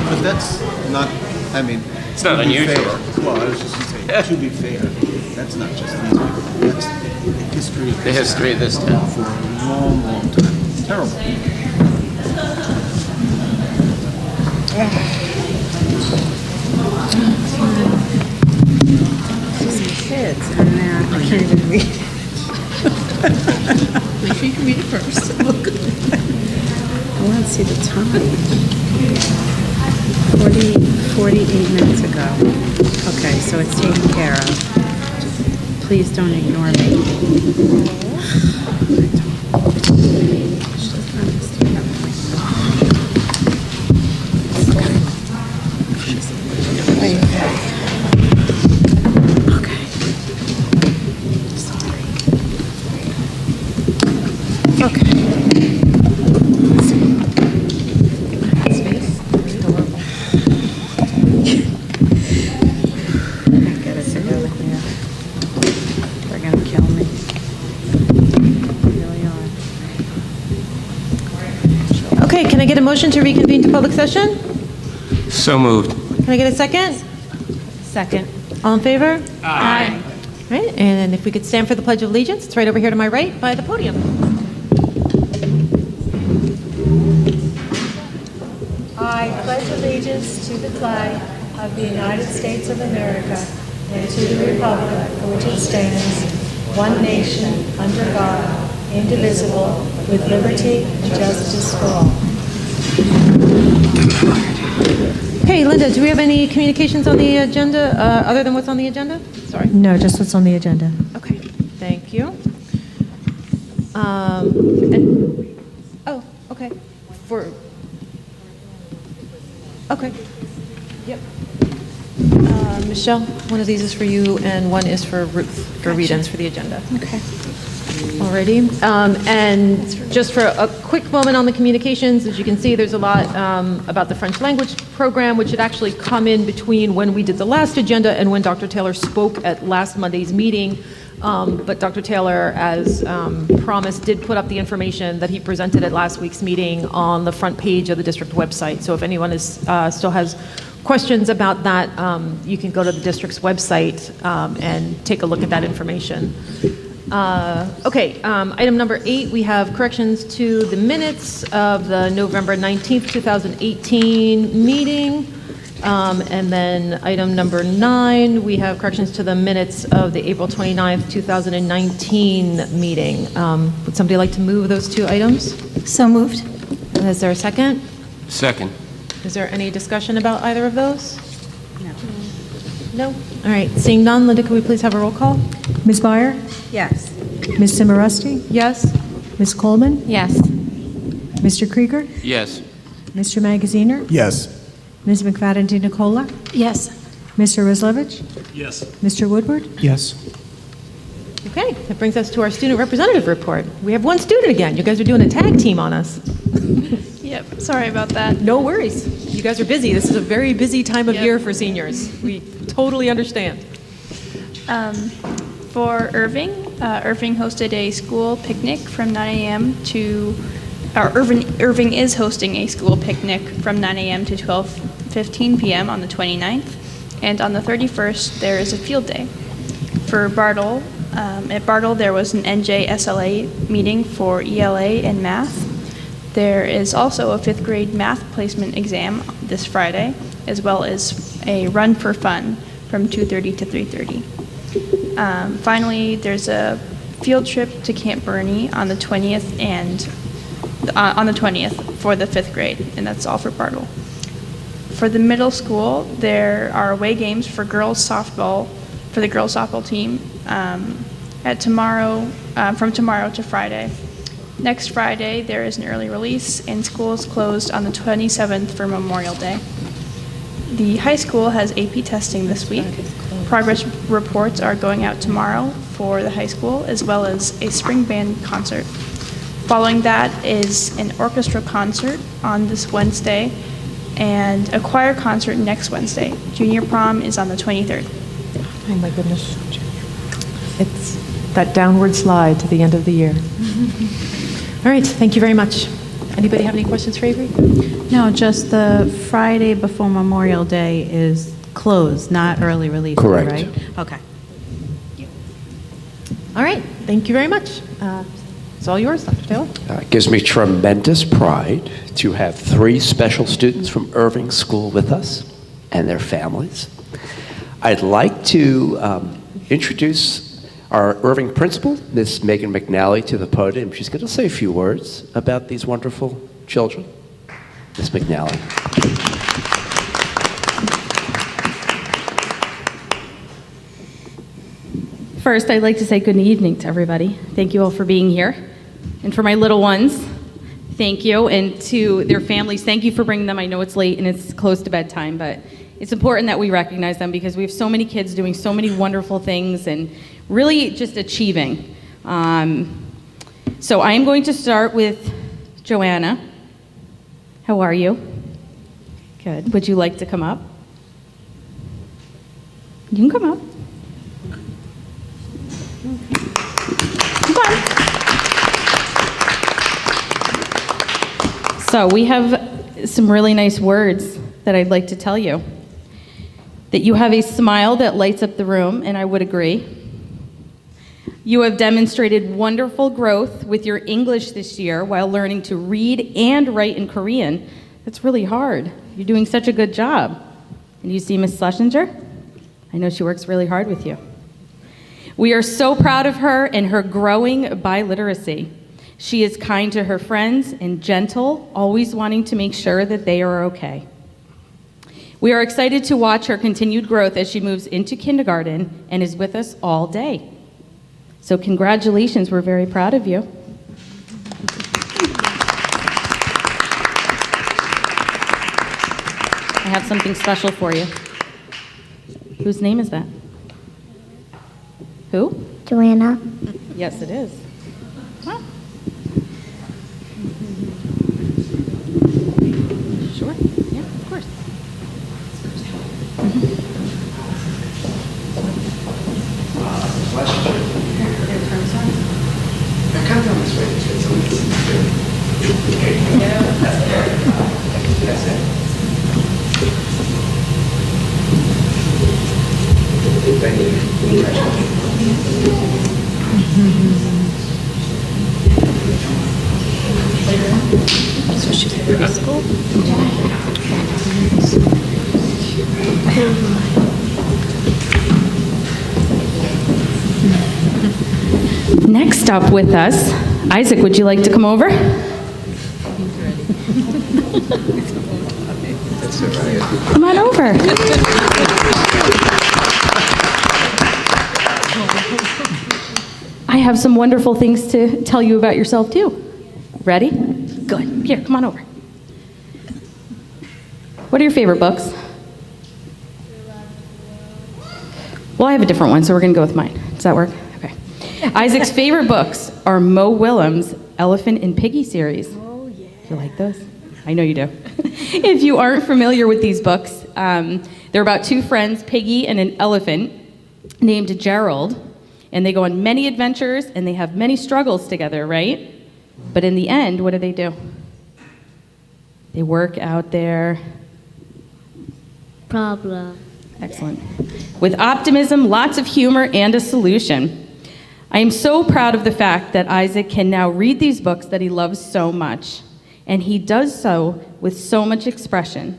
But that's not, I mean, It's not to be unusual. fair- Well, I was just going to say, to be fair, that's not just these people. That's the history of The history of this town. for a long, long time. Terrible. Kids, and now I can't even read it. Make sure you can read it first. I want to see the time. 48 minutes ago. Okay, so it's taken care of. Please don't ignore me. Okay, can I get a motion to reconvene to public session? So moved. Can I get a second? Second. All in favor? Aye. All right, and if we could stand for the Pledge of Allegiance, it's right over here to my right by the podium. I pledge allegiance to the flag of the United States of America and to the republic for which it stands, one nation, under God, indivisible, with liberty and justice for all. Okay, Linda, do we have any communications on the agenda, other than what's on the agenda? Sorry. No, just what's on the agenda. Okay, thank you. Oh, okay. Okay. Yep. Michelle, one of these is for you, and one is for Ruth, for read-ins for the agenda. Okay. Alrighty. And just for a quick moment on the communications, as you can see, there's a lot about the French language program, which had actually come in between when we did the last agenda and when Dr. Taylor spoke at last Monday's meeting. But Dr. Taylor, as promised, did put up the information that he presented at last week's meeting on the front page of the district website. So if anyone is still has questions about that, you can go to the district's website and take a look at that information. Okay, item number 8, we have corrections to the minutes of the November 19th, 2018 meeting. And then item number 9, we have corrections to the minutes of the April 29th, 2019 meeting. Would somebody like to move those two items? So moved. Is there a second? Second. Is there any discussion about either of those? No. All right, seeing none, Linda, could we please have a roll call? Ms. Byer? Yes. Ms. Cimarosti? Yes? Ms. Coleman? Yes. Mr. Krieger? Yes. Mr. Magaziner? Yes. Ms. McFadden DiNicola? Yes. Mr. Rizlovich? Yes. Mr. Woodward? Yes. Okay, that brings us to our student representative report. We have one student again. You guys are doing a tag team on us. Yep, sorry about that. No worries. You guys are busy. This is a very busy time of Yep. year for seniors. We totally understand. For Irving, Irving hosted a school picnic from 9 a.m. to, or Irving is hosting a school picnic from 9 a.m. to 12:15 p.m. on the 29th. And on the 31st, there is a field day. For Bartle, at Bartle, there was an NJSLA meeting for ELA and math. There is also a 5th grade math placement exam this Friday, as well as a run for fun from 2:30 to 3:30. Finally, there's a field trip to Camp Burney on the 20th and on the 20th for the 5th grade, and that's all for Bartle. For the middle school, there are away games for girls softball for the girls softball team at tomorrow from tomorrow to Friday. Next Friday, there is an early release, and school is closed on the 27th for Memorial Day. The high school has AP testing this week. Progress reports are going out tomorrow for the high school, as well as a spring band concert. Following that is an orchestra concert on this Wednesday, and a choir concert next Wednesday. Junior prom is on the 23rd. Oh my goodness. It's that downward slide to the end of the year. All right, thank you very much. Anybody have any questions for Avery? No, just the Friday before Memorial Day is closed, not early release, day, Correct. right? Okay. All right, thank you very much. It's all yours, Dr. Taylor. It gives me tremendous pride to have 3 special students from Irving School with us and their families. I'd like to introduce our Irving principal, Miss Megan McNally, to the podium. She's going to say a few words about these wonderful children. Miss McNally. First, I'd like to say good evening to everybody. Thank you all for being here. And for my little ones, thank you. And to their families, thank you for bringing them. I know it's late and it's close to bedtime, but it's important that we recognize them because we have so many kids doing so many wonderful things and really just achieving. So I am going to start with Joanna. How are you? Good. Would you like to come up? You can come up. Come on. So we have some really nice words that I'd like to tell you. That you have a smile that lights up the room, and I would agree. You have demonstrated wonderful growth with your English this year while learning to read and write in Korean. That's really hard. You're doing such a good job. And you see Miss Schlesinger? I know she works really hard with you. We are so proud of her and her growing biliteracy. She is kind to her friends and gentle, always wanting to make sure that they are okay. We are excited to watch her continued growth as she moves into kindergarten and is with us all day. So congratulations, we're very proud of you. I have something special for you. Whose name is that? Who? Joanna. Yes, it is. Wow. Sure. Yeah, of course. So she's in preschool? Next up with us, Isaac, would you like to come over? Come on over. I have some wonderful things to tell you about yourself too. Ready? Good. Here, come on over. What are your favorite books? Well, I have a different one, so we're going to go with mine. Does that work? Okay. Isaac's favorite books are Mo Willems' Elephant and Piggy series. Oh, yeah. You like those? I know you do. If you aren't familiar with these books, they're about 2 friends, Piggy and an elephant, named Gerald, and they go on many adventures, and they have many struggles together, right? But in the end, what do? They work out their Problem. Excellent. With optimism, lots of humor, and a solution. I am so proud of the fact that Isaac can now read these books that he loves so much, and he does so with so much expression.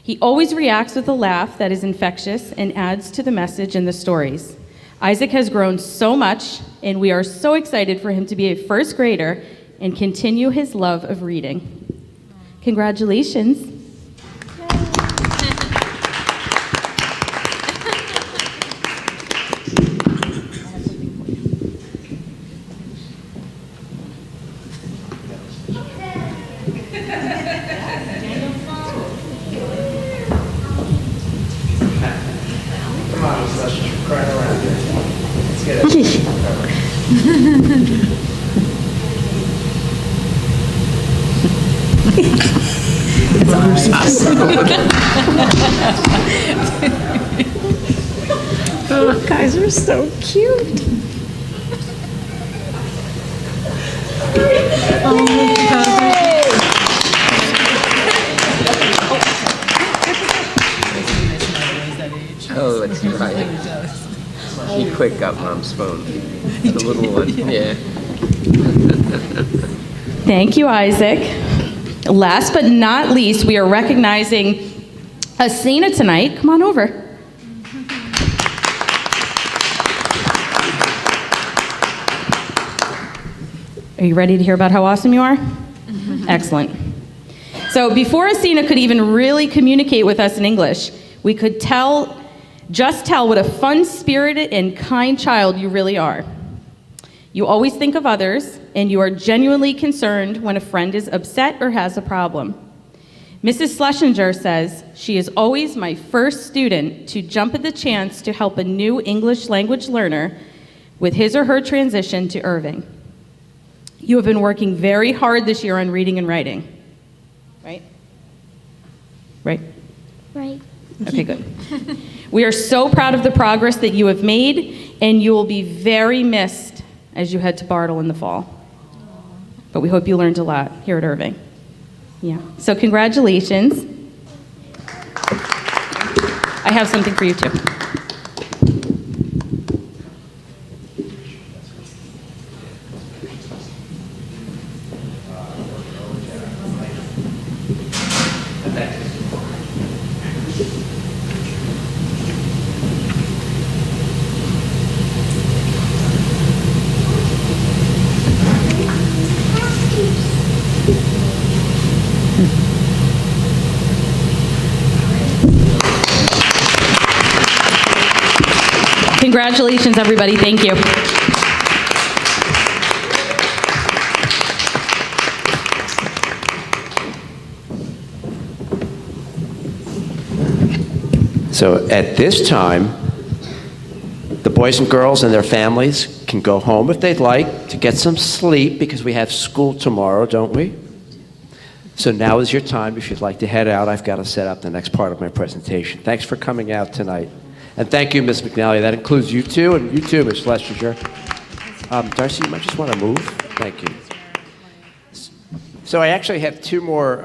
He always reacts with a laugh that is infectious and adds to the message in the stories. Isaac has grown so much, and we are so excited for him to be a first grader and continue his love of reading. Congratulations. Come on, let's just cry around here. Let's get it. Oh, guys are so cute. Oh, quick got Mom's phone. The little one, yeah. Thank you, Isaac. Last but not least, we are recognizing Asina tonight. Come on over. Are you ready to hear about how awesome you are? Excellent. So before Asina could even really communicate with us in English, we could just tell what a fun-spirited and kind child you really are. You always think of others, and you are genuinely concerned when a friend is upset or has a problem. Mrs. Schlesinger says she is always my first student to jump at the chance to help a new English language learner with his or her transition to Irving. You have been working very hard this year on reading and writing, right? Right? Right. Okay, good. We are so proud of the progress that you have made, and you will be very missed as you head to Bartle in the fall. But we hope you learned a lot here at Irving. Yeah, so congratulations. I have something for you too. Congratulations, everybody. Thank you. So at this time, the boys and girls and their families can go home if they'd like to get some sleep because we have school tomorrow, don't we? So now is your time. If you'd like to head out, I've got to set up the next part of my presentation. Thanks for coming out tonight. And thank you, Ms. McNally. That includes you too, and you too, Ms. Schlesinger. Darcy, you might just want to move. Thank you. So I actually have two more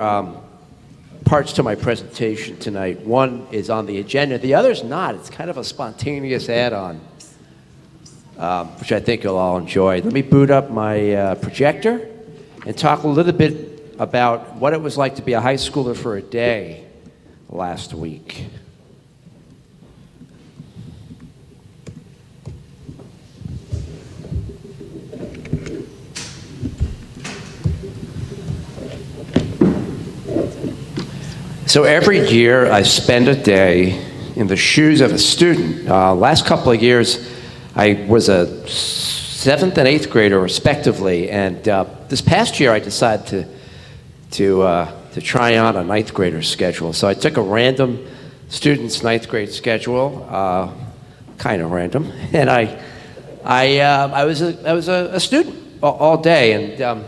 parts to my presentation tonight. One is on the agenda. The other's not. It's kind of a spontaneous add-on, which I think you'll all enjoy. Let me boot up my projector and talk a little bit about what it was like to be a high schooler for a day last week. So every year I spend a day in the shoes of a student. Last couple of years I was a 7th and 8th grader respectively, and this past year I decided to try on a 9th grader schedule. So I took a random student's 9th grade schedule, kind of random, and I was a student all day, and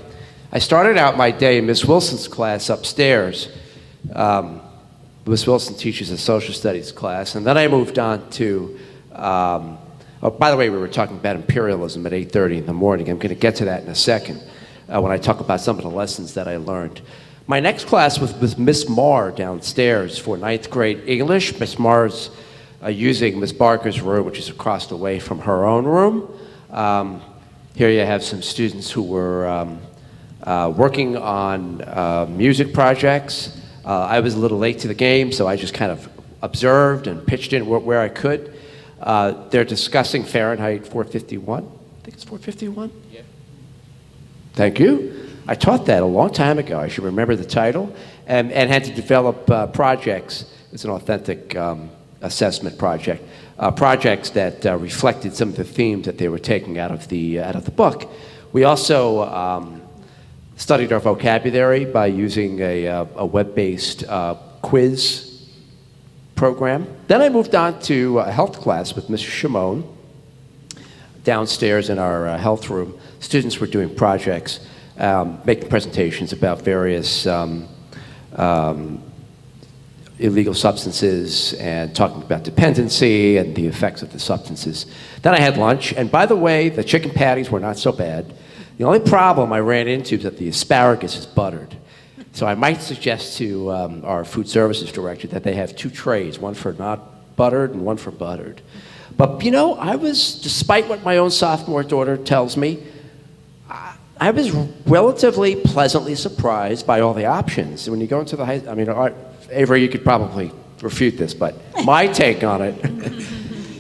I started out my day in Miss Wilson's class upstairs. Miss Wilson teaches a social studies class, and then I moved on to, oh, by the way, we were talking about imperialism at 8:30 in the morning. I'm going to get to that in a second when I talk about some of the lessons that I learned. My next class was with Miss Marr downstairs for 9th grade English. Miss Marr's using Miss Barker's room, which is across the way from her own room. Here you have some students who were working on music projects. I was a little late to the game, so I just kind of observed and pitched in where I could. They're discussing Fahrenheit 451. I think it's 451? Yeah. Thank you. I taught that a long time ago. I should remember the title. And had to develop projects. It's an authentic assessment project. Projects that reflected some of the themes that they were taking out of the book. We also studied our vocabulary by using a web-based quiz program. Then I moved on to a health class with Mr. Shimon downstairs in our health room. Students were doing projects, making presentations about various illegal substances and talking about dependency and the effects of the substances. Then I had lunch, and by the way, the chicken patties were not so bad. The only problem I ran into is that the asparagus is buttered. So I might suggest to our food services director that they have 2 trays, one for not buttered and one for buttered. But, you know, I was, despite what my own sophomore daughter tells me, I was relatively pleasantly surprised by all the options. When you go into the high, I mean, Avery, you could probably refute this, but my take on it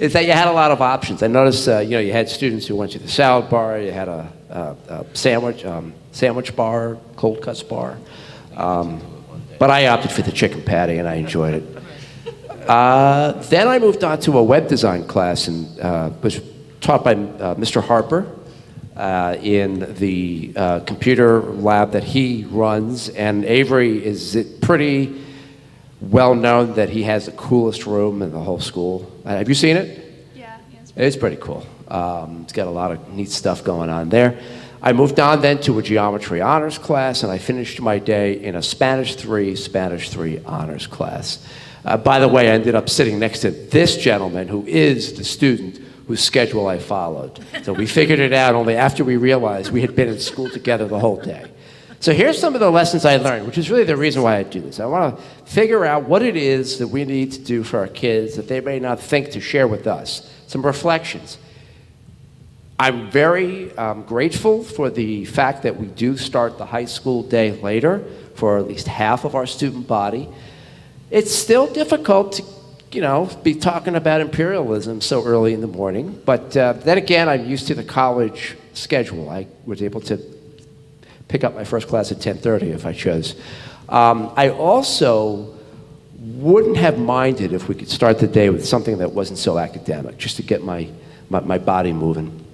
is that you had a lot of options. I noticed, you know, you had students who went to the salad bar, you had a sandwich bar, cold cuts bar, but I opted for the chicken patty and I enjoyed it. Then I moved on to a web design class and was taught by Mr. Harper in the computer lab that he runs. And Avery is pretty well known that he has the coolest room in the whole school. Have you seen it? Yeah. It's pretty cool. It's got a lot of neat stuff going on there. I moved on then to a geometry honors class, and I finished my day in a Spanish 3 honors class. By the way, I ended up sitting next to this gentleman who is the student whose schedule I followed. So we figured it out only after we realized we had been in school together the whole day. So here's some of the lessons I learned, which is really the reason why I do this. I want to figure out what it is that we need to do for our kids that they may not think to share with us. Some reflections. I'm very grateful for the fact that we do start the high school day later for at least half of our student body. It's still difficult to, you know, be talking about imperialism so early in the morning, but then again, I'm used to the college schedule. I was able to pick up my first class at 10:30 if I chose. I also wouldn't have minded if we could start the day with something that wasn't so academic, just to get my body moving.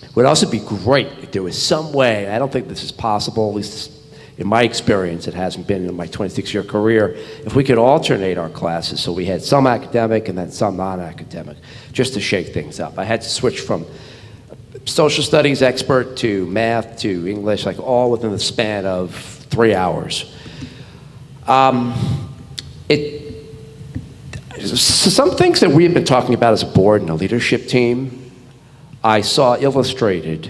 It would also be great if there was some way, I don't think this is possible, at least in my experience, it hasn't been in my 26-year career, if we could alternate our classes so we had some academic and then some non-academic, just to shake things up. I had to switch from social studies expert to math to English, like all within the span of 3 hours. Some things that we've been talking about as a board and a leadership team, I saw illustrated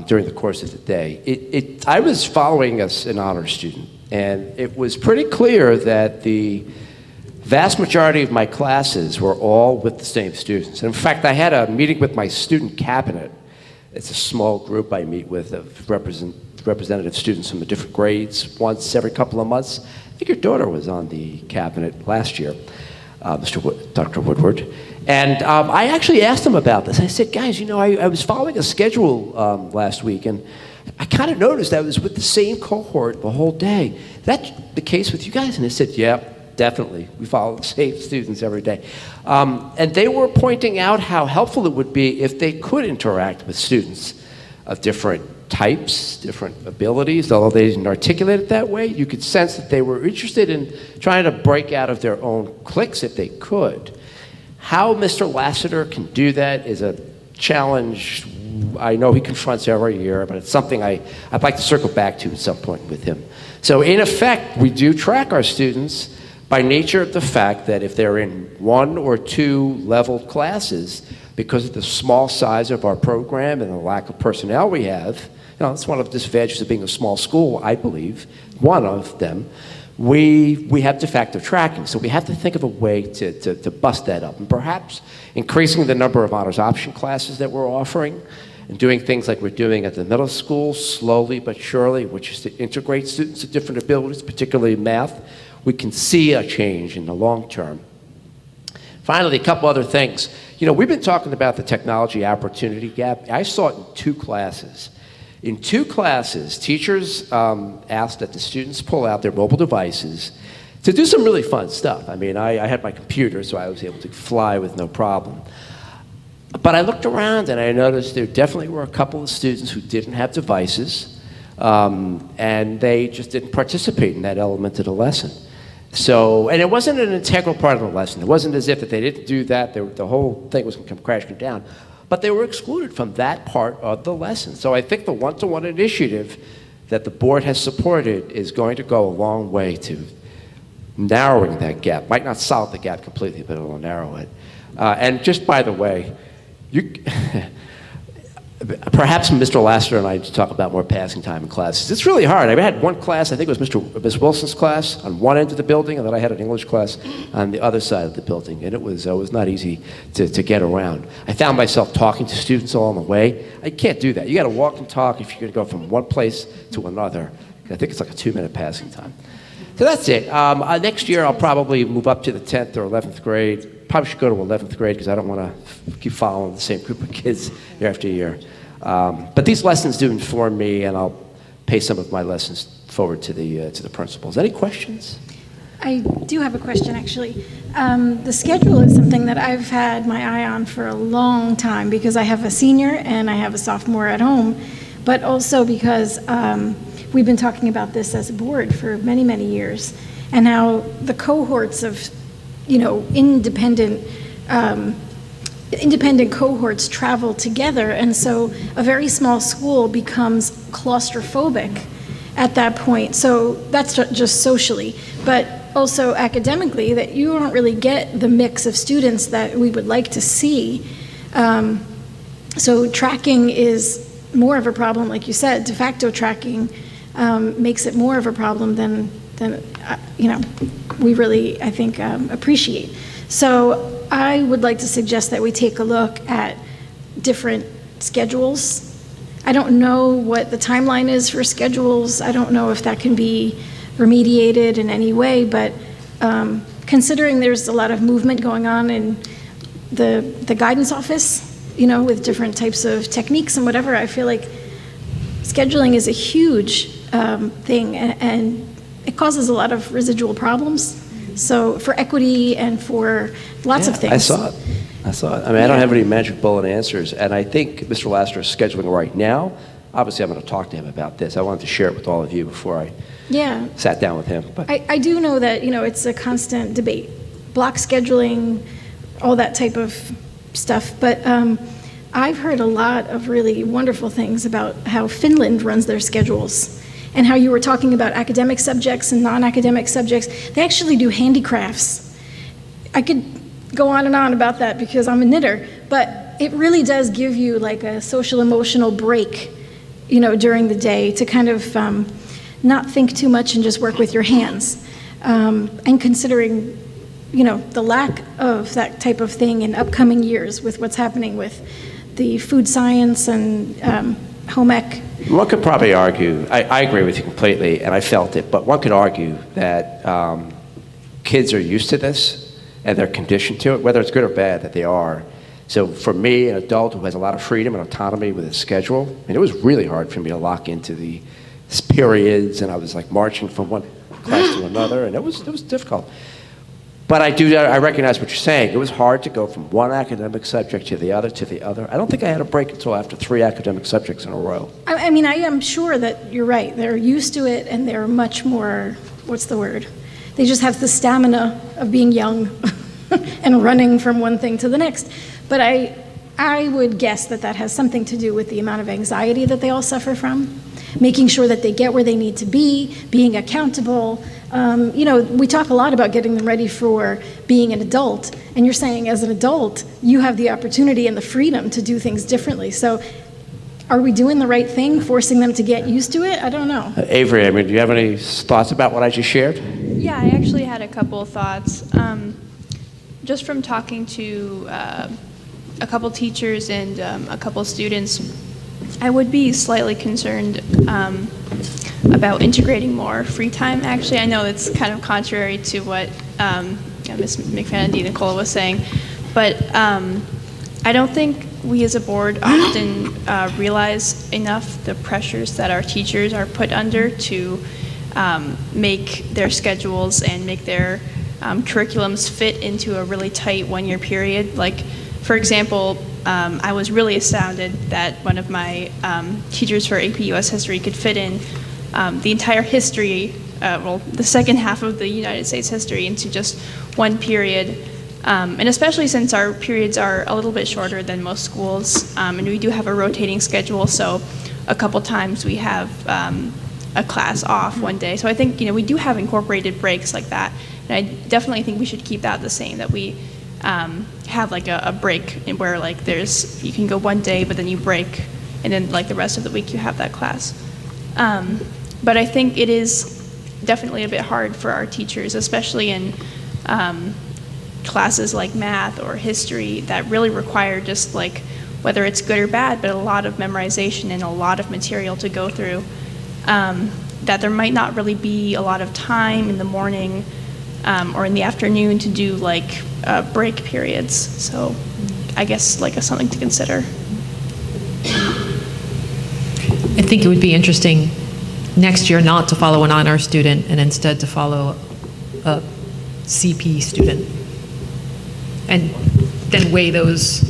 during the course of the day. I was following an honors student, and it was pretty clear that the vast majority of my classes were all with the same students. And in fact, I had a meeting with my student cabinet. It's a small group I meet with of representative students from the different grades once every couple of months. I think your daughter was on the cabinet last year, Dr. Woodward. And I actually asked them about this. I said, guys, you know, I was following a schedule last week, and I kind of noticed I was with the same cohort the whole day. Is that the case with you guys? And they said, yeah, definitely. We follow the same students every day. And they were pointing out how helpful it would be if they could interact with students of different types, different abilities. Although they didn't articulate it that way, you could sense that they were interested in trying to break out of their own cliques if they could. How Mr. Lassiter can do that is a challenge I know he confronts every year, but it's something I'd like to circle back to at some point with him. So in effect, we do track our students by nature of the fact that if they're in 1 or 2 leveled classes, because of the small size of our program and the lack of personnel we have, you know, it's one of the disadvantages of being a small school, I believe, one of them. We have de facto tracking, so we have to think of a way to bust that up. And perhaps increasing the number of honors option classes that we're offering and doing things like we're doing at the middle school, slowly but surely, which is to integrate students with different abilities, particularly math. We can see a change in the long term. Finally, a couple other things. You know, we've been talking about the technology opportunity gap. I saw it in 2 classes. In 2 classes, teachers asked that the students pull out their mobile devices to do some really fun stuff. I mean, I had my computer, so I was able to fly with no problem. But I looked around and I noticed there definitely were a couple of students who didn't have devices, and they just didn't participate in that element of the lesson. So, and it wasn't an integral part of the lesson. It wasn't as if they didn't do that, the whole thing was going to come crashing down. But they were excluded from that part of the lesson. So I think the one-to-one initiative that the board has supported is going to go a long way to narrowing that gap. Might not solve the gap completely, but it will narrow it. And just by the way, perhaps Mr. Lassiter and I to talk about more passing time in classes. It's really hard. I had one class, I think it was Miss Wilson's class on one end of the building, and then I had an English class on the other side of the building, and it was not easy to get around. I found myself talking to students along the way. I can't do that. You got to walk and talk if you're going to go from one place to another. I think it's like a 2-minute passing time. So that's it. Next year, I'll probably move up to the 10th or 11th grade. Probably should go to 11th grade because I don't want to keep following the same group of kids year after year. But these lessons do inform me, and I'll pay some of my lessons forward to the principals. Any questions? I do have a question, actually. The schedule is something that I've had my eye on for a long time because I have a senior and I have a sophomore at home, but also because we've been talking about this as a board for many, many years, and how the cohorts of, independent cohorts travel together, and so a very small school becomes claustrophobic at that point. So that's just socially, but also academically, that you don't really get the mix of students that we would like to see. So tracking is more of a problem, like you said. De facto tracking makes it more of a problem than we really, I think, appreciate. So I would like to suggest that we take a look at different schedules. I don't know what the timeline is for schedules. I don't know if that can be remediated in any way, but considering there's a lot of movement going on in the guidance office, with different types of techniques and whatever, I feel like scheduling is a huge thing, and it causes a lot of residual problems. So for equity and for lots of things. I saw it. I mean, I don't have any magic bullet answers, and I think Mr. Lassiter is scheduling right now. Obviously, I'm going to talk to him about this. I wanted to share it with all of you before I sat down with him. But I do know that, it's a constant debate. Block scheduling, all that type of stuff. But I've heard a lot of really wonderful things about how Finland runs their schedules, and how you were talking about academic subjects and non-academic subjects. They actually do handicrafts. I could go on and on about that because I'm a knitter, but it really does give you like a social emotional break, during the day to kind of not think too much and just work with your hands. And considering, the lack of that type of thing in upcoming years with what's happening with the food science and home ec. one could probably argue, I agree with you completely, and I felt it, but one could argue that kids are used to this and they're conditioned to it, whether it's good or bad, that they are. So for me, an adult who has a lot of freedom and autonomy with his schedule, it was really hard for me to lock into the periods, and I was like marching from one class to another, and it was difficult. But I recognize what you're saying. It was hard to go from one academic subject to the other to the other. I don't think I had a break until after 3 academic subjects in a row. I mean, I am sure that you're right. They're used to it, and they're much more, what's the word? They just have the stamina of being young and running from one thing to the next. But I would guess that has something to do with the amount of anxiety that they all suffer from, making sure that they get where they need to be, being accountable. We talk a lot about getting them ready for being an adult, and you're saying as an adult, you have the opportunity and the freedom to do things differently. So are we doing the right thing, forcing them to get used to it? I don't know. Avery, do you have any thoughts about what I just shared? Yeah, I actually had a couple of thoughts. Just from talking to a couple teachers and a couple students, I would be slightly concerned about integrating more free time. Actually, I know it's kind of contrary to what Ms. McFadden-Nicola was saying, but I don't think we as a board often realize enough the pressures that our teachers are put under to make their schedules and make their curriculums fit into a really tight 1-year period. Like, for example, I was really astounded that one of my teachers for AP US History could fit in the entire history, the second half of the United States history into just one period. And especially since our periods are a little bit shorter than most schools, and we do have a rotating schedule, so a couple times we have a class off one day. So I think, we do have incorporated breaks like that. And I definitely think we should keep that the same, that we have like a break where like you can go one day, but then you break and then like the rest of the week you have that class. But I think it is definitely a bit hard for our teachers, especially in classes like math or history that really require just like, whether it's good or bad, but a lot of memorization and a lot of material to go through, that there might not really be a lot of time in the morning or in the afternoon to do like break periods. So I guess like something to consider. I think it would be interesting next year not to follow an honor student and instead to follow a CP student, and then weigh those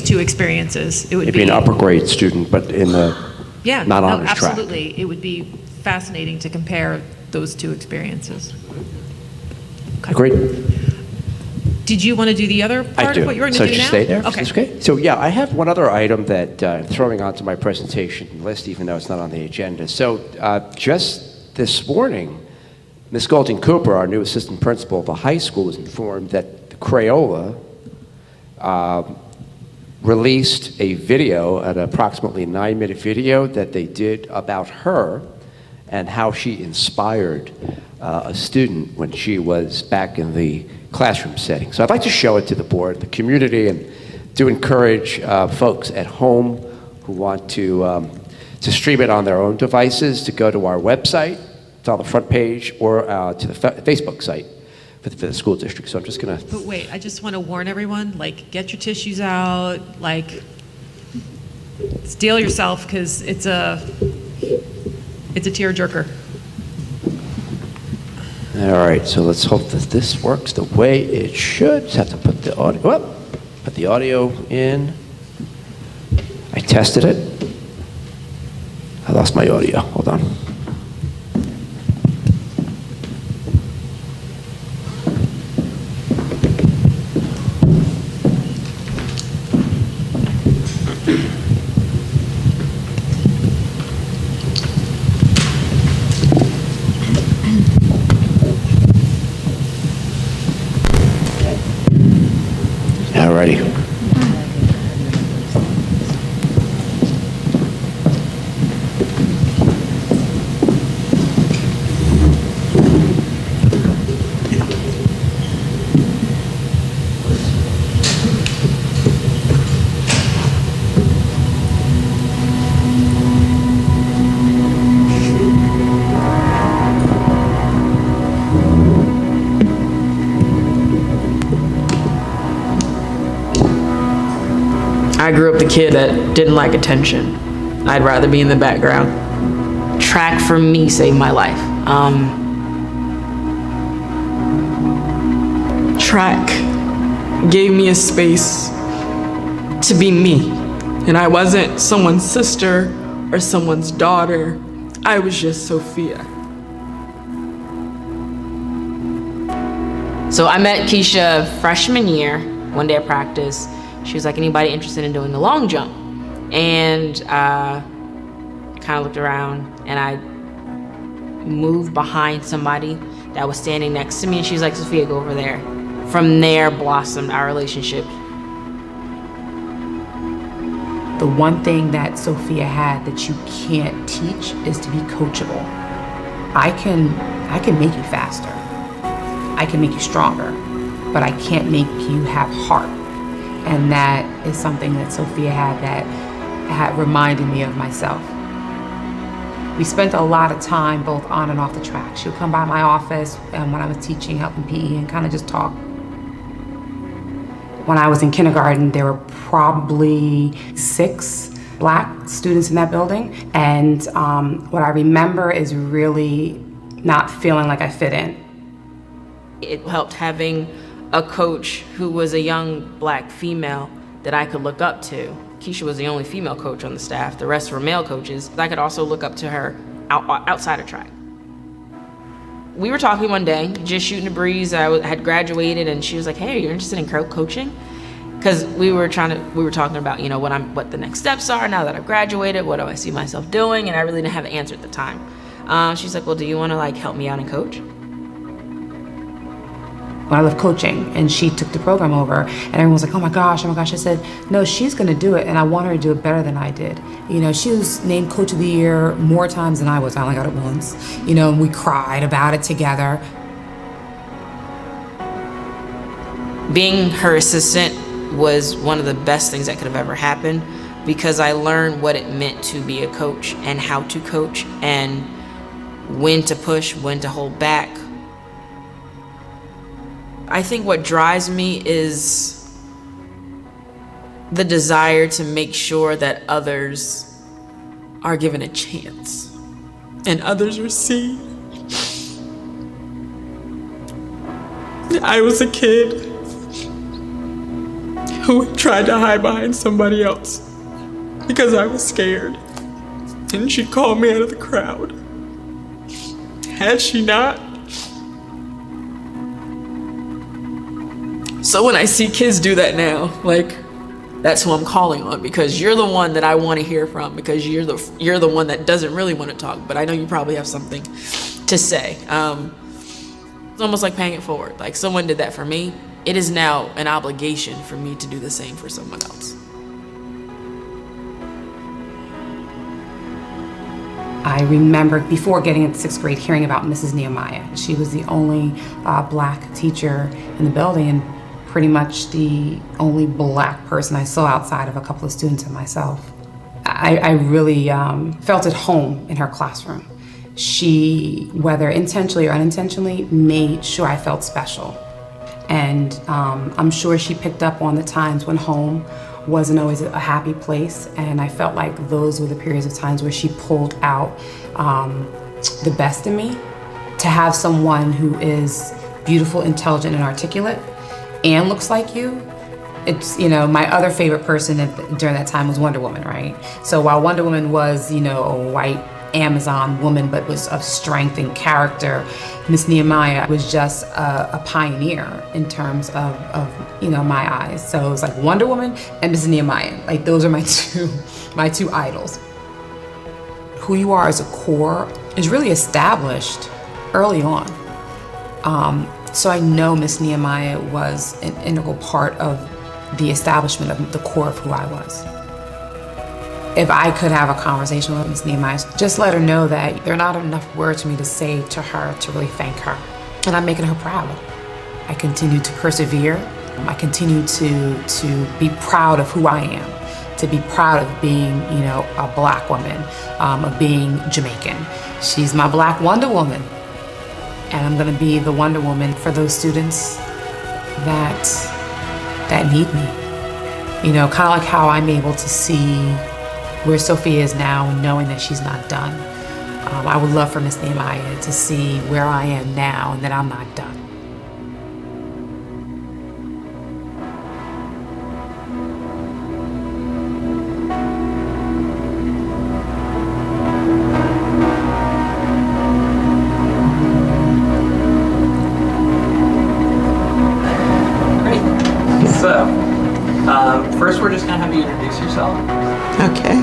two experiences. It would Maybe an upper grade student, but in the not honors track. Absolutely. It would be fascinating to compare those two experiences. Okay. Agreed. Did you want to do the other part of what you were going to do now? So stay there? Okay. Is this okay? So yeah, I have one other item that I'm throwing onto my presentation list, even though it's not on the agenda. So just this morning, Ms. Golding Cooper, our new assistant principal of the high school, was informed that Crayola released a video, an approximately 9-minute video that they did about her and how she inspired a student when she was back in the classroom setting. So I'd like to show it to the board, the community, and to encourage folks at home who want to stream it on their own devices to go to our website. It's on the front page, or to the Facebook site for the school district. So I'm just gonna. But wait, I just want to warn everyone, like, get your tissues out, like, steel yourself, because it's a tearjerker. All right, so let's hope that this works the way it should. Just have to put the audio, put the audio in. I tested it. I lost my audio, hold on. Alrighty. I grew up the kid that didn't like attention. I'd rather be in the background. Track for me saved my life. Track gave me a space to be me. And I wasn't someone's sister or someone's daughter. I was just Sophia. So I met Keisha freshman year, one day at practice. She was like, anybody interested in doing the long jump? And kind of looked around, and I moved behind somebody that was standing next to me, and she was like, Sophia, go over there. From there blossomed our relationship. The one thing that Sophia had that you can't teach is to be coachable. I can make you faster. I can make you stronger, but I can't make you have heart. And that is something that Sophia had that had reminded me of myself. We spent a lot of time both on and off the track. She would come by my office when I was teaching, helping PE, and kind of just talk. When I was in kindergarten, there were probably 6 Black students in that building. And what I remember is really not feeling like I fit in. It helped having a coach who was a young Black female that I could look up to. Keisha was the only female coach on the staff. The rest were male coaches. I could also look up to her outside of track. We were talking one day, just shooting the breeze. I had graduated, and she was like, hey, you're interested in coaching? Because we were talking about, you know, what the next steps are now that I've graduated, what do I see myself doing? And I really didn't have an answer at the time. She's like, well, do you want to like help me out and coach? when I left coaching, and she took the program over, and everyone was like, oh my gosh. I said, no, she's gonna do it, and I want her to do it better than I did. You know, she was named Coach of the Year more times than I was. I only got it once. You know, and we cried about it together. Being her assistant was one of the best things that could have ever happened, because I learned what it meant to be a coach and how to coach and when to push, when to hold back. I think what drives me is the desire to make sure that others are given a chance and others are seen. I was a kid who tried to hide behind somebody else because I was scared, and she called me out of the crowd. Had she not? So when I see kids do that now, like, that's who I'm calling on, because you're the one that I want to hear from, because you're the one that doesn't really want to talk, but I know you probably have something to say. It's almost like paying it forward. Like, someone did that for me. It is now an obligation for me to do the same for someone else. I remember before getting into 6th grade hearing about Mrs. Nehemiah. She was the only black teacher in the building, and pretty much the only black person I saw outside of a couple of students and myself. I really felt at home in her classroom. She, whether intentionally or unintentionally, made sure I felt special. And I'm sure she picked up on the times when home wasn't always a happy place, and I felt like those were the periods of times where she pulled out the best in me. To have someone who is beautiful, intelligent, and articulate, and looks like you, it's, you know, my other favorite person during that time was Wonder Woman, right? So while Wonder Woman was, you know, a white Amazon woman, but was of strength and character, Miss Nehemiah was just a pioneer in terms of you know, my eyes. So it was like Wonder Woman and Miss Nehemiah. Like, those are my two idols. Who you are as a core is really established early on. So I know Miss Nehemiah was an integral part of the establishment of the core of who I was. If I could have a conversation with Miss Nehemiah, just let her know that there are not enough words for me to say to her to really thank her. And I'm making her proud. I continue to persevere. I continue to be proud of who I am, to be proud of being, you know, a black woman, of being Jamaican. She's my black Wonder Woman. And I'm gonna be the Wonder Woman for those students that need me. You know, kind of like how I'm able to see where Sophia is now, knowing that she's not done. I would love for Miss Nehemiah to see where I am now and that I'm not done. First, we're just going to have you introduce yourself. Okay.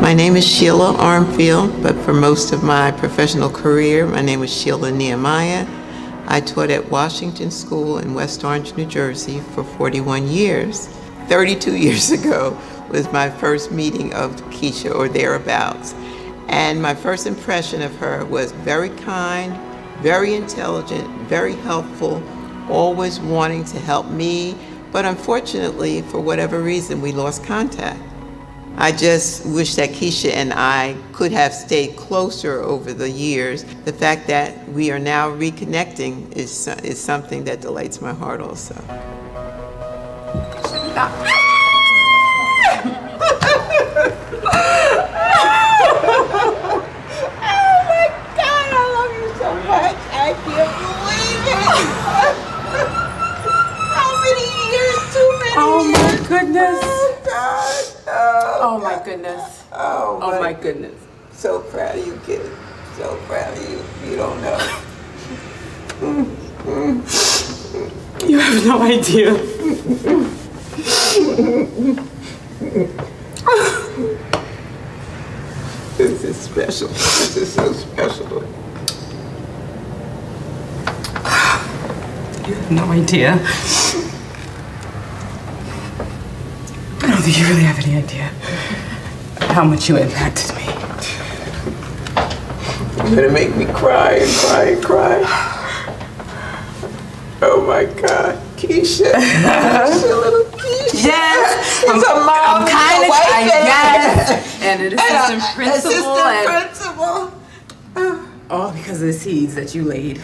My name is Sheila Armfield, but for most of my professional career, my name was Sheila Nehemiah. I taught at Washington School in West Orange, New Jersey for 41 years. 32 years ago was my first meeting of Keisha, or thereabouts. And my first impression of her was very kind, very intelligent, very helpful, always wanting to help me. But unfortunately, for whatever reason, we lost contact. I just wish that Keisha and I could have stayed closer over the years. The fact that we are now reconnecting is something that delights my heart also. Oh my God, I love you so much. I can't believe it. How many years? Too many Oh years. my goodness. Oh God. Oh my goodness. Oh my goodness. So proud of you, kid. So proud of you. You don't know. You have no idea. This is special. This is so special. No idea. I don't think you really have any idea how much you impacted me. You're gonna make me cry and cry and cry. Oh my God, Keisha. Keisha, little Keisha. Yes, She's a mom. I'm kind of yes, and an assistant principal, Assistant principal. all because of the seeds that you laid.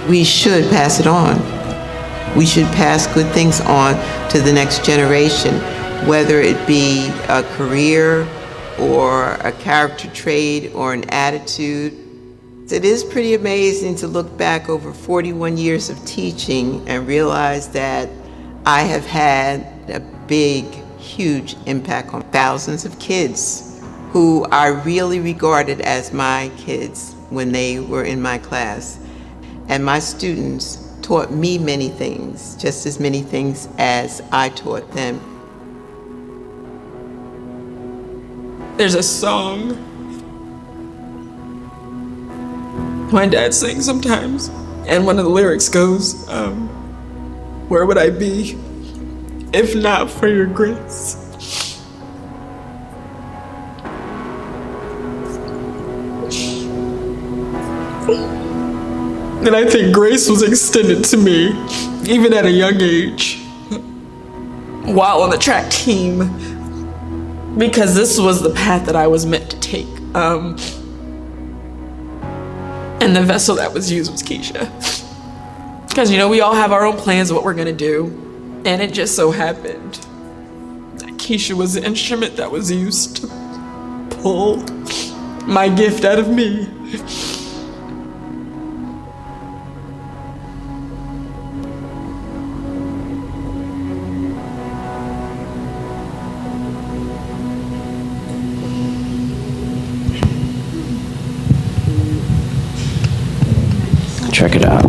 We should pass it on. We should pass good things on to the next generation, whether it be a career or a character trait or an attitude. It is pretty amazing to look back over 41 years of teaching and realize that I have had a big, huge impact on thousands of kids who I really regarded as my kids when they were in my class. And my students taught me many things, just as many things as I taught them. There's a song my dad sings sometimes, and one of the lyrics goes, where would I be if not for your grace? And I think grace was extended to me, even at a young age, while on the track team, because this was the path that I was meant to take. And the vessel that was used was Keisha. Because, you know, we all have our own plans of what we're gonna do, and it just so happened that Keisha was the instrument that was used to pull my gift out of me. Check it out.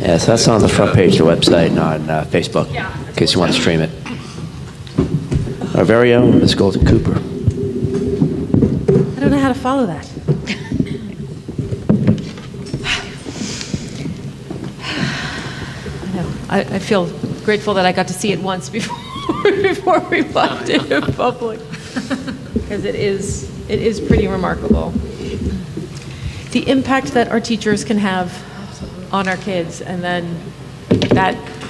Yes, that's on the front page of the website and on Facebook, in case you want to stream it. Our very own Ms. Golden Cooper. I don't know how to follow that. I know. I feel grateful that I got to see it once before we walked into public, because it is pretty remarkable. The impact that our teachers can have on our kids, and then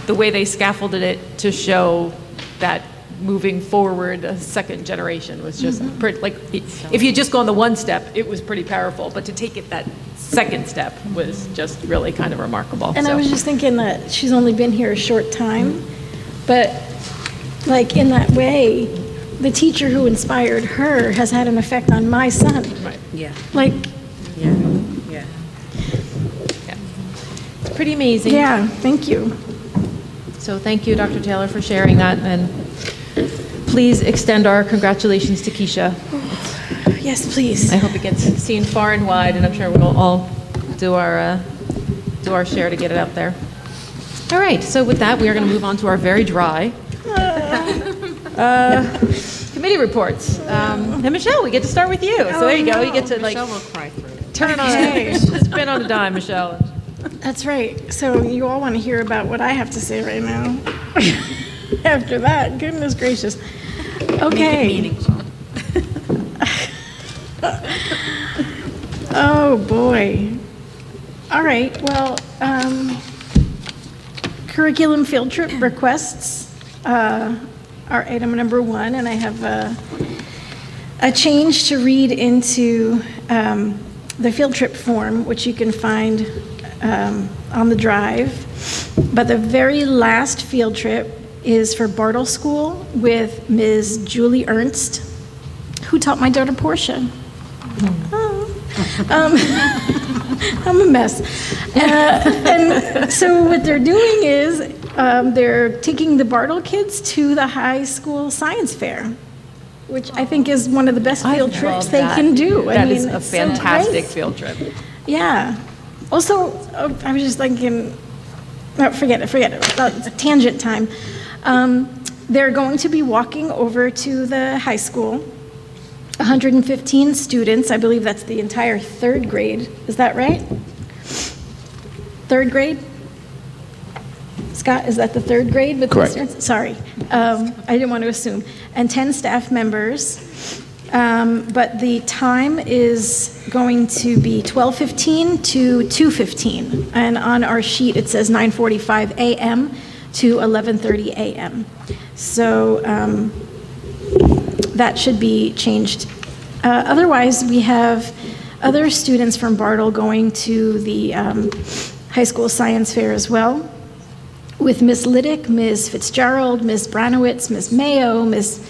the way they scaffolded it to show that moving forward a second generation was just pretty, like, if you just go on the one step, it was pretty powerful, but to take it that second step was just really kind of remarkable. And I was just thinking that she's only been here a short time, but like in that way, the teacher who inspired her has had an effect on my son. Right. Yeah. Like, Yeah. It's pretty amazing. yeah, thank you. So thank you, Dr. Taylor, for sharing that, and please extend our congratulations to Keisha. Yes, please. I hope it gets seen far and wide, and I'm sure we'll all do our share to get it out there. All right, so with that, we are going to move on to our very dry committee reports. And Michelle, we get to start with you. So there you go. You get to like Michelle will cry through it. turn it on, spin on a dime, Michelle. That's right. So you all want to hear about what I have to say right now. After that, goodness gracious. Okay. Oh, boy. All right, well, curriculum field trip requests are item number 1, and I have a change to read into the field trip form, which you can find on the drive. But the very last field trip is for Bartle School with Ms. Julie Ernst, who taught my daughter Portia. I'm a mess. And so what they're doing is they're taking the Bartle kids to the high school science fair, which I think is one of the best field trips they can do. That is a it's so fantastic great. field trip. Yeah. Also, I was just thinking, forget it, it's tangent time. They're going to be walking over to the high school. 115 students, I believe that's the entire third grade. Is that right? Third grade? Scott, is that the third grade? With Correct. Students? Sorry, I didn't want to assume. And 10 staff members. But the time is going to be 12:15 to 2:15. And on our sheet, it says 9:45 a.m. to 11:30 a.m. So that should be changed. Otherwise, we have other students from Bartle going to the high school science fair as well, with Ms. Liddick, Ms. Fitzgerald, Ms. Branowitz, Ms. Mayo, Ms.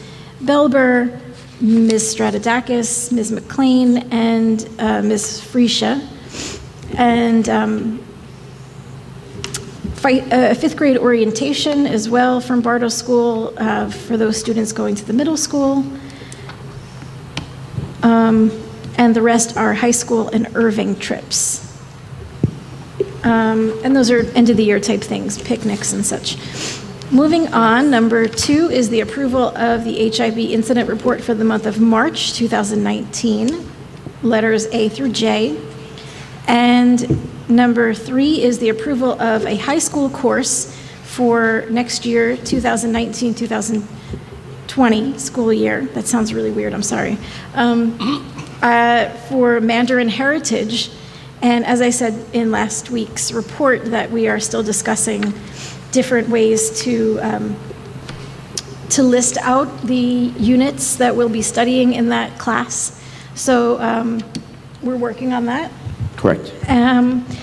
Belber, Ms. Stratodakis, Ms. McLean, and Ms. Freesia. And fifth grade orientation as well from Bartle School for those students going to the middle school. And the rest are high school and Irving trips. And those are end of the year type things, picnics and such. Moving on, number 2 is the approval of the HIV incident report for the month of March 2019, letters A through J. And number 3 is the approval of a high school course for next year, 2019-2020 school year. That sounds really weird, I'm sorry. For Mandarin Heritage. And as I said in last week's report, that we are still discussing different ways to list out the units that we'll be studying in that class. So we're working on that. Correct.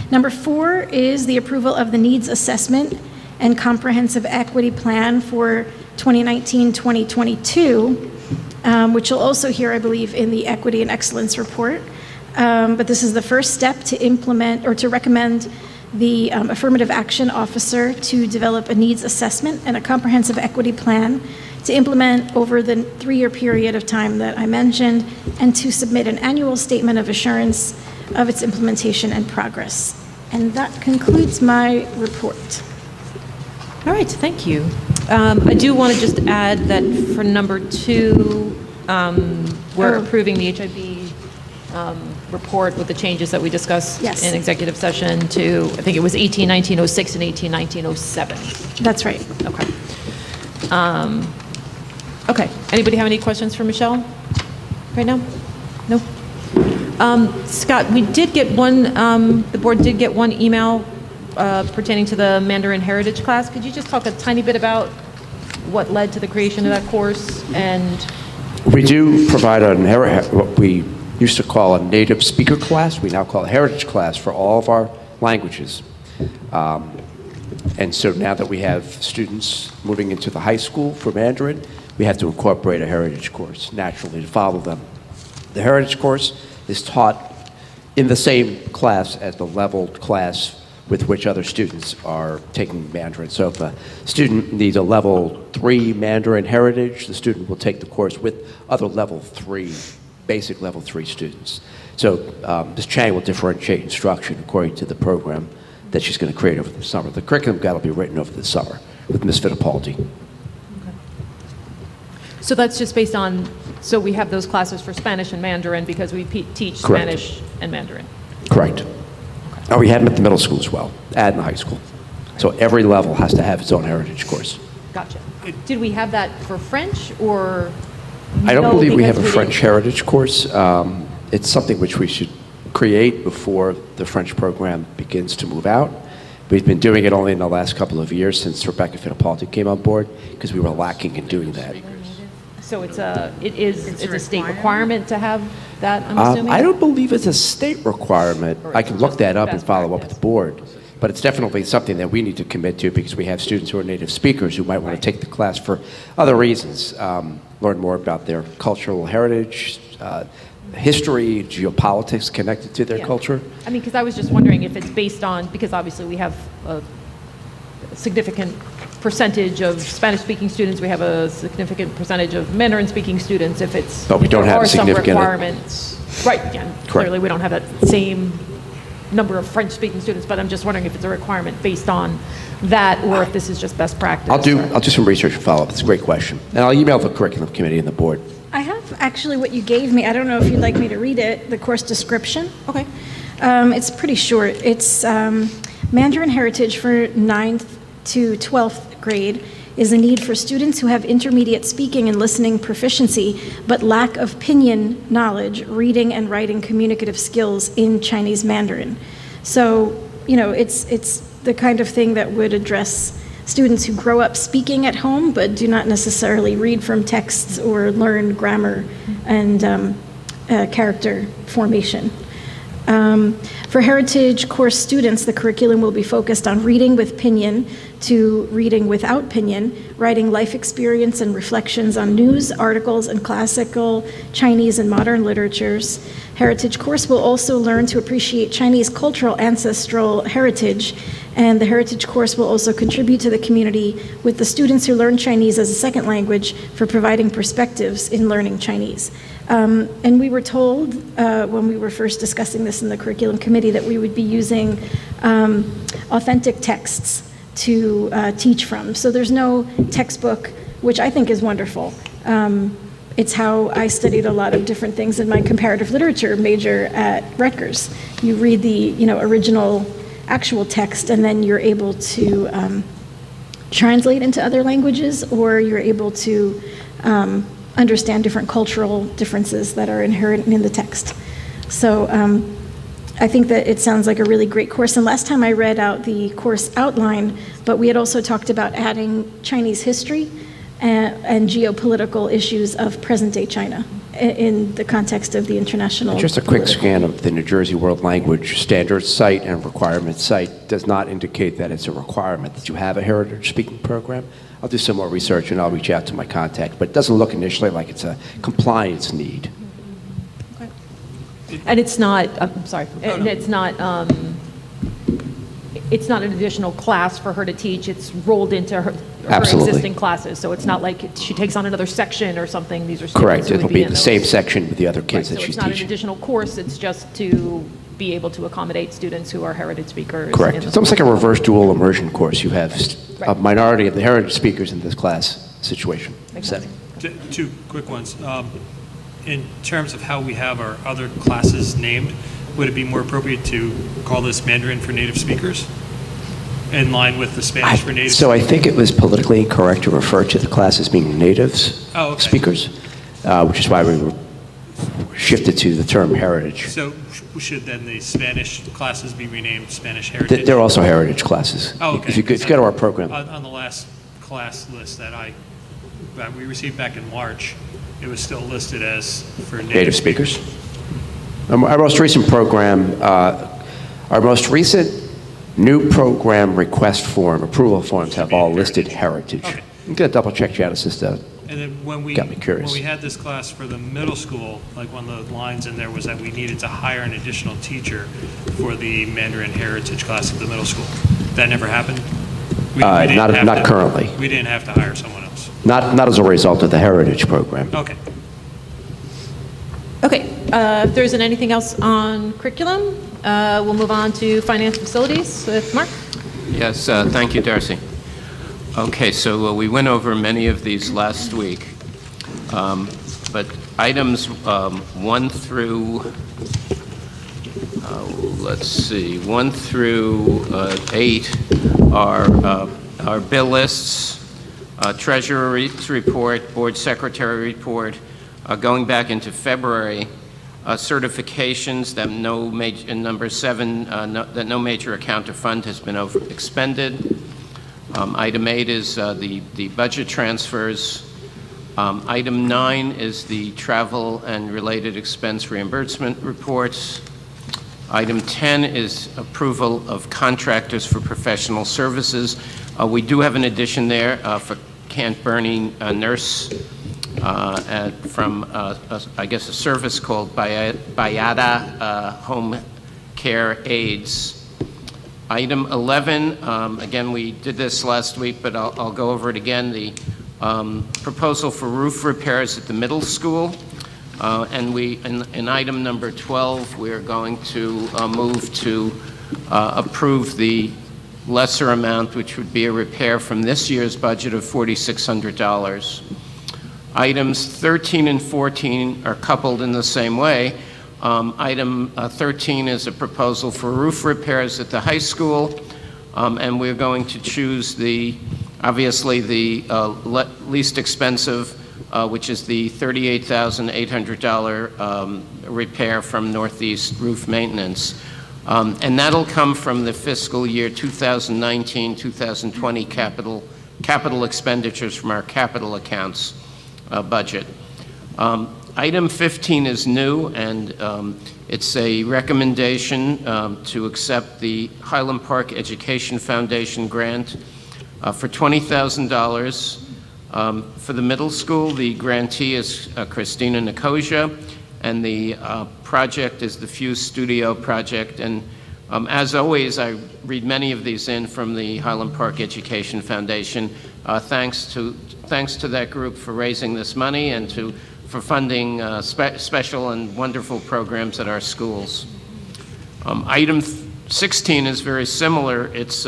Number 4 is the approval of the needs assessment and comprehensive equity plan for 2019-2022, which you'll also hear, I believe, in the equity and excellence report. But this is the first step to implement or to recommend the affirmative action officer to develop a needs assessment and a comprehensive equity plan to implement over the 3-year period of time that I mentioned, and to submit an annual statement of assurance of its implementation and progress. And that concludes my report. All right, thank you. I do want to just add that for number 2, we're approving the HIV report with the changes that we discussed in executive session to, I think it was 18-1906 and 18-1907. That's right. Okay. Okay. Anybody have any questions for Michelle right now? No? Scott, we did get one, the board did get one email pertaining to the Mandarin Heritage class. Could you just talk a tiny bit about what led to the creation of that course? And we do provide what we used to call a native speaker class. We now call it a heritage class for all of our languages. And so now that we have students moving into the high school for Mandarin, we have to incorporate a heritage course naturally to follow them. The heritage course is taught in the same class as the leveled class with which other students are taking Mandarin. So if a student needs a level 3 Mandarin heritage, the student will take the course with other level 3, basic level 3 students. So Ms. Chang will differentiate instruction according to the program that she's going to create over the summer. The curriculum guide will be written over the summer with Ms. Fittipaldi. so that's just based on, so we have those classes for Spanish and Mandarin because we teach Correct. Spanish and Mandarin. Correct. Oh, we have them at the middle school as well, and the high school. So every level has to have its own heritage course. Gotcha. Did we have that for French or? I don't no, believe we have a because French heritage course. It's something which we should create before the French program begins to move out. We've been doing it only in the last couple of years since Rebecca Fittipaldi came on board because we were lacking in doing that. So it's a state requirement to have that, I'm assuming? I don't believe it's a state requirement. I can look that up and follow up with the board. But it's definitely something that we need to commit to because we have students who are native speakers who might want to take the class for other reasons, learn more about their cultural heritage, history, geopolitics connected to their culture. I mean, because I was just wondering if it's based on, because obviously we have a significant percentage of Spanish-speaking students, we have a significant percentage of Mandarin-speaking students, if it's, But we don't have there are some significant requirements. Right, yeah, clearly we don't have that same number of French-speaking students, but I'm just wondering if it's a requirement based on that, or if this is just best practice. I'll do some research and follow up. It's a great question. And I'll email the curriculum committee and the board. I have actually what you gave me. I don't know if you'd like me to read it, the course description. Okay. It's pretty short. It's Mandarin Heritage for 9th to 12th grade is a need for students who have intermediate speaking and listening proficiency, but lack of pinyin knowledge, reading and writing communicative skills in Chinese Mandarin. So, it's the kind of thing that would address students who grow up speaking at home, but do not necessarily read from texts or learn grammar and character formation. For Heritage course students, the curriculum will be focused on reading with pinyin to reading without pinyin, writing life experience and reflections on news, articles, and classical Chinese and modern literatures. Heritage course will also learn to appreciate Chinese cultural ancestral heritage, and the Heritage course will also contribute to the community with the students who learn Chinese as a second language for providing perspectives in learning Chinese. And we were told when we were first discussing this in the curriculum committee that we would be using authentic texts to teach from. So there's no textbook, which I think is wonderful. It's how I studied a lot of different things in my comparative literature major at Rutgers. You read the original actual text, and then you're able to translate into other languages, or you're able to understand different cultural differences that are inherent in the text. So I think that it sounds like a really great course. And last time I read out the course outline, but we had also talked about adding Chinese history and geopolitical issues of present-day China in the context of the international. Just a quick scan of the New Jersey World Language Standards site and requirement site does not indicate that it's a requirement that you have a heritage speaking program. I'll do some more research and I'll reach out to my contact, but it doesn't look initially like it's a compliance need. And it's not, I'm sorry, and it's not an additional class for her to teach. It's rolled into her existing classes. So it's not like she takes on another section or something. These are students Correct. who would It'll be in the same section with the other kids that so she's it's not teaching. an additional course. It's just to be able to accommodate students who are heritage speakers. Correct. in the It's almost like a school. reverse dual immersion course. You have a minority of the heritage speakers in this class situation setting. Two quick ones. In terms of how we have our other classes named, would it be more appropriate to call this Mandarin for native speakers in line with the Spanish for native So I think it was politically incorrect to refer to the class as being natives speakers, which is why we shifted to the term heritage. So should then the Spanish classes be renamed Spanish Heritage? They're also heritage classes. Oh, okay. If you go to our program. On the last class list that we received back in March, it was still listed as for Native speakers. Our most recent program, our most recent new program request form, approval forms have all listed heritage. Okay. I'm going to double check Janice's And then when we got me curious. When we had this class for the middle school, like one of the lines in there was that we needed to hire an additional teacher for the Mandarin Heritage class at the middle school. That never happened? Not currently. We didn't have to hire someone else. Not as a result of the heritage program. Okay. Okay, if there isn't anything else on curriculum, we'll move on to finance facilities with Mark. Yes, thank you, Darcy. Okay, so we went over many of these last week, but items 1 through, let's see, 1 through 8 are bill lists, treasurer's report, board secretary report, going back into February, certifications that no major, number 7, that no major account or fund has been expended. Item 8 is the budget transfers. Item 9 is the travel and related expense reimbursement reports. Item 10 is approval of contractors for professional services. We do have an addition there for Camp Bernie nurse from, I guess, a service called Bayada Home Care Aids. Item 11, again, we did this last week, but I'll go over it again. The proposal for roof repairs at the middle school. And in item number 12, we're going to move to approve the lesser amount, which would be a repair from this year's budget of $4,600. Items 13 and 14 are coupled in the same way. Item 13 is a proposal for roof repairs at the high school, and we're going to choose obviously the least expensive, which is the $38,800 repair from Northeast Roof Maintenance. And that'll come from the fiscal year 2019-2020 capital expenditures from our capital accounts budget. Item 15 is new, and it's a recommendation to accept the Highland Park Education Foundation grant for $20,000. For the middle school, the grantee is Christina Nicosia, and the project is the Fuse Studio project. And as always, I read many of these in from the Highland Park Education Foundation. Thanks to that group for raising this money and for funding special and wonderful programs at our schools. Item 16 is very similar. It's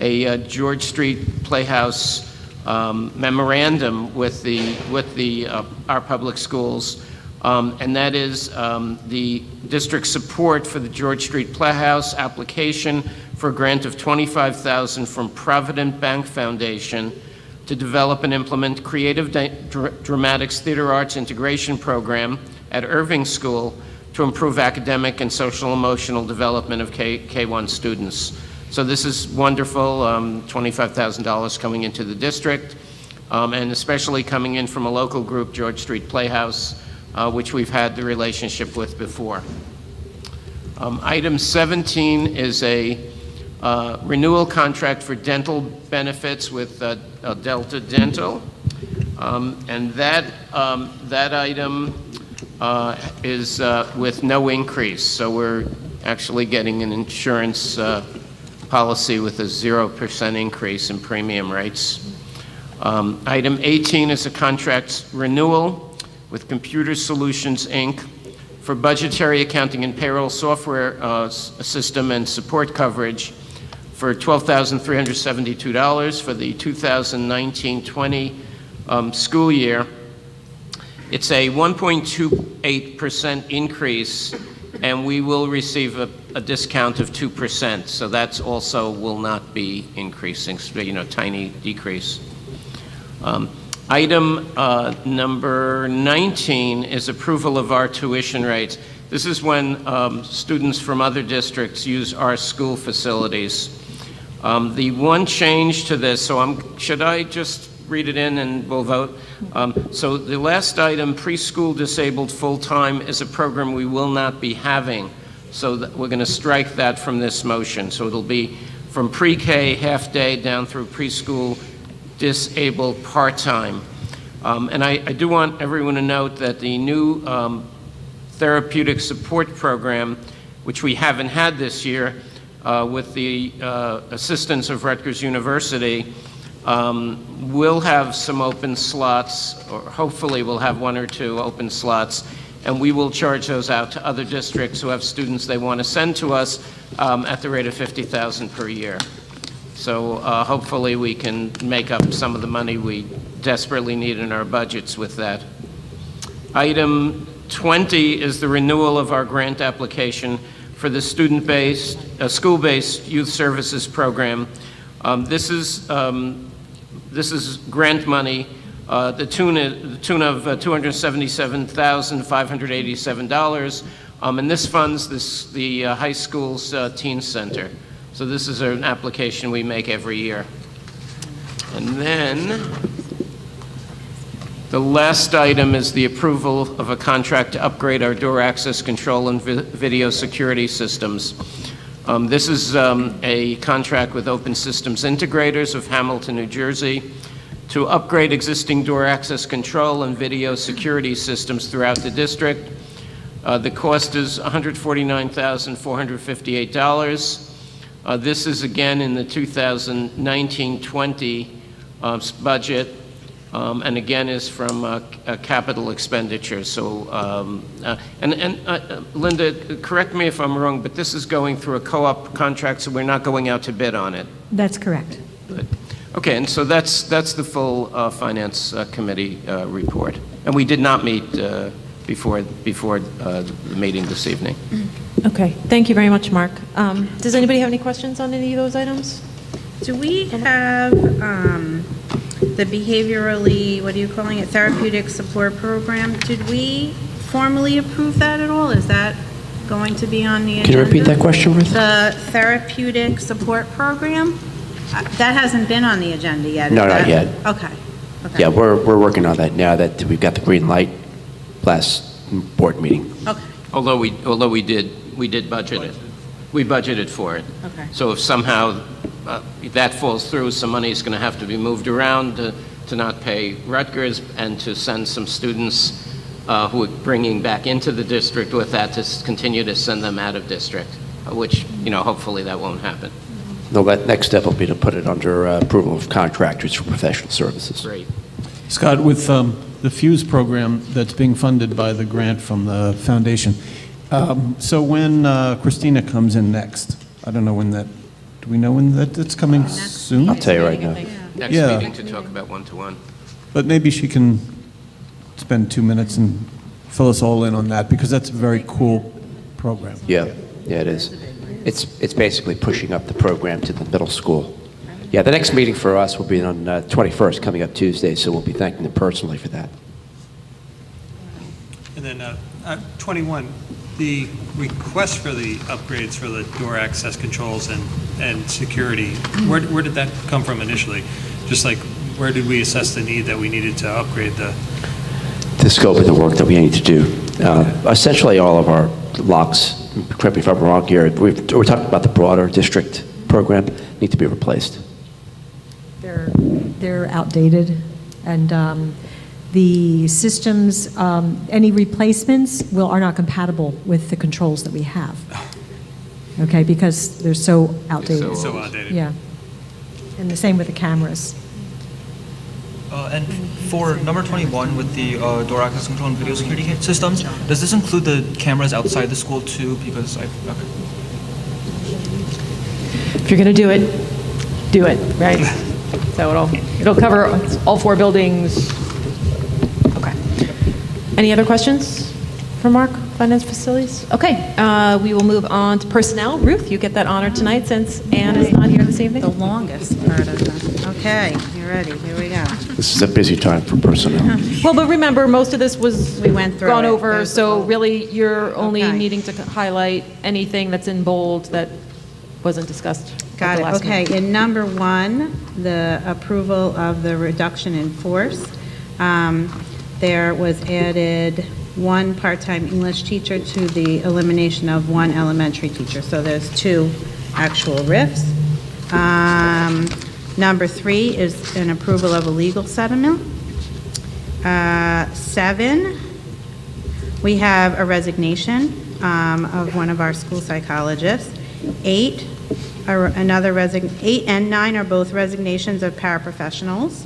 a George Street Playhouse memorandum with our public schools, and that is the district's support for the George Street Playhouse application for a grant of $25,000 from Provident Bank Foundation to develop and implement creative dramatics theater arts integration program at Irving School to improve academic and social emotional development of K-1 students. So this is wonderful, $25,000 coming into the district, and especially coming in from a local group, George Street Playhouse, which we've had the relationship with before. Item 17 is a renewal contract for dental benefits with Delta Dental, and that item is with no increase. So we're actually getting an insurance policy with a 0% increase in premium rates. Item 18 is a contract renewal with Computer Solutions, Inc. for budgetary accounting and payroll software system and support coverage for $12,372 for the 2019-20 school year. It's a 1.28% increase, and we will receive a discount of 2%, so that's also will not be increasing, tiny decrease. Item number 19 is approval of our tuition rates. This is when students from other districts use our school facilities. The one change to this, should I just read it in and we'll vote? So the last item, preschool disabled full-time, is a program we will not be having. So we're going to strike that from this motion. So it'll be from pre-K half-day down through preschool disabled part-time. And I do want everyone to note that the new therapeutic support program, which we haven't had this year, with the assistance of Rutgers University, we'll have some open slots, or hopefully we'll have one or two open slots, and we will charge those out to other districts who have students they want to send to us at the rate of $50,000 per year. So hopefully we can make up some of the money we desperately need in our budgets with that. Item 20 is the renewal of our grant application for the student-based, school-based youth services program. This is grant money, the tune of $277,587, and this funds the high school's teen center. So this is an application we make every year. And then the last item is the approval of a contract to upgrade our door access control and video security systems. This is a contract with Open Systems Integrators of Hamilton, New Jersey, to upgrade existing door access control and video security systems throughout the district. The cost is $149,458. This is again in the 2019-20 budget, and again is from capital expenditure. So, Linda, correct me if I'm wrong, but this is going through a co-op contract, so we're not going out to bid on it. That's correct. Good. Okay, and so that's the full Finance Committee report. And we did not meet before the meeting this evening. Okay, thank you very much, Mark. Does anybody have any questions on any of those items? Do we have the behaviorally, what are you calling it, therapeutic support program? Did we formally approve that at all? Is that going to be on the agenda? Can you repeat that question, Ruth? The therapeutic support program? That hasn't been on the agenda yet. No, is not that- yet. Okay. Yeah, we're working on that now that we've got the green light last board meeting. Okay. Although we did budget it. We budgeted for it. Okay. So if somehow that falls through, some money is going to have to be moved around to not pay Rutgers and to send some students who we're bringing back into the district with that to continue to send them out of district, which, hopefully that won't happen. No, that next step will be to put it under approval of contractors for professional services. Great. Scott, with the FUSE program that's being funded by the grant from the foundation, so when Christina comes in next, I don't know when that, do we know when that's coming soon? I'll tell you right now. Next meeting to talk about one-to-one. But maybe she can spend 2 minutes and fill us all in on that, because that's a very cool program. Yeah, it is. It's basically pushing up the program to the middle school. Yeah, the next meeting for us will be on 21st, coming up Tuesday, so we'll be thanking them personally for that. And then 21, the request for the upgrades for the door access controls and security, where did that come from initially? Just like, where did we assess the need that we needed to upgrade the scope of the work that we need to do? Essentially, all of our locks, correct me if I'm wrong here, we're talking about the broader district program, need to be replaced. They're outdated, and the systems, any replacements are not compatible with the controls that we have. Okay, because they're so outdated. So outdated. Yeah. And the same with the cameras. And for number 21 with the door access control and video security systems, does this include the cameras outside the school too? Because If you're going to do it, right? So it'll cover all 4 buildings. Okay. Any other questions for Mark, Finance Facilities? Okay, we will move on to personnel. Ruth, you get that honor tonight since Ann is not here this evening. The longest part of them. Okay, you ready? Here we go. This is a busy time for personnel. Well, but remember, most of this was We went through gone it. over, There's so really you're only Okay. needing to highlight anything that's in bold that wasn't discussed. at Got the it, last okay. meeting. In number 1, the approval of the reduction in force, there was added 1 part-time English teacher to the elimination of 1 elementary teacher. So there's 2 actual RIFs. Number 3 is an approval of a legal settlement. 7, we have a resignation of one of our school psychologists. 8 and 9 are both resignations of paraprofessionals.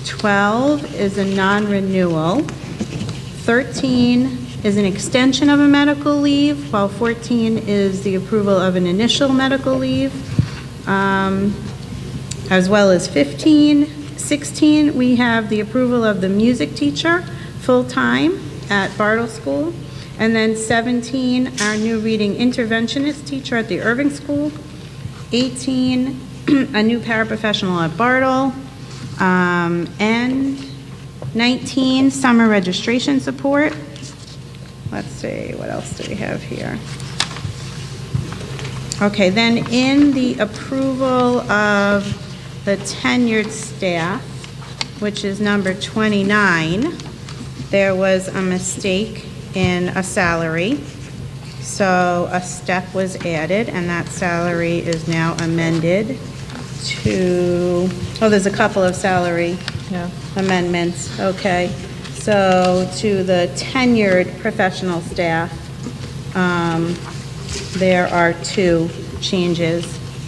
12 is a non-renewal. 13 is an extension of a medical leave, while 14 is the approval of an initial medical leave, as well as 15. 16, we have the approval of the music teacher, full-time at Bartle School. And then 17, our new reading interventionist teacher at the Irving School. 18, a new paraprofessional at Bartle. And 19, summer registration support. Let's see, what else do we have here? Okay, then in the approval of the tenured staff, which is number 29, there was a mistake in a salary. So a step was added, and that salary is now amended to, there's a couple of salary amendments. Okay, so to the tenured professional staff, there are 2 changes.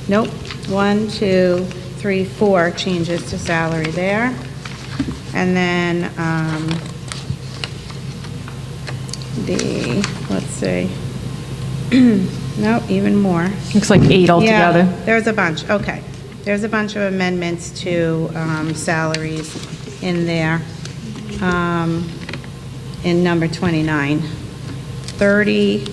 Nope, 1, 2, 4 changes to salary there. And then let's see, no, even more. Looks like 8 altogether. Yeah, there's a bunch, okay. There's a bunch of amendments to salaries in there, in number 29. 30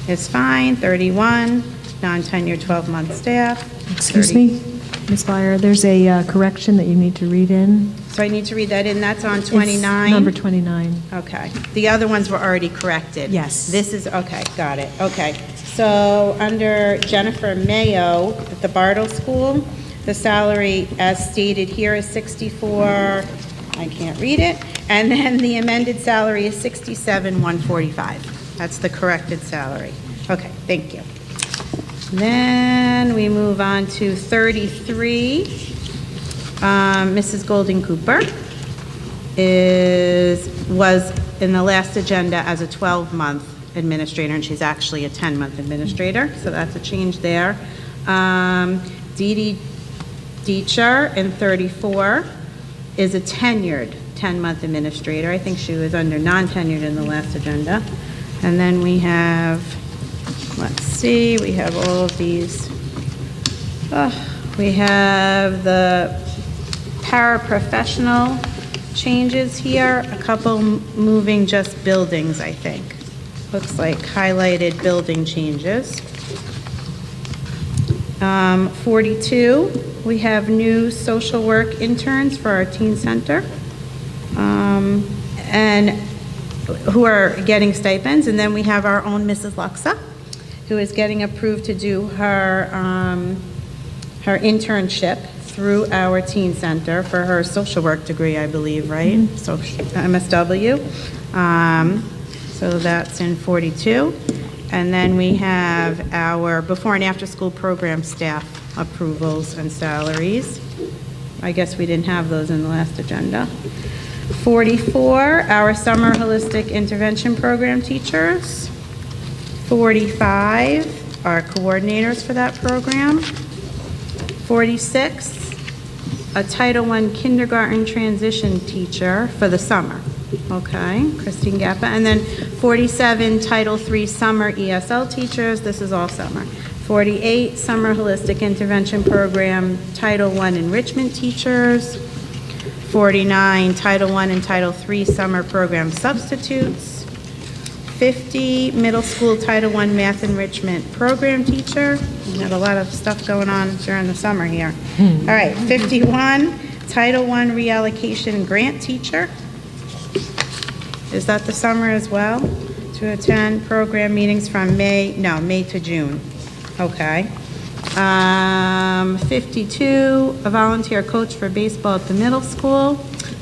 is fine, 31, non-tenured 12-month staff. Excuse me, Ms. Byer, there's a correction that you need to read in. So I need to read that in, that's on 29? It's number 29. Okay. The other ones were already corrected? Yes. This is, okay, got it, okay. So under Jennifer Mayo at the Bartle School, the salary as stated here is 64, I can't read it, and then the amended salary is 67,145. That's the corrected salary. Okay, thank you. Then we move on to 33. Mrs. Golding Cooper was in the last agenda as a 12-month administrator, and she's actually a 10-month administrator, so that's a change there. Dee Dee Deacher in 34 is a tenured 10-month administrator. I think she was under non-tenured in the last agenda. And then we have, let's see, we have all of these. We have the paraprofessional changes here, a couple moving just buildings, I think. Looks like highlighted building changes. 42, we have new social work interns for our teen center, and who are getting stipends. And then we have our own Mrs. Luxa, who is getting approved to do her her internship through our teen center for her social work degree, I believe, right? Mm-hmm. So MSW. So that's in 42. And then we have our before and after school program staff approvals and salaries. I guess we didn't have those in the last agenda. 44, our summer holistic intervention program teachers. 45, our coordinators for that program. 46, a Title I kindergarten transition teacher for the summer. Okay, Christine Gappa. And then 47, Title III summer ESL teachers. This is all summer. 48, summer holistic intervention program Title I enrichment teachers. 49, Title I and Title III summer program substitutes. 50, middle school Title I math enrichment program teacher. We have a lot of stuff going on during the summer here. All right, 51, Title I reallocation grant teacher. Is that the summer as well? To attend program meetings from May to June. Okay. 52, a volunteer coach for baseball at the middle school.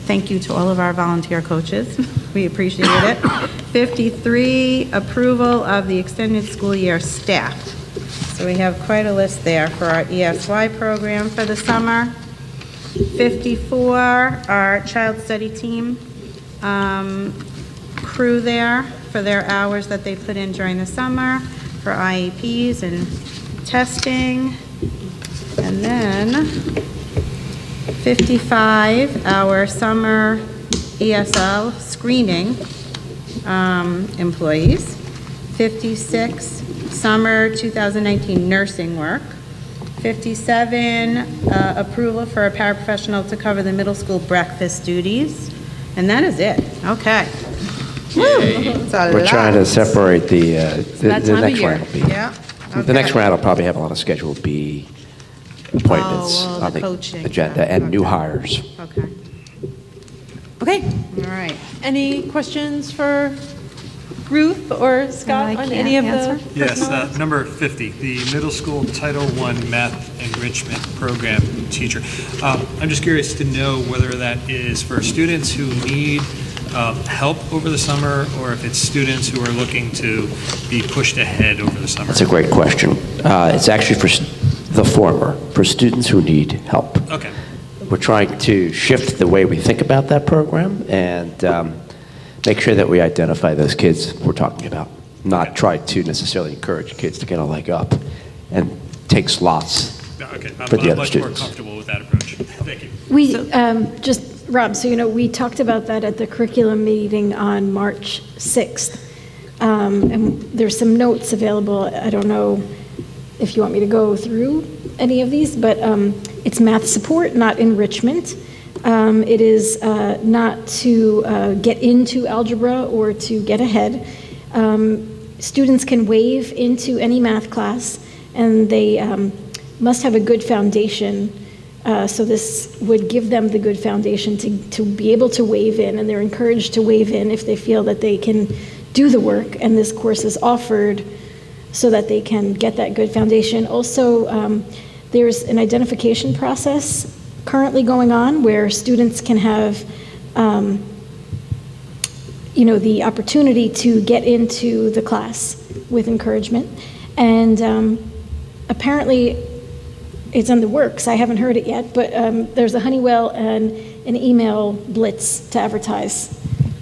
Thank you to all of our volunteer coaches. We appreciate it. 53, approval of the extended school year staff. So we have quite a list there for our ESY program for the summer. 54, our child study team crew there for their hours that they put in during the summer for IEPs and testing. And then 55, our summer ESL screening employees. 56, summer 2019 nursing work. 57, approval for a paraprofessional to cover the middle school breakfast duties. And that is it. Okay. We're trying to separate the next round. Will be, Yeah. The next round will probably have a lot of scheduled B appointments on the coaching agenda and new hires. Okay. Okay. All right. Any questions for Ruth or Scott on any of the Yes, personnel? number 50, the middle school Title I math enrichment program teacher. I'm just curious to know whether that is for students who need help over the summer, or if it's students who are looking to be pushed ahead over the summer. That's a great question. It's actually for the former, for students who need help. Okay. We're trying to shift the way we think about that program and make sure that we identify those kids we're talking about, not try to necessarily encourage kids to get a leg up and take slots Okay, for the I'm other much more students. comfortable with that approach. Thank you. We, just, Rob, so you know, we talked about that at the curriculum meeting on March 6th. And there's some notes available. I don't know if you want me to go through any of these, but it's math support, not enrichment. It is not to get into algebra or to get ahead. Students can waive into any math class, and they must have a good foundation. So this would give them the good foundation to be able to waive in, and they're encouraged to waive in if they feel that they can do the work, and this course is offered so that they can get that good foundation. Also, there's an identification process currently going on where students can have the opportunity to get into the class with encouragement. And apparently it's in the works. I haven't heard it yet, but there's a Honeywell and an email blitz to advertise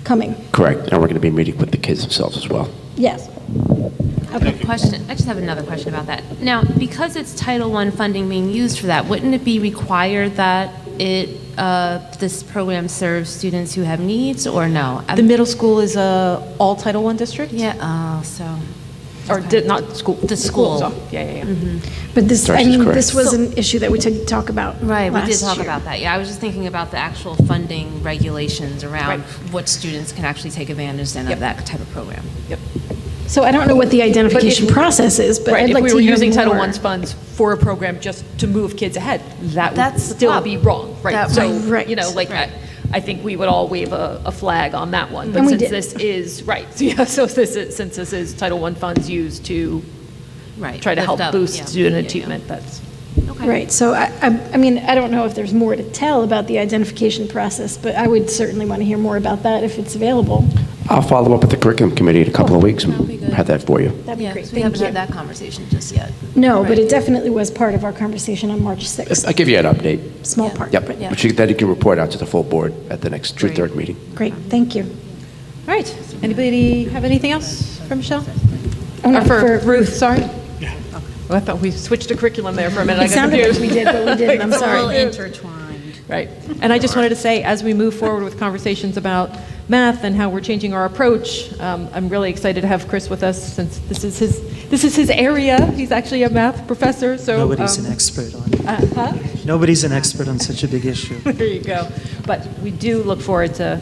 coming. Correct, and we're going to be meeting with the kids themselves as well. Yes. Question. I just have another question about that. Now, because it's Title I funding being used for that, wouldn't it be required that this program serves students who have needs, or no? The middle school is a all Title I district? Yeah, so. Or not school. The school. Yeah. Mm-hmm. But this, Correct, I mean, correct. this was an issue that we took talk about Right, we did last talk year. about that. Yeah, I was just thinking about the actual funding regulations around what students can actually take advantage then of that type of program. Yep. So I don't know what the identification process is, but I'd if like we to were hear using Title more. I's funds for a program just to move kids ahead, that would That's the still problem. be wrong, right? That- So, Right. I think we would all wave a flag on that one. But And we since did. this is, right, so since this is Title I funds used to try to lift help up, boost yeah. student achievement, that's. Right, so I mean, I don't know if there's more to tell about the identification process, but I would certainly want to hear more about that if it's available. I'll follow up with the curriculum committee in a couple of weeks and have that for you. That'd be Yeah, great, so we thank haven't you. had that conversation just yet. No, but Right. it definitely was part of our conversation on March 6th. I'll give you an update. Small part, Yep, but which then you can report out to the full board at the next June 3rd meeting. great, thank you. All right, anybody have anything else for Michelle? Oh, no, Or for for Ruth, sorry? Yeah. Well, I thought we switched to curriculum there for a minute. I It got sounded like confused. we did, but we didn't, I'm It's a little sorry. intertwined. Right. And I just wanted to say, as we move forward with conversations about math and how we're changing our approach, I'm really excited to have Chris with us since this is his area. He's actually a math professor, so. Nobody's an expert on it. Nobody's an expert on such a big issue. There you go. But we do look forward to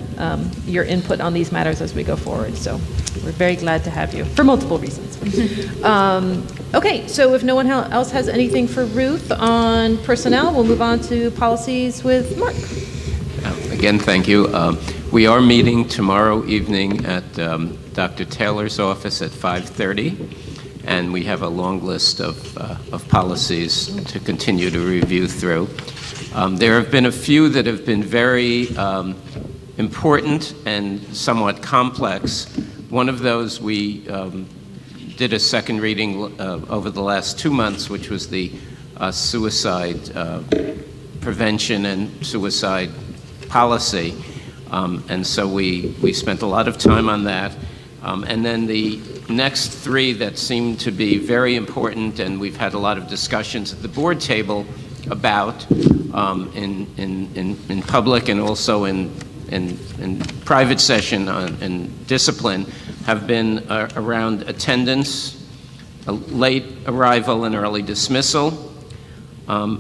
your input on these matters as we go forward. So we're very glad to have you for multiple reasons. Okay, so if no one else has anything for Ruth on personnel, we'll move on to policies with Mark. Again, thank you. We are meeting tomorrow evening at Dr. Taylor's office at 5:30, and we have a long list of policies to continue to review through. There have been a few that have been very important and somewhat complex. One of those we did a second reading over the last 2 months, which was the suicide prevention and suicide policy. And so we spent a lot of time on that. And then the next three that seem to be very important, and we've had a lot of discussions at the board table about in public and also in private session in discipline, have been around attendance, late arrival and early dismissal,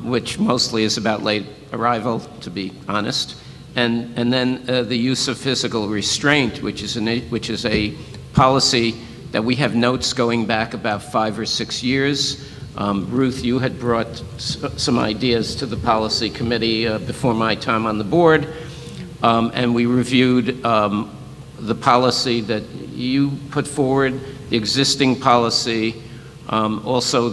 which mostly is about late arrival, to be honest. And then the use of physical restraint, which is a policy that we have notes going back about 5 or 6 years. Ruth, you had brought some ideas to the policy committee before my time on the board, and we reviewed the policy that you put forward, the existing policy, also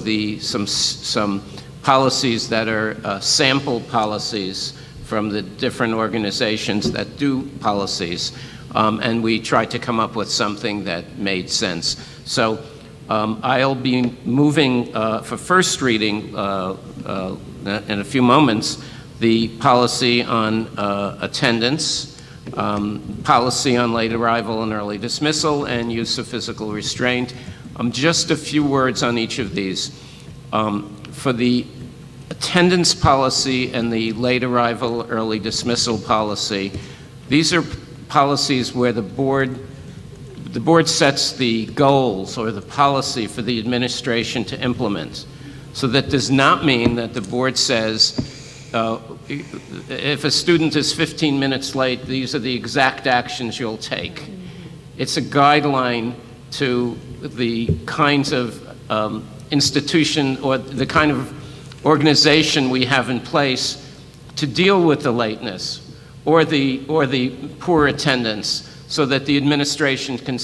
some policies that are sample policies from the different organizations that do policies, and we tried to come up with something that made sense. So I'll be moving for first reading in a few moments the policy on attendance, policy on late arrival and early dismissal, and use of physical restraint. Just a few words on each of these. For the attendance policy and the late arrival, early dismissal policy, these are policies where the board sets the goals or the policy for the administration to implement. So that does not mean that the board says, if a student is 15 minutes late, these are the exact actions you'll take. It's a guideline to the kinds of institution or the kind of organization we have in place to deal with the lateness or the poor attendance, so that the administration can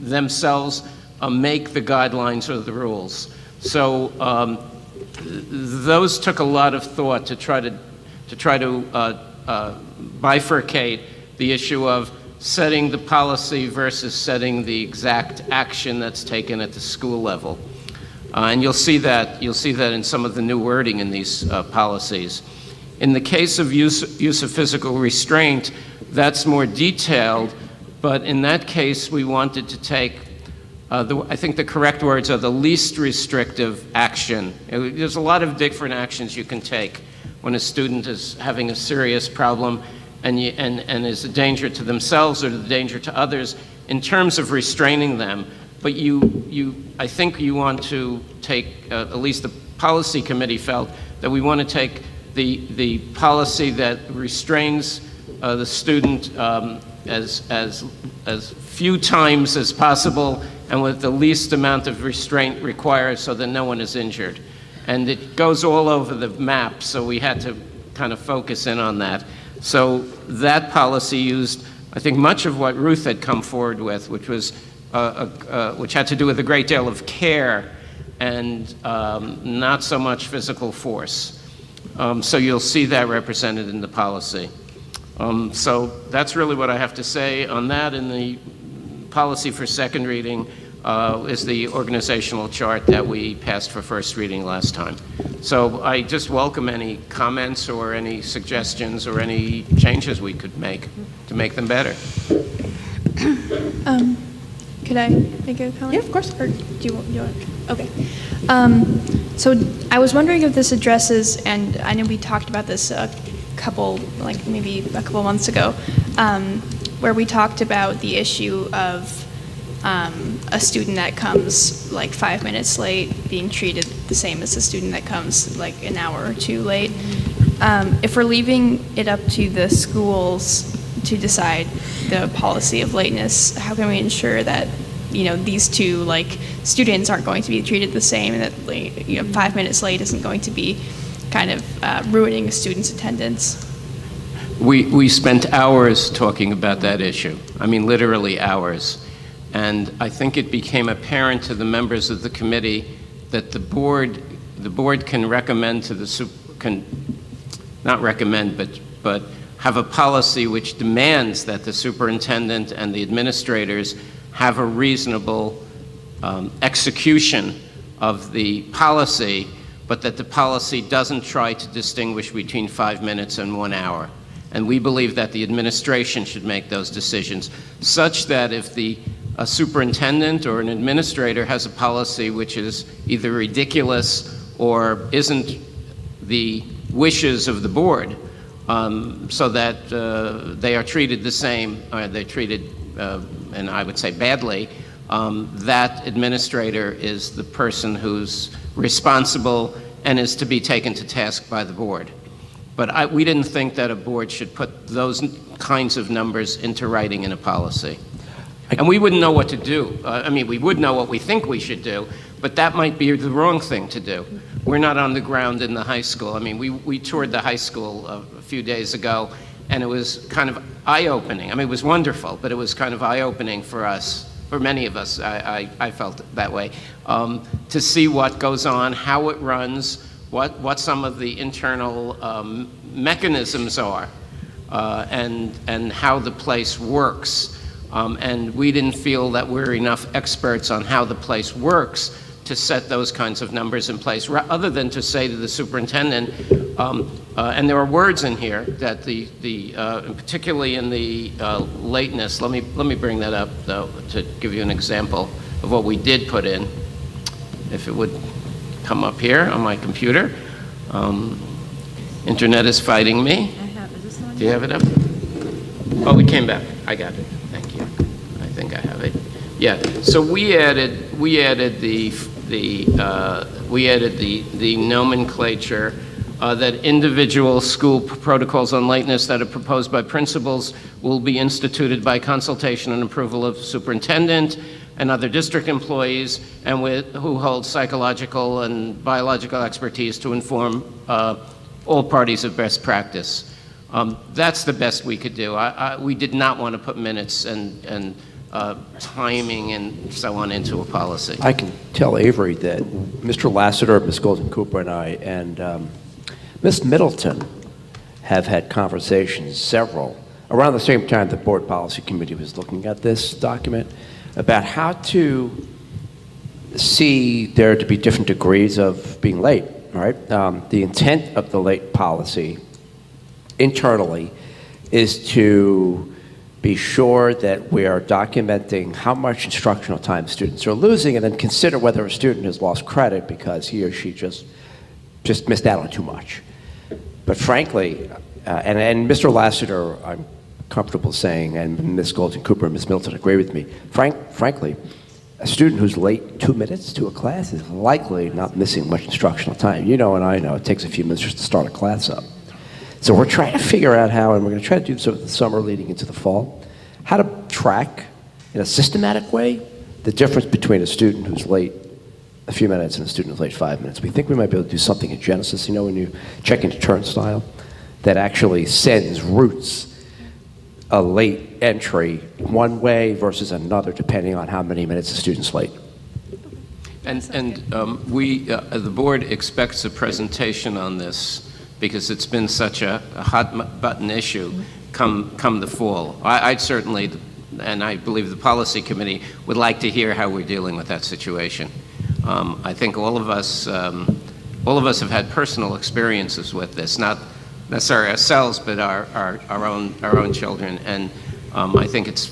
themselves make the guidelines or the rules. So those took a lot of thought to try to bifurcate the issue of setting the policy versus setting the exact action that's taken at the school level. And you'll see that in some of the new wording in these policies. In the case of use of physical restraint, that's more detailed, but in that case we wanted to take, I think the correct words are the least restrictive action. There's a lot of different actions you can take when a student is having a serious problem and is a danger to themselves or a danger to others in terms of restraining them. But I think you want to take, at least the policy committee felt, that we want to take the policy that restrains the student as few times as possible and with the least amount of restraint required so that no one is injured. And it goes all over the map, so we had to kind of focus in on that. So that policy used, I think, much of what Ruth had come forward with, which was which had to do with a great deal of care and not so much physical force. So you'll see that represented in the policy. So that's really what I have to say on that. In the policy for second reading is the organizational chart that we passed for first reading last time. So I just welcome any comments or any suggestions or any changes we could make to make them better. Could I make a comment? Yeah, of course. Or do you want? Okay. So I was wondering if this addresses, and I know we talked about this maybe a couple months ago, where we talked about the issue of a student that comes like 5 minutes late being treated the same as a student that comes like an hour or two late. If we're leaving it up to the schools to decide the policy of lateness, how can we ensure that these two students aren't going to be treated the same, and that 5 minutes late isn't going to be kind of ruining a student's attendance? We spent hours talking about that issue. I mean, literally hours. And I think it became apparent to the members of the committee that the board can recommend to not recommend, but have a policy which demands that the superintendent and the administrators have a reasonable execution of the policy, but that the policy doesn't try to distinguish between 5 minutes and 1 hour. And we believe that the administration should make those decisions, such that if a superintendent or an administrator has a policy which is either ridiculous or isn't the wishes of the board, so that they are treated the same, or they're treated, and I would say badly, that administrator is the person who's responsible and is to be taken to task by the board. But we didn't think that a board should put those kinds of numbers into writing in a policy. And we wouldn't know what to do. I mean, we would know what we think we should do, but that might be the wrong thing to do. We're not on the ground in the high school. I mean, we toured the high school a few days ago, and it was kind of eye-opening. I mean, it was wonderful, but it was kind of eye-opening for us, for many of us, I felt that way, to see what goes on, how it runs, what some of the internal mechanisms are, and how the place works. And we didn't feel that we're enough experts on how the place works to set those kinds of numbers in place, other than to say to the superintendent, and there are words in here that particularly in the lateness, let me bring that up though to give you an example of what we did put in, if it would come up here on my computer. Internet is fighting me. Do you have it up? Oh, it came back. I got it. Thank you. I think I have it. Yeah. So we added the nomenclature that individual school protocols on lateness that are proposed by principals will be instituted by consultation and approval of superintendent and other district employees, and who hold psychological and biological expertise to inform all parties of best practice. That's the best we could do. We did not want to put minutes and timing and so on into a policy. I can tell Avery that Mr. Lassiter, Ms. Golden Cooper, and I, and Ms. Middleton have had conversations, several, around the same time the Board Policy Committee was looking at this document, about how to see there to be different degrees of being late, right? The intent of the late policy internally is to be sure that we are documenting how much instructional time students are losing, and then consider whether a student has lost credit because he or she just missed out on too much. But frankly, and Mr. Lassiter, I'm comfortable saying, and Ms. Golden Cooper and Ms. Middleton agree with me, frankly, a student who's late 2 minutes to a class is likely not missing much instructional time. You know and I know it takes a few minutes just to start a class up. So we're trying to figure out how, and we're going to try to do this over the summer leading into the fall, how to track in a systematic way the difference between a student who's late a few minutes and a student who's late 5 minutes. We think we might be able to do something in Genesis, you know, when you check into turnstile, that actually routes a late entry one way versus another depending on how many minutes the student's late. And the board expects a presentation on this because it's been such a hot button issue come the fall. I'd certainly, and I believe the policy committee would like to hear how we're dealing with that situation. I think all of us have had personal experiences with this, not necessarily ourselves, but our own children, and I think it's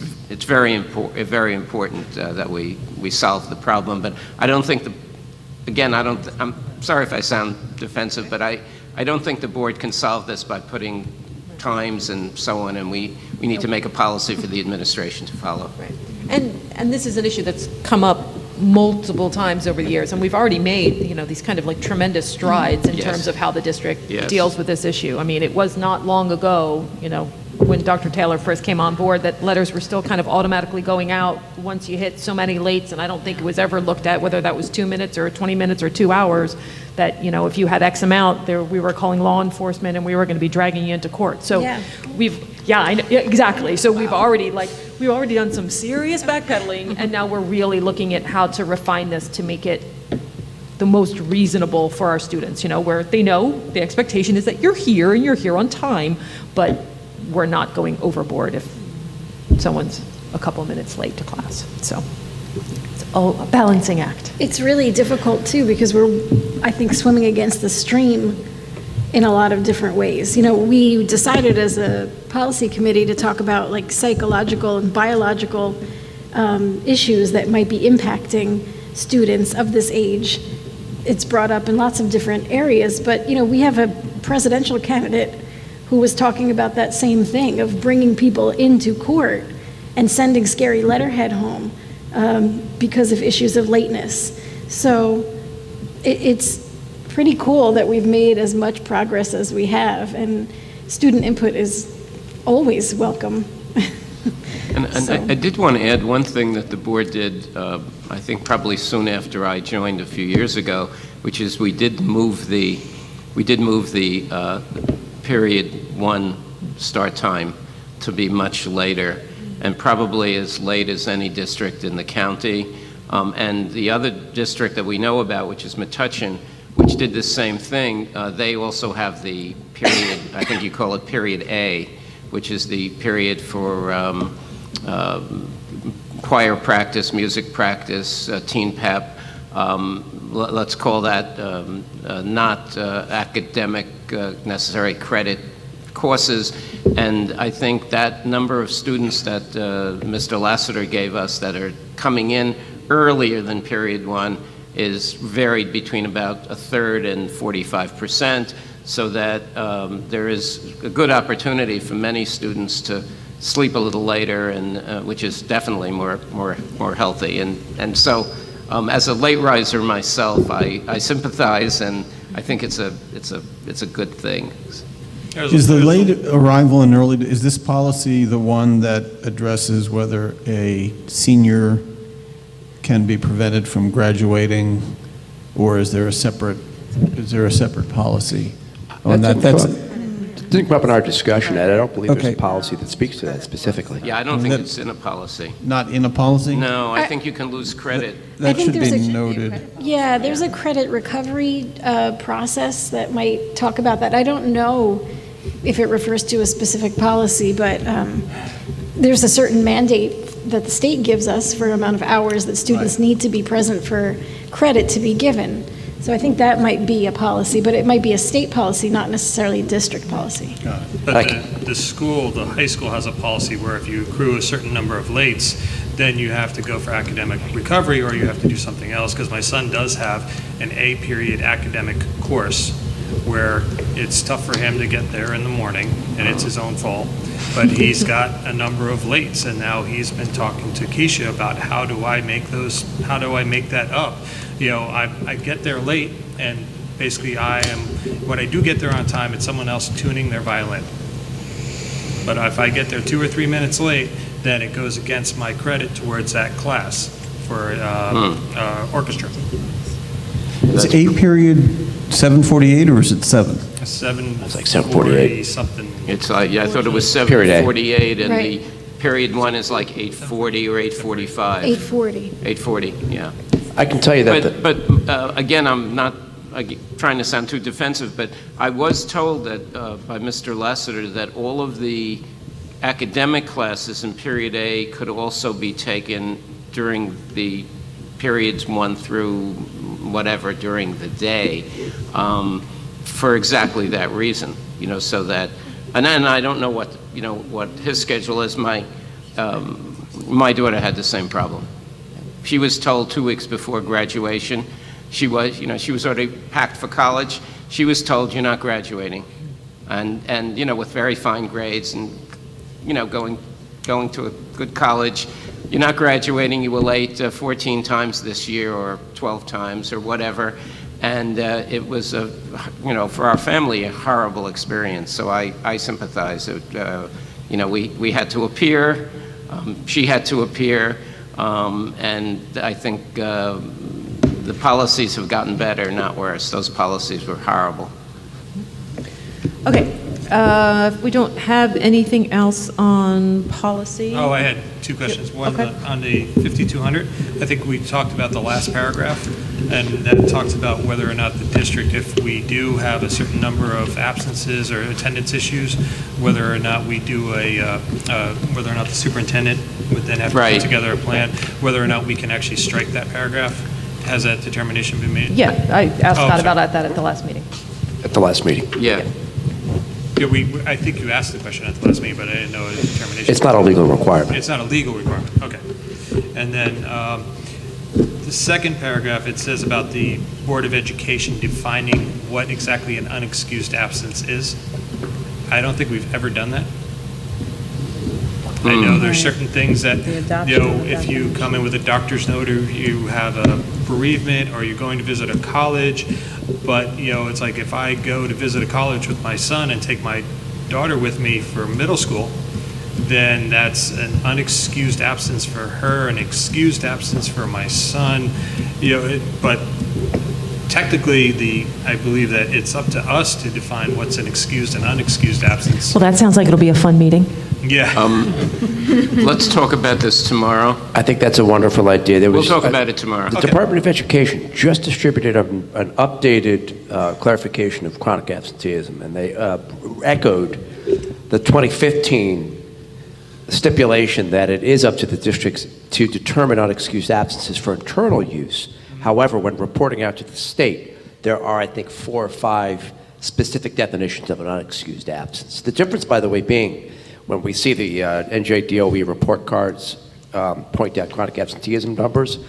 very important that we solve the problem. But I don't think I'm sorry if I sound defensive, but I don't think the board can solve this by putting times and so on, and we need to make a policy for the administration to follow. Right. And this is an issue that's come up multiple times over the years, and we've already made, these kind of like tremendous strides in terms of how the district deals with this issue. I mean, it was not long ago, when Dr. Taylor first came on board, that letters were still kind of automatically going out once you hit so many lates, and I don't think it was ever looked at whether that was 2 minutes or 20 minutes or 2 hours, that, if you had X amount, we were calling law enforcement and we were going to be dragging you into court. So I know, exactly. So we've already done some serious backpedaling, and now we're really looking at how to refine this to make it the most reasonable for our students, where they know the expectation is that you're here and you're here on time, but we're not going overboard if someone's a couple minutes late to class. So it's all a balancing act. It's really difficult too, because we're, I think, swimming against the stream in a lot of different ways. We decided as a policy committee to talk about like psychological and biological issues that might be impacting students of this age. It's brought up in lots of different areas, but we have a presidential candidate who was talking about that same thing of bringing people into court and sending scary letterhead home because of issues of lateness. So it's pretty cool that we've made as much progress as have, and student input is always welcome. And I did want to add one thing that the board did, I think probably soon after I joined a few years ago, which is we did move the period 1 start time to be much later, and probably as late as any district in the county. And the other district that we know about, which is Metuchen, which did the same thing, they also have the period, I think you call it period A, which is the period for choir practice, music practice, teen pep. Let's call that not academic necessary credit courses. And I think that number of students that Mr. Lassiter gave us that are coming in earlier than period 1 is varied between about a third and 45%, so that there is a good opportunity for many students to sleep a little later, and which is definitely more healthy. And so, as a late riser myself, I sympathize, and I think it's a good thing. Is the late arrival and early, is this policy the one that addresses whether a senior can be prevented from graduating, or is there a separate policy on that? Didn't come up in our discussion, Ed. I don't believe there's a policy that speaks to that specifically. Yeah, I don't think it's in a policy. Not in a policy? No, I think you can lose credit. That should be noted. Yeah, there's a credit recovery process that might talk about that. I don't know if it refers to a specific policy, but there's a certain mandate that the state gives us for an amount of hours that students need to be present for credit to be given. So I think that might be a policy, but it might be a state policy, not necessarily a district policy. But the high school has a policy where if you accrue a certain number of lates, then you have to go for academic recovery or you have to do something else, because my son does have an A-period academic course where it's tough for him to get there in the morning, and it's his own fault. But he's got a number of lates, and now he's been talking to Keisha about how do I make that up? You know, I get there late, and basically when I do get there on time, it's someone else tuning their violin. But if I get there 2 or 3 minutes late, then it goes against my credit towards that class for orchestra. Is 8 period 7:48 or is it 7? It's like 7:48. Something. It's like, yeah, I thought it was 7:48, and the period 1 is like 8:40 or 8:45. 8:40. 8:40, yeah. I can tell you that. But again, I'm not trying to sound too defensive, but I was told that by Mr. Lassiter that all of the academic classes in period A could also be taken during the periods 1 through whatever during the day, for exactly that reason, you know, so that, and then I don't know what his schedule is. My daughter had the same problem. She was told 2 weeks before graduation, she was already packed for college. She was told, you're not graduating, and you know, with very fine grades and, you know, going to a good college. You're not graduating, you were late 14 times this year or 12 times or whatever. And it was, for our family, a horrible experience. So I sympathize. You know, we had to appear, she had to appear, and I think the policies have gotten better, not worse. Those policies were horrible. Okay. If we don't have anything else on policy. Oh, I had 2 questions. One on the 5200. I think we talked about the last paragraph, and that talks about whether or not the district, if we do have a certain number of absences or attendance issues, whether or not we do whether or not the superintendent would then have to put together a plan, whether or not we can actually strike that paragraph. Has that determination been made? Yeah, I asked Scott about that at the last meeting. At the last meeting. Yeah. Yeah, I think you asked the question at the last meeting, but I didn't know the determination. It's not a legal requirement. It's not a legal requirement, okay. And then the second paragraph, it says about the Board of Education defining what exactly an unexcused absence is. I don't think we've ever done that. I know there's certain things that, you know, if you come in with a doctor's note or you have a bereavement or you're going to visit a college, but, you know, it's like if I go to visit a college with my son and take my daughter with me for middle school, then that's an unexcused absence for her, an excused absence for my son, you know, but technically, I believe that it's up to us to define what's an excused and unexcused absence. Well, that sounds like it'll be a fun meeting. Yeah. Let's talk about this tomorrow. I think that's a wonderful idea. We'll talk about it tomorrow. The Department of Education just distributed an updated clarification of chronic absenteeism, and they echoed the 2015 stipulation that it is up to the districts to determine unexcused absences for internal use. However, when reporting out to the state, there are, I think, 4 or 5 specific definitions of an unexcused absence. The difference, by the way, being when we see the NJDOE report cards point out chronic absenteeism numbers,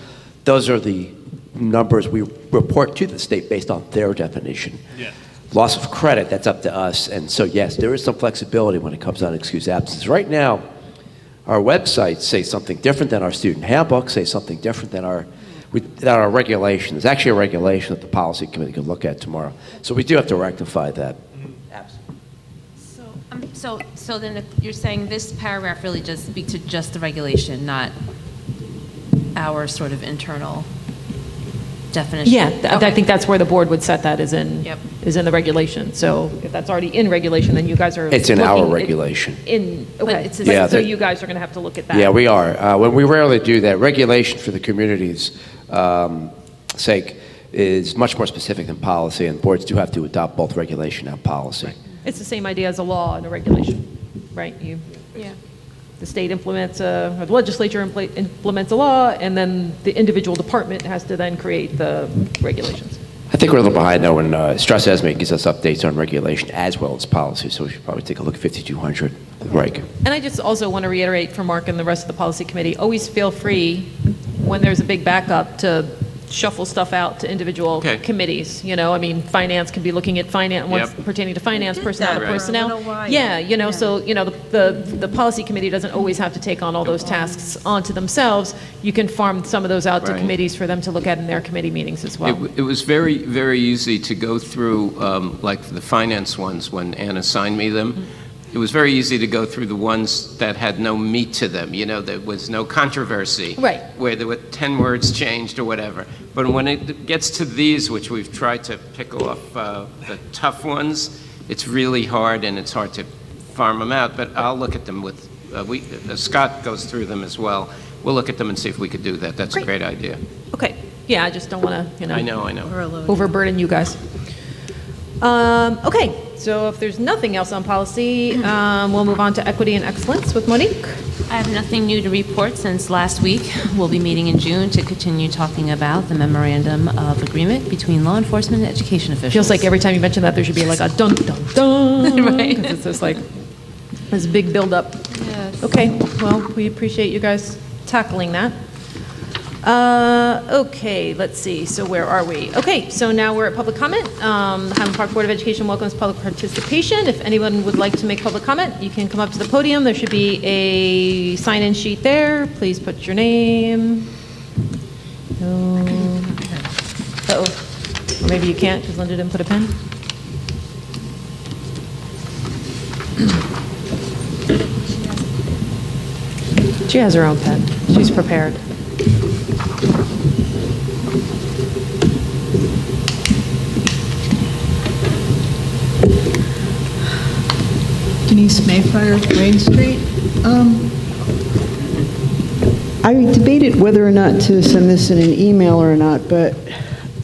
those are the numbers we report to the state based on their definition. Yeah. Loss of credit, that's up to us. And so, yes, there is some flexibility when it comes on excused absences. Right now, our websites say something different than our student handbook, say something different than our regulation. There's actually a regulation that the policy committee could look at tomorrow. So we do have to rectify that. So then if you're saying this paragraph really just speaks to just the regulation, not our sort of internal definition? Yeah, Okay. I think that's where the board would set that, is in the regulation. So if that's already in regulation, then you guys are. It's in our looking at- regulation. Okay, Yeah, so you guys are going to have to look at that. Yeah, we are. When we rarely do that, regulation for the community's sake is much more specific than policy, and boards do have to adopt both regulation and policy. It's the same idea as a law and a regulation, right? The state implements, or the legislature implements a law, and then the individual department has to then create the regulations. I think we're a little behind now when Strauss Esme gives us updates on regulation as well as policy, so we should probably take a look at 5200, the reg. And I just also want to reiterate for Mark and the rest of the policy committee, always feel free when there's a big backup to shuffle stuff out to individual committees. You know, I mean, finance can be looking at finance, ones pertaining to finance, personnel to personnel. Yeah, you know, so, you know, the policy committee doesn't always have to take on all those tasks onto themselves. You can farm some of those out to committees for them to look at in their committee meetings as well. It was very, very easy to go through, like the finance ones, when Ann assigned me them. It was very easy to go through the ones that had no meat to them, you know, there was no controversy. Right. Where there were 10 words changed or whatever. But when it gets to these, which we've tried to pick off the tough ones, it's really hard, and it's hard to farm them out. But I'll look at them with, Scott goes through them as well. We'll look at them and see if we could do that. That's a great idea. Okay, yeah, I just don't want to, you know. I know. Overburden you guys. Okay, so if there's nothing else on policy, we'll move on to equity and excellence with Monique. I have nothing new to report since last week. We'll be meeting in June to continue talking about the memorandum of agreement between law enforcement and education officials. Feels like every time you mention that, there should be like a dun, dun, dun. Right. 'Cause it's just like this big buildup. Yes. Okay, well, we appreciate you guys tackling that. Okay, let's see, so where are we? Okay, so now we're at public comment. The Highland Park Board of Education welcomes public participation. If anyone would like to make public comment, you can come up to the podium. There should be a sign-in sheet there. Please put your name. Uh-oh. Or maybe you can't because Linda didn't put a pen. She has her own pen. She's prepared. Denise Mayfire, Main Street. I debated whether or not to send this in an email or not, but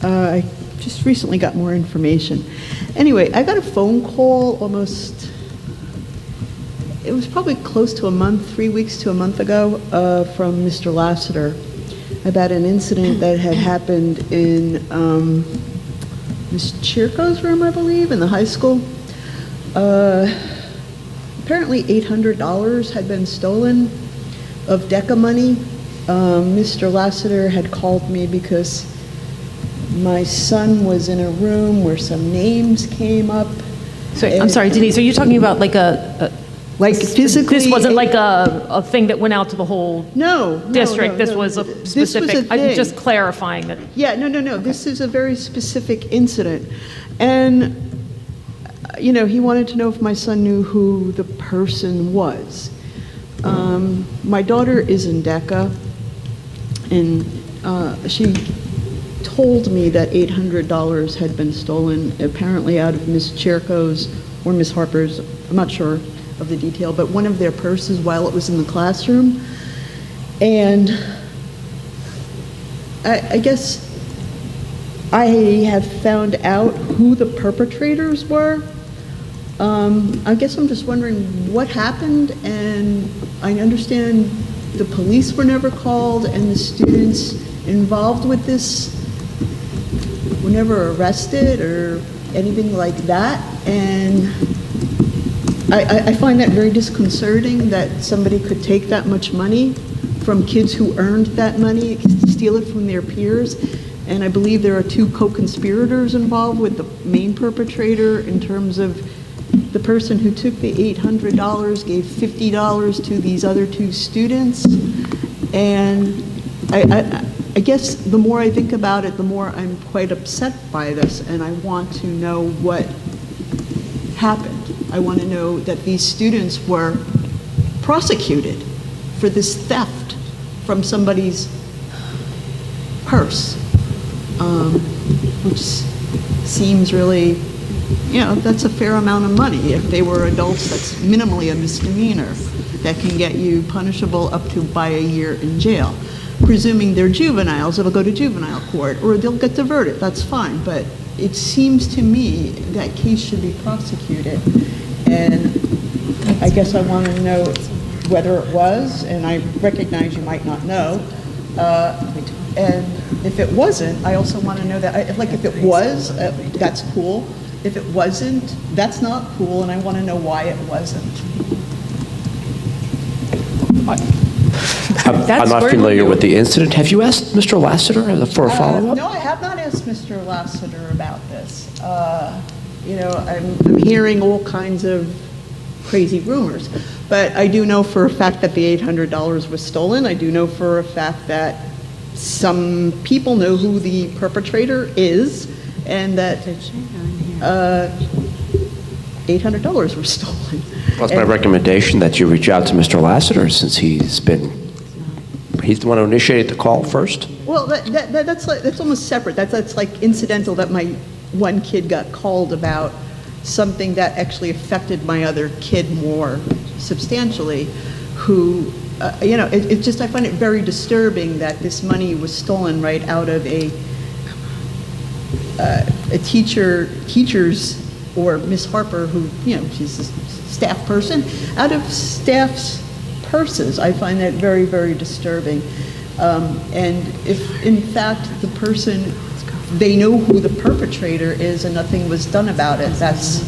I just recently got more information. Anyway, I got a phone call it was probably close to a month, 3 weeks to a month ago, from Mr. Lassiter about an incident that had happened in Ms. Chirco's room, I believe, in the high school. Apparently $800 had been stolen of DECA money. Mr. Lassiter had called me because my son was in a room where some names came up. I'm sorry, Denise, are you talking about like like physically? This wasn't like a thing that went out to the whole district. This was a specific. I'm just clarifying that. Yeah, no. Okay. This is a very specific incident, and you know, he wanted to know if my son knew who the person was. My daughter is in DECA, and she told me that $800 had been stolen, apparently out of Miss Chirco's or Miss Harper's. I'm not sure of the detail, but one of their purses while it was in the classroom. And I guess I have found out who the perpetrators were. I guess I'm just wondering what happened, and I understand the police were never called and the students involved with this were never arrested or anything like that. And I find that very disconcerting that somebody could take that much money from kids who earned that money, steal it from their peers, And I believe there are 2 co-conspirators involved with the main perpetrator in terms of the person who took the $800 gave $50 to these other 2 students. And I guess the more I think about it, the more I'm quite upset by this, and I want to know what happened. I want to know that these students were prosecuted for this theft from somebody's purse, which seems really, that's a fair amount of money. If they were adults, that's minimally a misdemeanor that can get you punishable up to by a year in jail. Presuming they're juveniles, it'll go to juvenile court, or they'll get diverted, that's fine. But it seems to me that case should be prosecuted. And I guess I want to know whether it was, and I recognize you might not know. And if it wasn't, I also want to know that, if it was, that's cool. If it wasn't, that's not cool, and I want to know why it wasn't. I'm not familiar with the incident. Have you asked Mr. Lassiter for a follow-up? No, I have not asked Mr. Lassiter about this. I'm hearing all kinds of crazy rumors, but I do know for a fact that the $800 was stolen. I do know for a fact that some people know who the perpetrator is, and that $800 were stolen. Well, it's my recommendation that you reach out to Mr. Lassiter, since he's the one who initiated the call first. Well, that's almost separate. That's like incidental that my one kid got called about something that actually affected my other kid more substantially, who, it just, I find it very disturbing that this money was stolen right out of a teacher's, or Miss Harper, who, she's a staff person, out of staff's purses. I find that very, very disturbing. And if, in fact, the person, they know who the perpetrator is and nothing was done about it, that's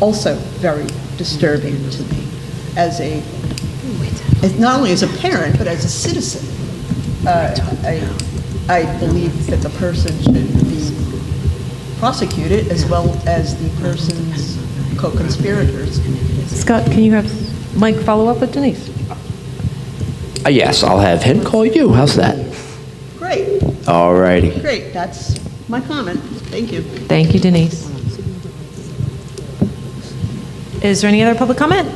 also very disturbing to me as not only as a parent, but as a citizen. I believe that the person should be prosecuted as well as the person's co-conspirators. Scott, can you have Mike follow up with Denise? Yes, I'll have him call you. How's that? Great. All righty. Great, that's my comment. Thank you. Thank you, Denise. Is there any other public comment?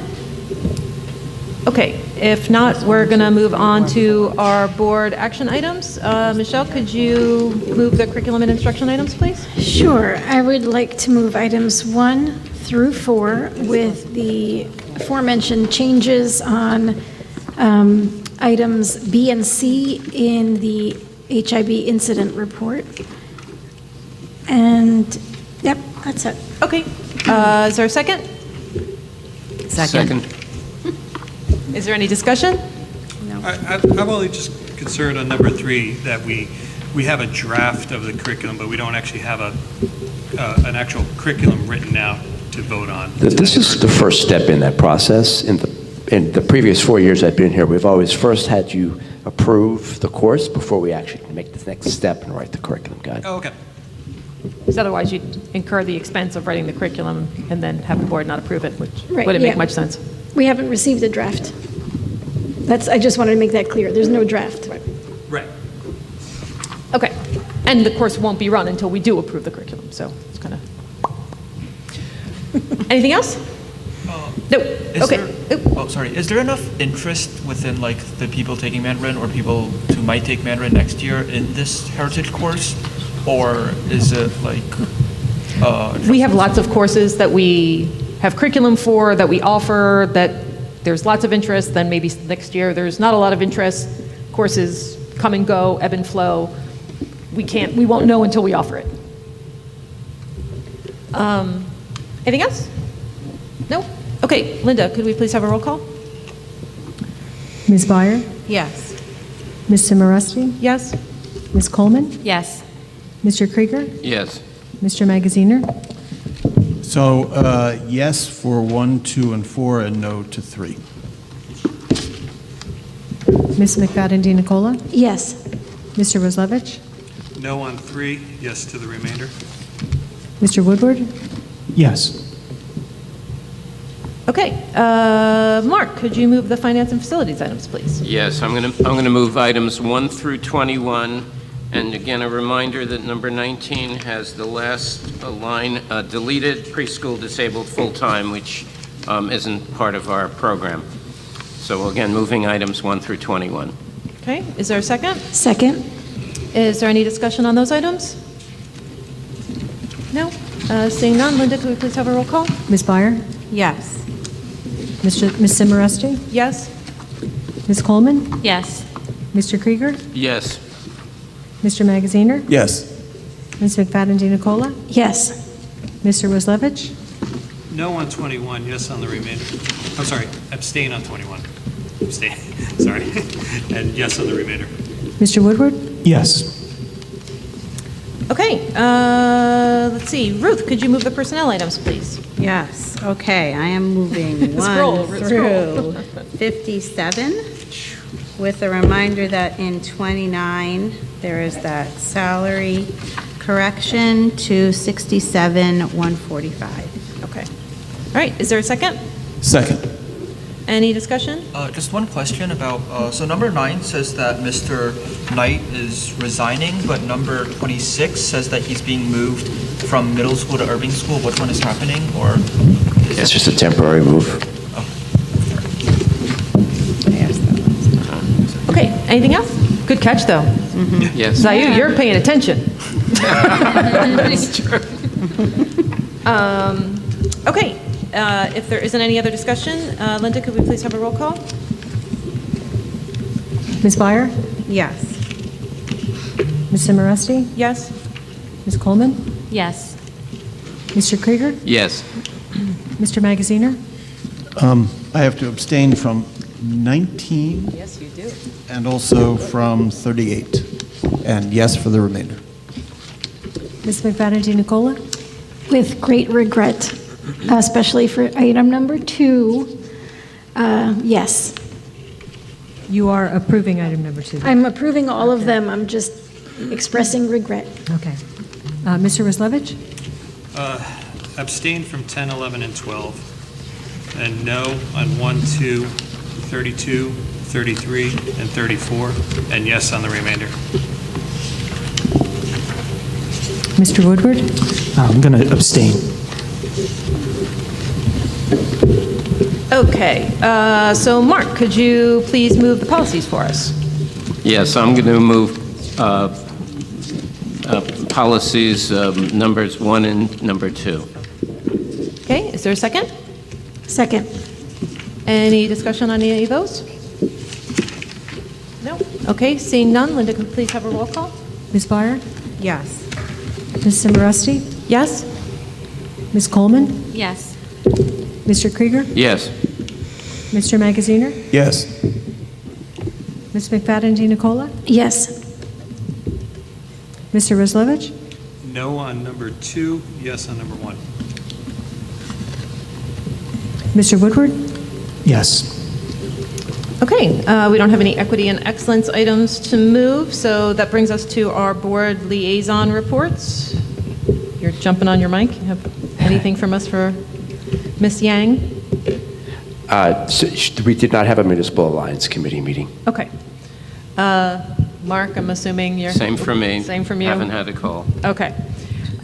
Okay, if not, we're going to move on to our board action items. Michelle, could you move the curriculum and instruction items, please? Sure. I would like to move items 1 through 4 with the aforementioned changes on items B and C in the HIB incident report. And, yep, that's it. Okay. Is there a second? Second. Is there any discussion? No. I'm only just concerned on number 3 that we have a draft of the curriculum, but we don't actually have an actual curriculum written out to vote on. This is the first step in that process. In the previous 4 years I've been here, we've always first had you approve the course before we actually make the next step and write the curriculum guide. Oh, okay. Because otherwise you'd incur the expense of writing the curriculum and then have the board not approve it, which Right, wouldn't make yeah. much sense. We haven't received a draft. I just wanted to make that clear. There's no draft. Right. Okay. And the course won't be run until we do approve the curriculum, so it's kind of... Anything else? No. Okay. Is there enough interest within the people taking Mandarin or people who might take Mandarin next year in this heritage course, or is it we have lots of courses that we have curriculum for, that we offer, that there's lots of interest. Then maybe next year there's not a lot of interest. Courses come and go, ebb and flow. We won't know until we offer it. Anything else? No? Okay, Linda, could we please have a roll call? Ms. Byer? Yes. Ms. Simorowski? Yes. Ms. Coleman? Yes. Mr. Krieger? Yes. Mr. Magaziner? So, yes for 1, 2, and 4, and no to 3. Ms. McFadden DiNicola? Yes. Mr. Roslevich? No on 3, yes to the remainder. Mr. Woodward? Yes. Okay, Mark, could you move the finance and facilities items, please? Yes, I'm going to move items 1 through 21. And again, a reminder that number 19 has the last line deleted, preschool disabled full-time, which isn't part of our program. So again, moving items 1 through 21. Okay, is there a second? Second. Is there any discussion on those items? No? Seeing none, Linda, could we please have a roll call? Ms. Byer? Yes. Ms. Simoresti? Yes. Ms. Coleman? Yes. Mr. Krieger? Yes. Mr. Magaziner? Yes. Ms. McFadden DiNicola? Yes. Mr. Wislevich? No on 21, yes on the remainder. I'm sorry, abstain on 21. Abstain, sorry. And yes on the remainder. Mr. Woodward? Yes. Okay, let's see. Ruth, could you move the personnel items, please? Yes, okay, I am moving Scroll, 1 Ruth, through 57, with a reminder that in 29, there is that salary correction to 67,145. Okay. All right, is there a second? Second. Any discussion? Just one question about, so number 9 says that Mr. Knight is resigning, but number 26 says that he's being moved from middle school to Irving School. Which one is happening, or? It's just a temporary move. Okay, anything else? Good catch, though. Yes. Zayu, you're paying attention. That's true. Okay, if there isn't any other discussion, Linda, could we please have a roll call? Ms. Byer? Yes. Ms. Simoresti? Yes. Ms. Coleman? Yes. Mr. Krieger? Yes. Mr. Magaziner? I have to abstain from 19 Yes, you do. and also from 38. And yes for the remainder. Ms. McFadden DiNicola? With great regret, especially for item number 2, yes. You are approving item number 2. I'm approving all of them, I'm just expressing regret. Okay. Mr. Wislevich? Abstain from 10, 11, and 12. And no on 1, 2, 32, 33, and 34. And yes on the remainder. Mr. Woodward? I'm going to abstain. Okay, so Mark, could you please move the policies for us? Yes, I'm going to move policies numbers 1 and number 2. Okay, is there a second? Second. Any discussion on any of those? No? Okay, seeing none, Linda, could we please have a roll call? Ms. Byer? Yes. Ms. Simoresti? Yes? Ms. Coleman? Yes. Mr. Krieger? Yes. Mr. Magaziner? Yes. Ms. McFadden DiNicola? Yes. Mr. Wislevich? No on number 2, yes on number 1. Mr. Woodward? Yes. Okay, we don't have any equity and excellence items to move, so that brings us to our board liaison reports. You're jumping on your mic. You have anything from us for Ms. Yang? We did not have a municipal alliance committee meeting. Okay. Mark, I'm assuming you're... Same for me. Same from you? Haven't had a call. Okay.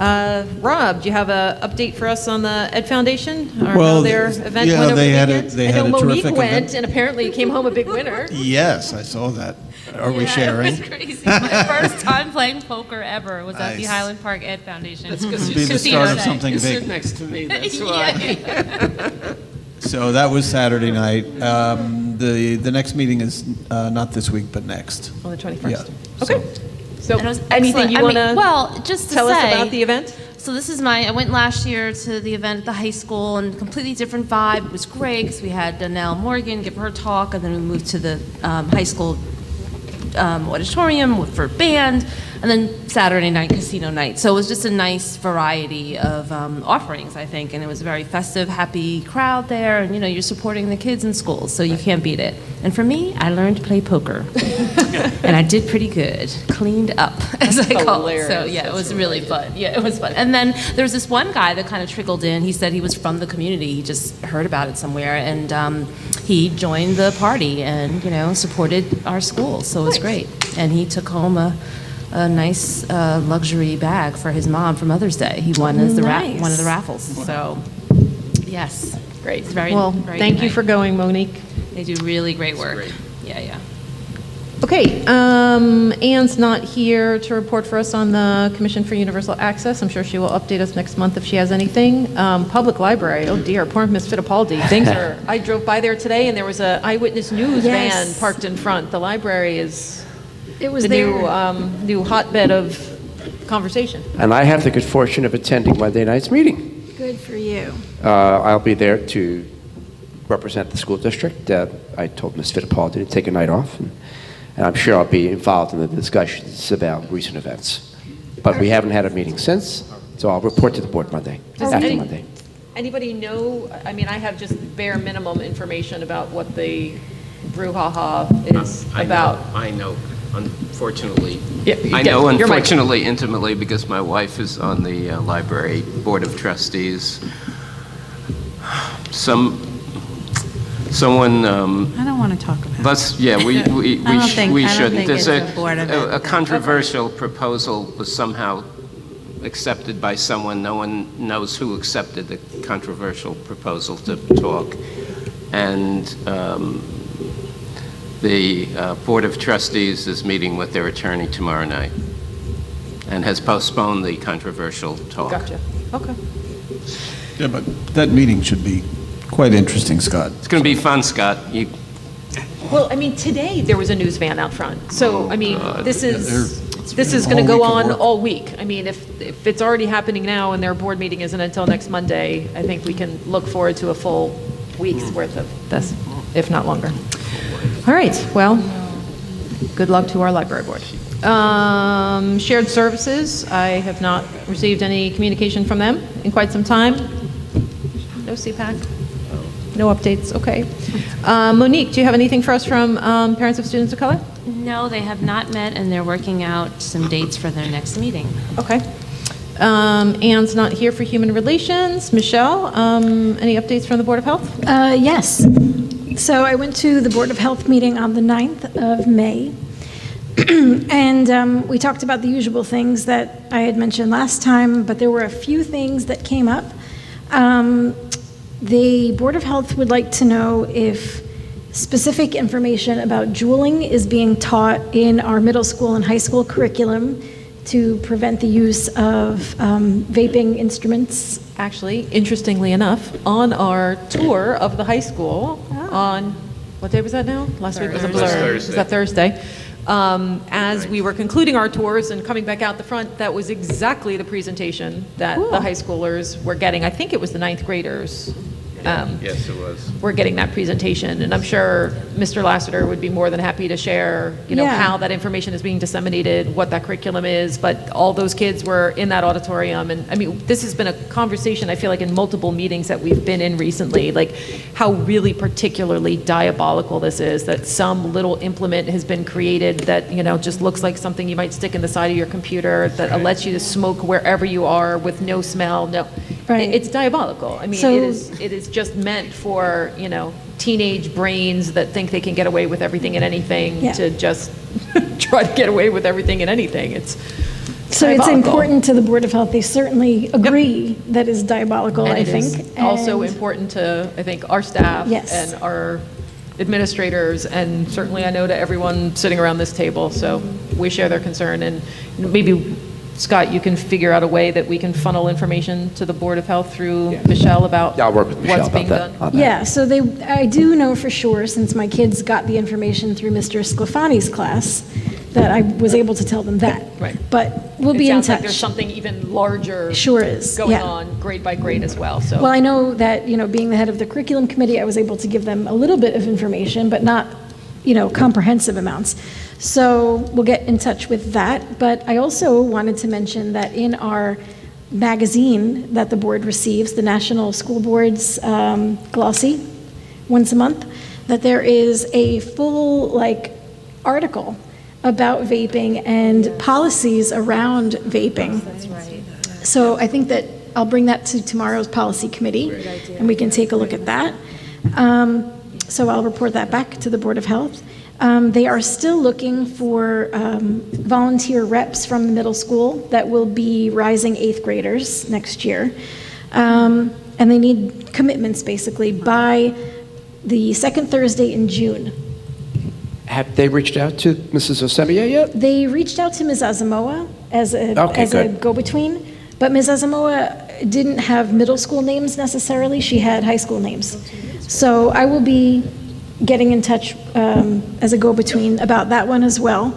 Rob, do you have an update for us on the Ed Foundation? Or Well, how their event yeah, went over they the had a- weekend? they I had know a Monique terrific went, event. and apparently came home a big winner. Yes, I saw that. Are we sharing? It was crazy. My first time playing poker ever was at the Nice. Highland Park Ed Foundation. That's 'cause It'll be the start of something You sit big. next to me, that's why. So that was Saturday night. The next meeting is not this week, but next. On the 21st. Yeah. Okay. So And it was anything excellent. you I want mean, to well, just to tell us say- about the event? So this is I went last year to the event at the high school, and completely different vibe. It was great because we had Donnell Morgan give her talk, and then we moved to the high school auditorium for band. And then Saturday night, casino night. So it was just a nice variety of offerings, I think, and it was a very festive, happy crowd there, and you're supporting the kids in schools, so you can't beat it. And for me, I learned to play poker, and I did pretty good, cleaned up, as I call it. So yeah, it was really fun. Yeah, it was fun. And then there was this one guy that kind of trickled in. He said he was from the community. He just heard about it somewhere, and he joined the party and supported our school. So it was great. And he took home a nice luxury bag for his mom for Mother's Day. He won as one of the raffles. So yes, Great. it's very Well, very thank good you night. for going, Monique. They do really great work. Yeah. Okay, Anne's not here to report for us on the Commission for Universal Access. I'm sure she will update us next month if she has anything. Public Library, oh dear, poor Miss Fittipaldi. Things are, I drove by there today and there was a Eyewitness News van parked in front. The library is the new hotbed of conversation. And I have the good fortune of attending Monday night's meeting. Good for you. I'll be there to represent the school district. I told Ms. Fittipaldi to take a night off, and I'm sure I'll be involved in the discussions about recent events. But we haven't had a meeting since, so I'll report to the board Monday, after Monday. Anybody know, I mean, I have just bare minimum information about what the brouhaha is about. I know, unfortunately. Yeah, I know, your mic. unfortunately, intimately, because my wife is on the library board of trustees. Someone. I don't want to talk about it. Let's. Yeah, we I don't think shouldn't. it's There's a board of a controversial proposal was somehow accepted by someone. No one knows who accepted the controversial proposal to talk, and the board of trustees is meeting with their attorney tomorrow night, and has postponed the controversial talk. Gotcha. Okay. Yeah, but that meeting should be quite interesting, Scott. It's going to be fun, Scott. Well, I mean, today there was a news van out front. So, I mean, this is all going to go week of on work. all week. I mean, if it's already happening now and their board meeting isn't until next Monday, I think we can look forward to a full week's worth of this, if not longer. All right, well, good luck to our library board. Shared services, I have not received any communication from them in quite some time. No CPAC? No updates, okay. Monique, do you have anything for us from parents of students of color? No, they have not met, and they're working out some dates for their next meeting. Okay. Anne's not here for human relations. Michelle, any updates from the Board of Health? Yes. So I went to the Board of Health meeting on the 9th of May, and we talked about the usual things that I had mentioned last time, but there were a few things that came up. The Board of Health would like to know if specific information about juuling is being taught in our middle school and high school curriculum to prevent the use of vaping instruments. Actually, interestingly enough, on our tour of the high school on, what day was that now? Last week was a blur. Was that Thursday? As we were concluding our tours and coming back out the front, that was exactly the presentation that the high schoolers were getting. I think it was the ninth graders. Yes, it was. We're getting that presentation, and I'm sure Mr. Lassiter would be more than happy to share, how that information is being disseminated, what that curriculum is, but all those kids were in that auditorium, and I mean, this has been a conversation, I feel like, in multiple meetings that we've been in recently, like how really particularly diabolical this is, that some little implement has been created that, just looks like something you might stick in the side of your computer, that lets you to smoke wherever you are with no smell, It's diabolical. I mean, it is just meant for, teenage brains that think they can get away with everything and anything to just try to get away with everything and anything. It's important to the Board of Health. They certainly agree that is diabolical, and I think. It's also important to, I think, our staff and our administrators, and certainly I know to everyone sitting around this table. So we share their concern, and maybe Scott, you can figure out a way that we can funnel information to the Board of Health through Michelle about I'll work with Michelle what's about being that. done. Yeah, so I do know for sure, since my kids got the information through Mr. Sclafani's class, that I was able to tell them that. Right. But we'll be in It sounds like touch. there's something even larger is, going yeah. on grade by grade as well. So. Well, I know that, being the head of the curriculum committee, I was able to give them a little bit of information, but not, comprehensive amounts. So we'll get in touch with that. But I also wanted to mention that in our magazine that the board receives, the National School Board's glossy, once a month, that there is a full article about vaping and policies around vaping. That's right. So I think that I'll bring that to tomorrow's policy committee, and we can take a look at that. So I'll report that back to the Board of Health. They are still looking for volunteer reps from the middle school that will be rising 8th graders next year. And they need commitments, basically, by the second Thursday in June. Have they reached out to Mrs. Osebia yet? They reached out to Ms. Asamoah as a go-between, but Ms. Asamoah didn't have middle school names necessarily. She had high school names. So I will be getting in touch as a go-between about that one as well.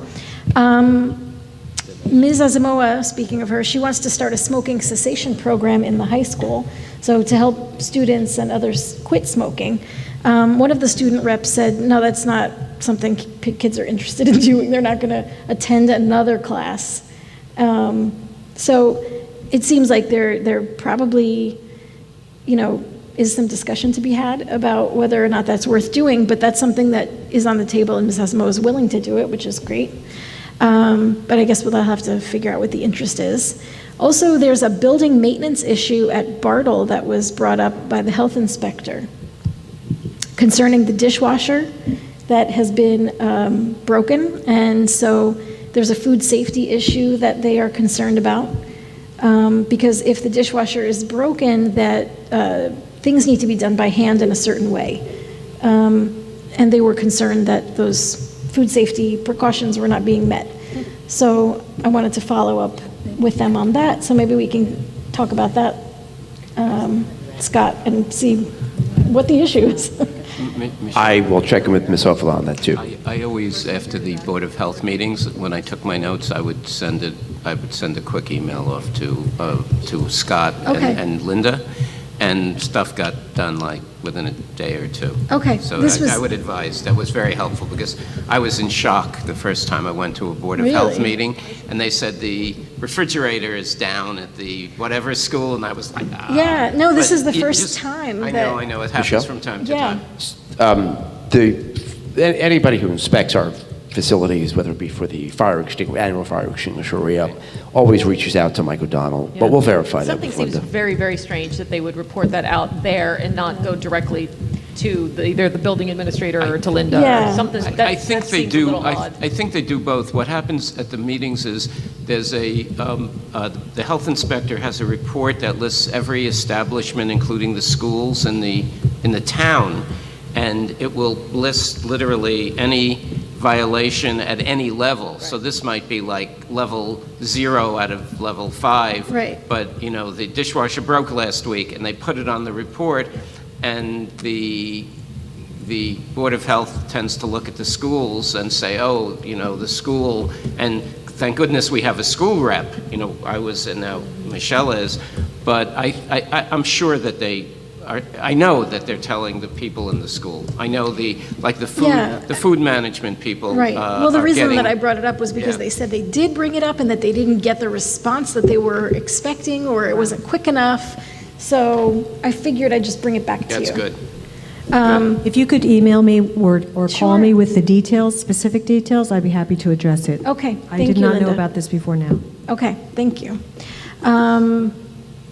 Ms. Asamoah, speaking of her, she wants to start a smoking cessation program in the high school, so to help students and others quit smoking. One of the student reps said, no, that's not something kids are interested in doing. They're not going to attend another class. So it seems like there probably, is some discussion to be had about whether or not that's worth doing, but that's something that is on the table, and Ms. Asamoah is willing to do it, which is great. But I guess we'll have to figure out what the interest is. Also, there's a building maintenance issue at Bartle that was brought up by the health inspector concerning the dishwasher that has been broken, and so there's a food safety issue that they are concerned about, because if the dishwasher is broken, that things need to be done by hand in a certain way, and they were concerned that those food safety precautions were not being met. So I wanted to follow up with them on that, so maybe we can talk about that, Scott, and see what the issue is. I will check in with Ms. Ophala on that too. I always, after the Board of Health meetings, when I took my notes, I would send a quick email off to Scott and Linda, and stuff got done within a day or two. Okay. So I would advise, that was very helpful, because I was in shock the first time I went to a Board of Health meeting, and they said the refrigerator is down at the whatever school, and I was like, ah. Yeah, no, this is the first time. I know, it happens Michelle? from time to time. Anybody who inspects our facilities, whether it be for the annual fire extinguisher re-up, always reaches out to Mike O'Donnell, but we'll verify that with Linda. Something seems very, very strange that they would report that out there and not go directly to either the building administrator or to Linda. Yeah. Or something. I think they do. A little odd. I think they do both. What happens at the meetings is there's the health inspector has a report that lists every establishment, including the schools in the town, and it will list literally any violation at any level. Right. So this might be level 0 out of level 5. Right. But the dishwasher broke last week, and they put it on the report, and the Board of Health tends to look at the schools and say, oh, the school, and thank goodness we have a school rep. I was, and now Michelle is, but I'm sure that I know that they're telling the people in the school. I know the food management people. Right. Well, the reason that I brought it up was because they said they did bring it up and that they didn't get the response that they were expecting, or it wasn't quick enough. So I figured I'd just bring it back to you. That's good. If you could email me or call me with the details, specific details, I'd be happy to address it. Okay. I did not know about this before now. Okay. Thank you. And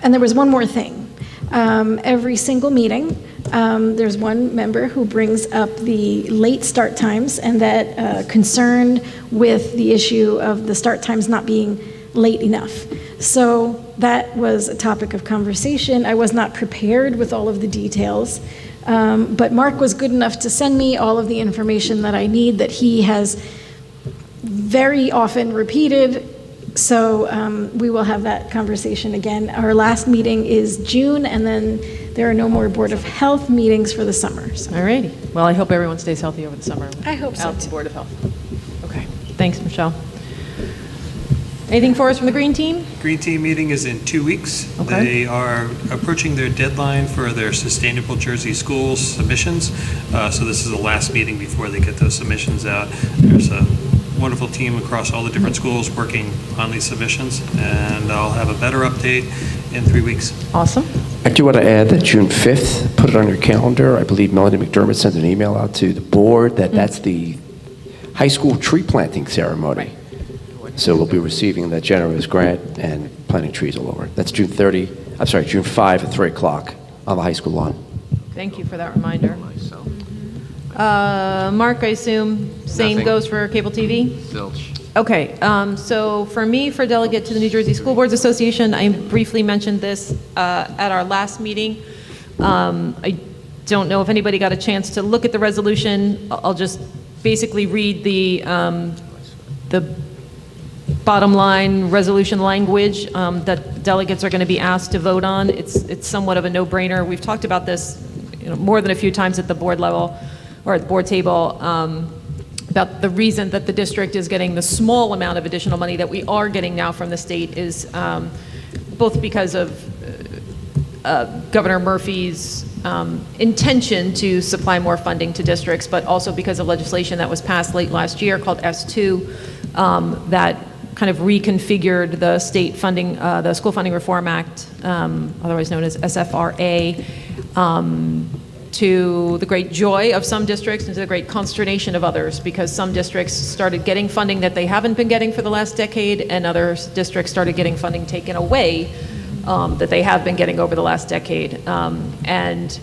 there was one more thing. Every single meeting, there's one member who brings up the late start times and that concern with the issue of the start times not being late enough. So that was a topic of conversation. I was not prepared with all of the details, but Mark was good enough to send me all of the information that I need, that he has very often repeated. So we will have that conversation again. Our last meeting is June, and then there are no more Board of Health meetings for the summer. So. All righty. Well, I hope everyone stays healthy over the summer. I hope so, Out the too. Board of Health. Okay. Thanks, Michelle. Anything for us from the Green Team? Green Team meeting is in 2 weeks. Okay. They are approaching their deadline for their Sustainable Jersey Schools submissions. So this is the last meeting before they get those submissions out. There's wonderful team across all the different schools working on these submissions, and I'll have a better update in 3 weeks. Awesome. I do want to add that June 5th, put it on your calendar. I believe Melanie McDermott sent an email out to the board that that's the high school tree planting ceremony. So we'll be receiving that generous grant and planting trees all over. That's June 5 at 3 o'clock on the high school lawn. Thank you for that reminder. Mark, I assume same Nothing. goes for cable TV? Zilch. Okay, so for me, for delegate to the New Jersey School Boards Association, I briefly mentioned this at our last meeting. I don't know if anybody got a chance to look at the resolution. I'll just basically read the bottom line resolution language that delegates are going to be asked to vote on. It's somewhat of a no-brainer. We've talked about this more than a few times at the board level or at the board table about the reason that the district is getting the small amount of additional money that we are getting now from the state is both because of Governor Murphy's intention to supply more funding to districts, but also because of legislation that was passed late last year called S2 that kind of reconfigured the state funding, the School Funding Reform Act, otherwise known as SFRA, to the great joy of some districts and to the great consternation of others, because some districts started getting funding that they haven't been getting for the last decade, and other districts started getting funding taken away that they have been getting over the last decade. And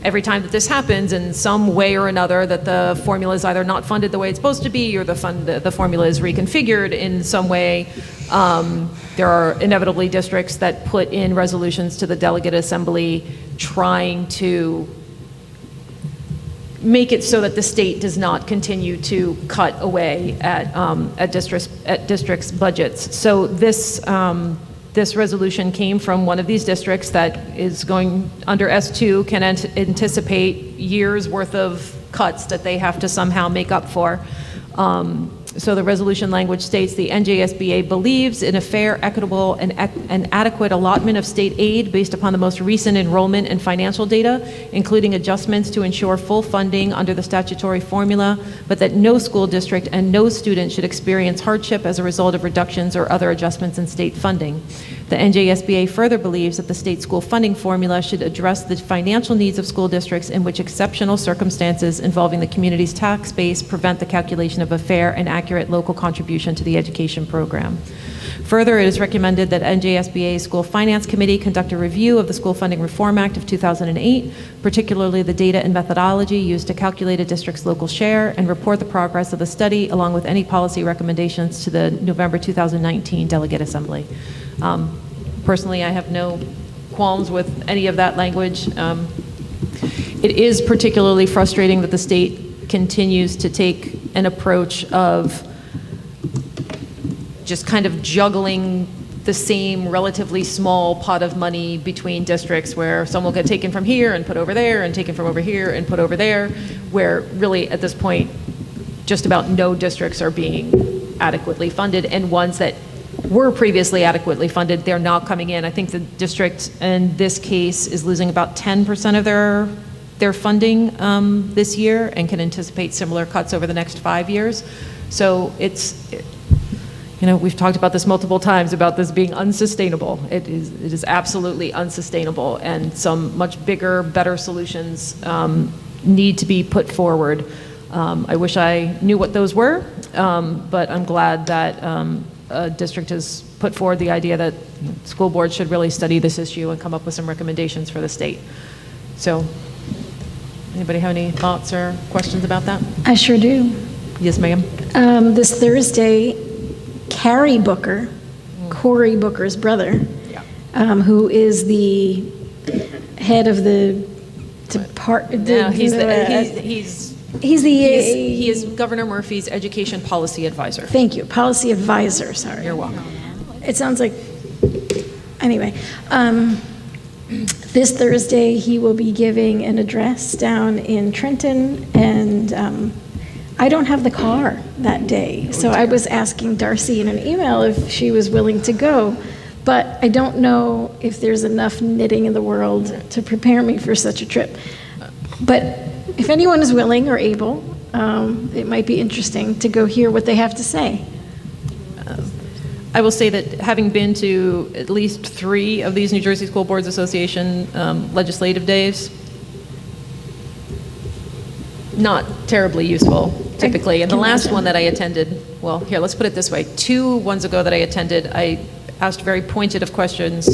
every time that this happens in some way or another, that the formula is either not funded the way it's supposed to be, or the formula is reconfigured in some way, there are inevitably districts that put in resolutions to the delegate assembly trying to make it so that the state does not continue to cut away at districts' budgets. So this resolution came from one of these districts that is going under S2, can anticipate years worth of cuts that they have to somehow make up for. So the resolution language states the NJSBA believes in a fair, equitable, and adequate allotment of state aid based upon the most recent enrollment and financial data, including adjustments to ensure full funding under the statutory formula, but that no school district and no student should experience hardship as a result of reductions or other adjustments in state funding. The NJSBA further believes that the state school funding formula should address the financial needs of school districts in which exceptional circumstances involving the community's tax base prevent the calculation of a fair and accurate local contribution to the education program. Further, it is recommended that NJSBA's School Finance Committee conduct a review of the School Funding Reform Act of 2008, particularly the data and methodology used to calculate a district's local share, and report the progress of the study along with any policy recommendations to the November 2019 Delegate Assembly. Personally, I have no qualms with any of that language. It is particularly frustrating that the state continues to take an approach of just kind of juggling the same relatively small pot of money between districts, where some will get taken from here and put over there and taken from over here and put over there, where really at this point just about no districts are being adequately funded, and ones that were previously adequately funded, they're now coming in. I think the district in this case is losing about 10% of their funding this year, and can anticipate similar cuts over the next 5 years. So we've talked about this multiple times about this being unsustainable. It is absolutely unsustainable, and some much bigger, better solutions need to be put forward. I wish I knew what those were, but I'm glad that a district has put forward the idea that school boards should really study this issue and come up with some recommendations for the state. So, anybody have any thoughts or questions about that? I sure do. Yes, ma'am. This Thursday, Carrie Booker, Cory Booker's brother, who is the head of the department. He is Governor Murphy's education policy advisor. Thank you, policy advisor, sorry. You're welcome. It sounds like, anyway. This Thursday, he will be giving an address down in Trenton, and I don't have the car that day, so I was asking Darcy in an email if she was willing to go, but I don't know if there's enough knitting in the world to prepare me for such a trip. But if anyone is willing or able, it might be interesting to go hear what they have to say. I will say that having been to at least 3 of these New Jersey School Boards Association legislative days, not terribly useful typically. And the last one that I attended, well, here, let's put it this way. 2 ones ago that I attended, I asked very pointed questions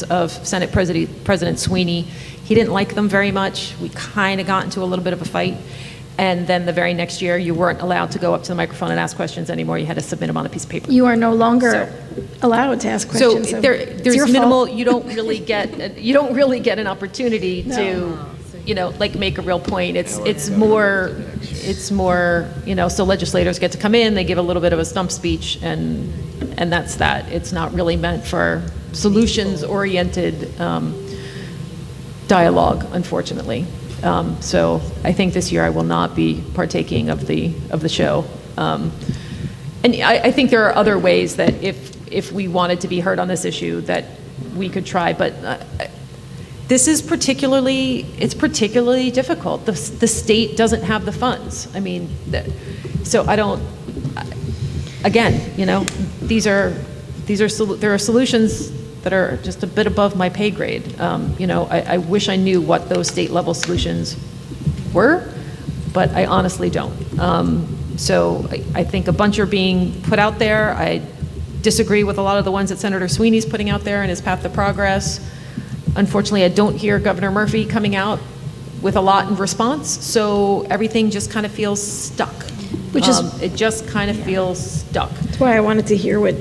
of Senate President Sweeney. He didn't like them very much. We kind of got into a little bit of a fight. And then the very next year, you weren't allowed to go up to the microphone and ask questions anymore. You had to submit them on a piece of paper. You are no longer allowed to ask questions. So It's there's your minimal. fault. You don't really get an opportunity to, like make a real point. It's more. So legislators get to come in. They give a little bit of a stump speech, and that's that. It's not really meant for solutions-oriented dialogue, unfortunately. So I think this year I will not be partaking of the show. And I think there are other ways that if we wanted to be heard on this issue that we could try, but this is particularly difficult. The state doesn't have the funds. I mean, so I don't. Again, there are solutions that are just a bit above my pay grade. I wish I knew what those state level solutions were, but I honestly don't. So I think a bunch are being put out there. I disagree with a lot of the ones that Senator Sweeney's putting out there in his Path to Progress. Unfortunately, I don't hear Governor Murphy coming out with a lot in response, so everything just kind of feels stuck. It just kind of feels stuck. That's why I wanted to hear what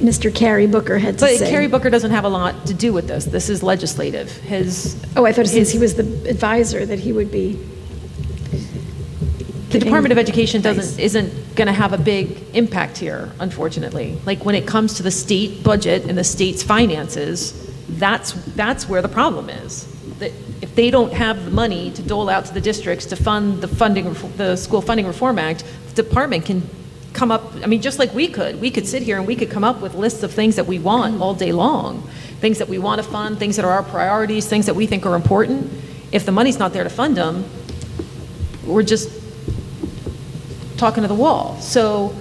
Mr. Cary Booker had to say. But Cary Booker doesn't have a lot to do with this. This is legislative. I thought since he was the advisor that he would be. The Department of Education isn't going to have a big impact here, unfortunately. Like when it comes to the state budget and the state's finances, that's where the problem is. That if they don't have the money to dole out to the districts to fund the School Funding Reform Act, the department can come up, just like we could sit here and we could come up with lists of things that we want all day long, things that we want to fund, things that are our priorities, things that we think are important. If the money's not there to fund them, we're just talking to the wall. So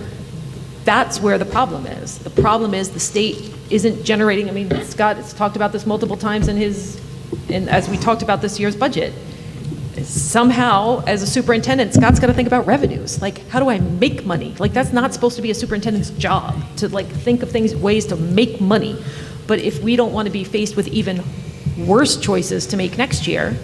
that's where the problem is. The problem is the state isn't generating, Scott has talked about this multiple times as we talked about this year's budget. Somehow, as a superintendent, Scott's got to think about revenues. Like, how do I make money? Like, that's not supposed to be a superintendent's job, to think of ways to make money. But if we don't want to be faced with even worse choices to make next year,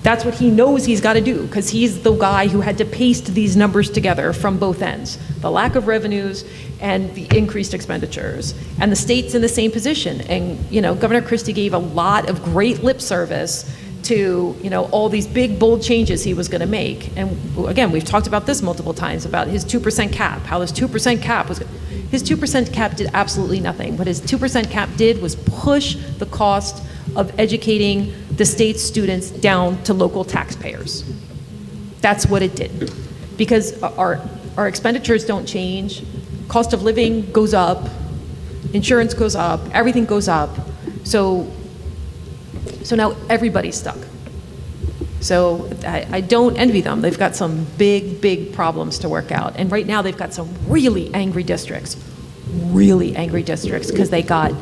that's what he knows he's got to do, because he's the guy who had to paste these numbers together from both ends. The lack of revenues and the increased expenditures. And the state's in the same position. And, Governor Christie gave a lot of great lip service to, all these big, bold changes he was going to make. And again, we've talked about this multiple times, about his 2% cap, how this 2% cap was, his 2% cap did absolutely nothing. What his 2% cap did was push the cost of educating the state's students down to local taxpayers. That's what it did. Because our expenditures don't change, cost of living goes up, insurance goes up, everything goes up. So now everybody's stuck. So I don't envy them. They've got some big, big problems to work out. And right now they've got some really angry districts, because they got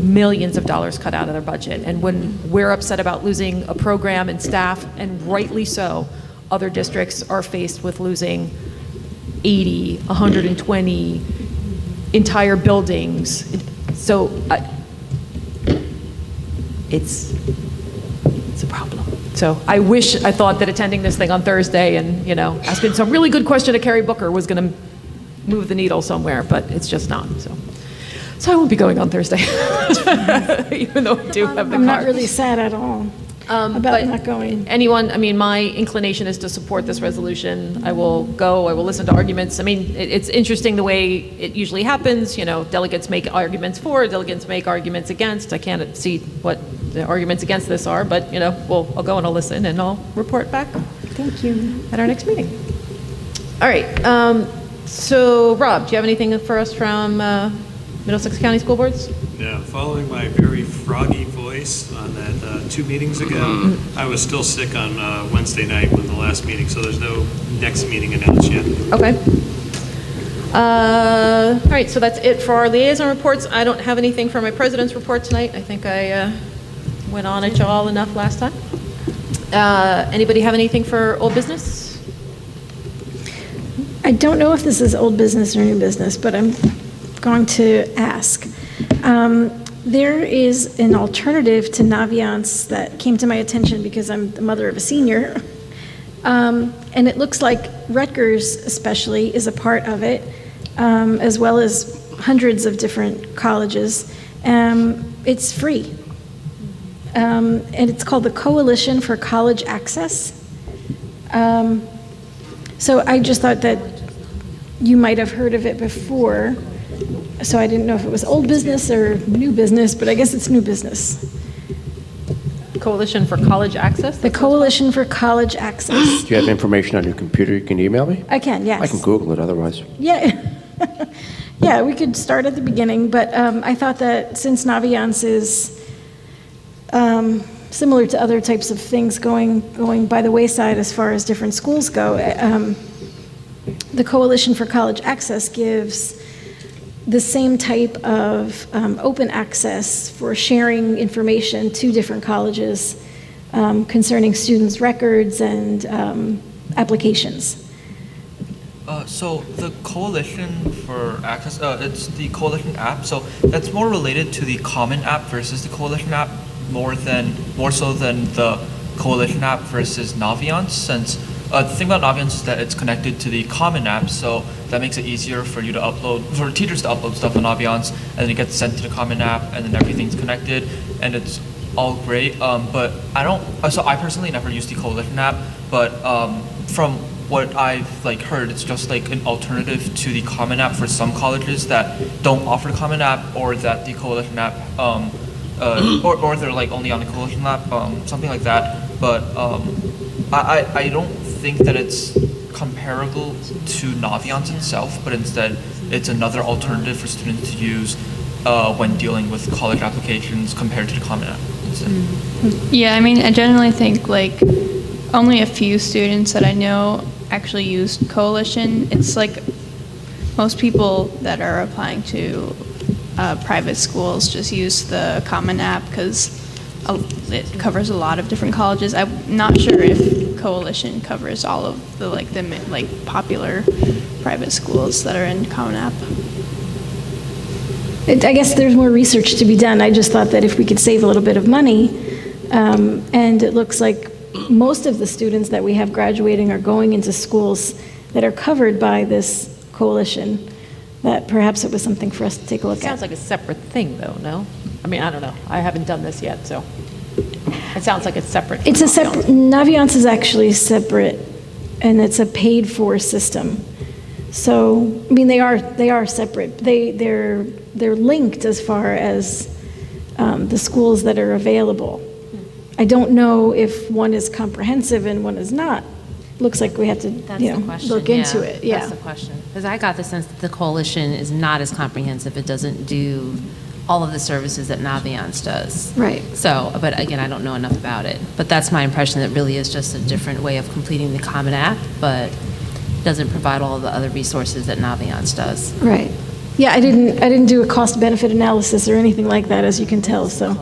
millions of dollars cut out of their budget. And when we're upset about losing a program and staff, and rightly so, other districts are faced with losing 80, 120 entire buildings. So it's a problem. So I thought that attending this thing on Thursday and, asking some really good question to Cary Booker was going to move the needle somewhere, but it's just not. So I won't be going on Thursday, even though I do have the card. I'm not really sad at all about not going. Anyone, my inclination is to support this resolution. I will go, I will listen to arguments. It's interesting the way it usually happens. Delegates make arguments for, delegates make arguments against. I can't see what the arguments against this are, but, I'll go and I'll listen and I'll report back. Thank you. At our next meeting. All right. So, Rob, do you have anything for us from Middlesex County School Boards? Yeah, following my very froggy voice twice on that 2 meetings ago. I was still sick on Wednesday night when the last meeting, so there's no next meeting announced yet. Okay. All right, so that's it for our liaison reports. I don't have anything for my president's report tonight. I think I went on at y'all enough last time. Anybody have anything for old business? I don't know if this is old business or new business, but I'm going to ask. There is an alternative to Naviance that came to my attention because I'm the mother of a senior. And it looks like Rutgers especially is a part of it, as well as hundreds of different colleges. It's free. And it's called the Coalition for College Access. So I just thought that you might have heard of it before. So I didn't know if it was old business or new business, but I guess it's new business. Coalition for College Access? The Coalition for College Access. Do you have information on your computer you can email me? I can, yes. I can Google it otherwise. Yeah. Yeah, we could start at the beginning, but I thought that since Naviance is similar to other types of things going by the wayside as far as different schools go, the Coalition for College Access gives the same type of open access for sharing information to different colleges concerning students' records and applications. So the Coalition for Access, it's the Coalition app, so that's more related to the Common app versus the Coalition app, more so than the Coalition app versus Naviance, since the thing about Naviance is that it's connected to the Common app, so that makes it easier for you to upload, for teachers to upload stuff on Naviance, and then it gets sent to the Common app, and then everything's connected, and it's all great. But I personally never used the Coalition app, but from what I've heard, it's just like an alternative to the Common app for some colleges that don't offer the Common app, or that the Coalition app, or they're only on the Coalition app, something like that. But I don't think that it's comparable to Naviance itself, but instead it's another alternative for students to use when dealing with college applications compared to the Common app instead. Yeah, I mean, I generally think only a few students that I know actually use Coalition. It's most people that are applying to private schools just use the Common app because it covers a lot of different colleges. I'm not sure if Coalition covers all of the popular private schools that are in Common app. I guess there's more research to be done. I just thought that if we could save a little bit of money, and it looks like most of the students that we have graduating are going into schools that are covered by this coalition, that perhaps it was something for us to take a look at. Sounds like a separate thing, though, no? I mean, I don't know. I haven't done this yet, so it sounds like it's separate. It's a separate, Naviance is actually separate, and it's a paid-for system. So, I mean, they are separate. They're linked as far as the schools that are available. I don't know if one is comprehensive and one is not. Looks like we have to, look into it. Yeah, that's the question. Because I got the sense that the coalition is not as comprehensive. It doesn't do all of the services that Naviance does. Right. So, but again, I don't know enough about it. But that's my impression. That really is just a different way of completing the Common App, but doesn't provide all of the other resources that Naviance does. Right. Yeah, I didn't do a cost-benefit analysis or anything like that, as you can tell. So,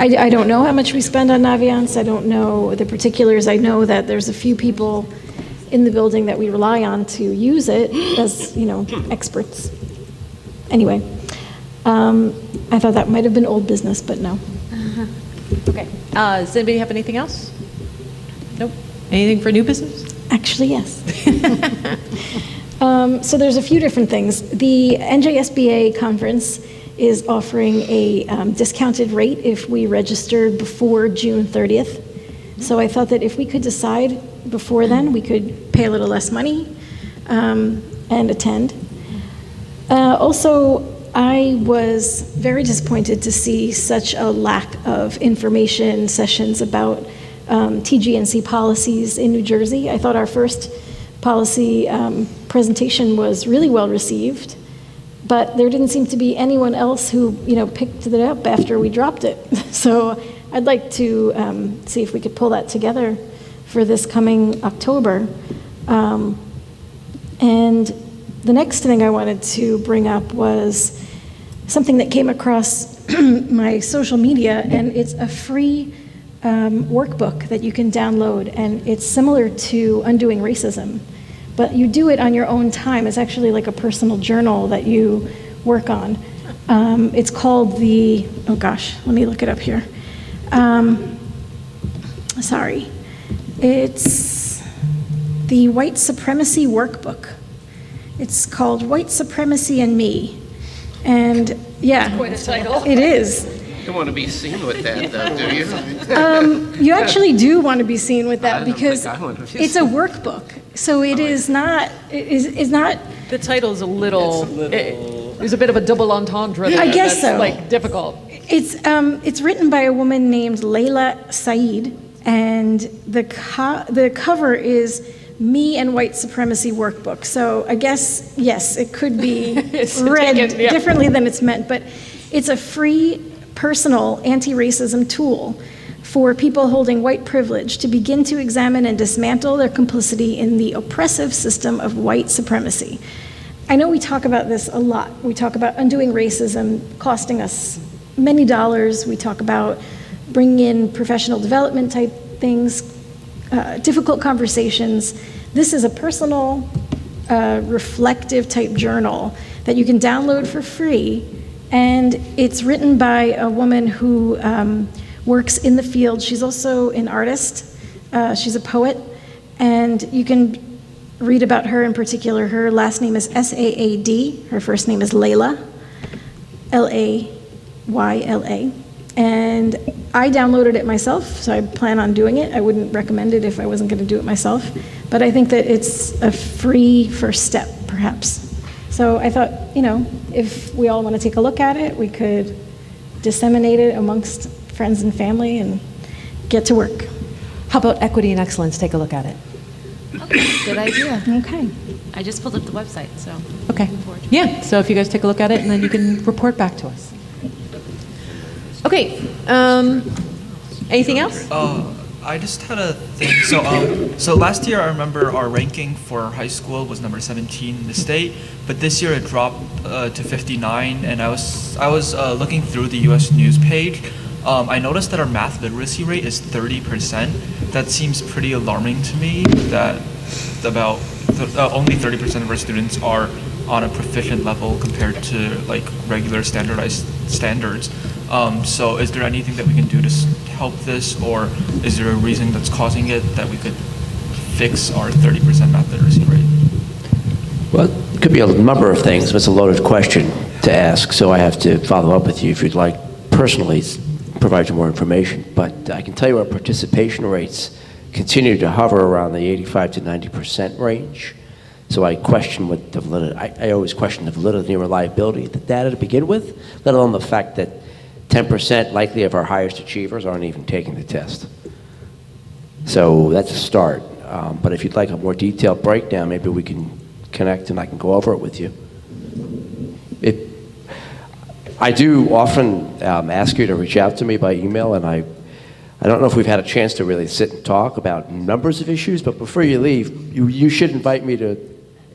I don't know how much we spend on Naviance. I don't know the particulars. I know that there's a few people in the building that we rely on to use it as, experts. Anyway, I thought that might have been old business, but no. Okay. Does anybody have anything else? Nope. Anything for new business? Actually, yes. So there's a few different things. The NJSBA conference is offering a discounted rate if we register before June 30th. So I thought that if we could decide before then, we could pay a little less money and attend. Also, I was very disappointed to see such a lack of information sessions about TGNC policies in New Jersey. I thought our first policy presentation was really well received, but there didn't seem to be anyone else who, picked it up after we dropped it. So I'd like to see if we could pull that together for this coming October. And the next thing I wanted to bring up was something that came across my social media, and it's a free workbook that you can download, and it's similar to Undoing Racism, but you do it on your own time. It's actually like a personal journal that you work on. It's called oh gosh, let me look it up here. Sorry. It's the White Supremacy Workbook. It's called White Supremacy and Me. And yeah, Quite a title. It is. You don't want to be seen with that, though, do you? You actually do want to be seen with that because I want to be it's a workbook. So it is not, it's not. The title is a little, there's a bit of a double entendre there. I guess that's, so. like, difficult. It's written by a woman named Layla Saeed, and the cover is Me and White Supremacy Workbook. So I guess, yes, it could be read differently than it's meant, but it's a free personal anti-racism tool for people holding white privilege to begin to examine and dismantle their complicity in the oppressive system of white supremacy. I know we talk about this a lot. We talk about undoing racism costing us many dollars. We talk about bringing in professional development type things, difficult conversations. This is a personal, reflective type journal that you can download for free, and it's written by a woman who works in the field. She's also an artist. She's a poet, and you can read about her in particular. Her last name is Saad. Her first name is Layla, Layla. And I downloaded it myself, so I plan on doing it. I wouldn't recommend it if I wasn't going to do it myself. But I think that it's a free first step, perhaps. So I thought, if we all want to take a look at it, we could disseminate it amongst friends and family and get to work. How about Equity and Excellence? Take a look at it. Okay, good idea. Okay. I just pulled up the website, so. Okay. looking forward to it. Yeah, so if you guys take a look at it, and then you can report back to us. Okay, anything else? I just had a thing. So last year I remember our ranking for high school was number 17 in the state, but this year it dropped to 59. And I was looking through the U.S. News page. I noticed that our math literacy rate is 30%. That seems pretty alarming to me. That about only 30% of our students are on a proficient level compared to like regular standardized standards. So is there anything that we can do to help this, or is there a reason that's causing it that we could fix our 30% math literacy rate? Well, it could be a number of things, but it's a loaded question to ask, so I have to follow up with you if you'd like personally provide you more information. But I can tell you our participation rates continue to hover around the 85 to 90% range. So I question what the validity, I always question the validity and reliability of the data to begin with, let alone the fact that 10% likely of our highest achievers aren't even taking the test. So that's a start. But if you'd like a more detailed breakdown, maybe we can connect and I can go over it with you. I do often ask you to reach out to me by email, and I don't know if we've had a chance to really sit and talk about numbers of issues, but before you leave, you should invite me to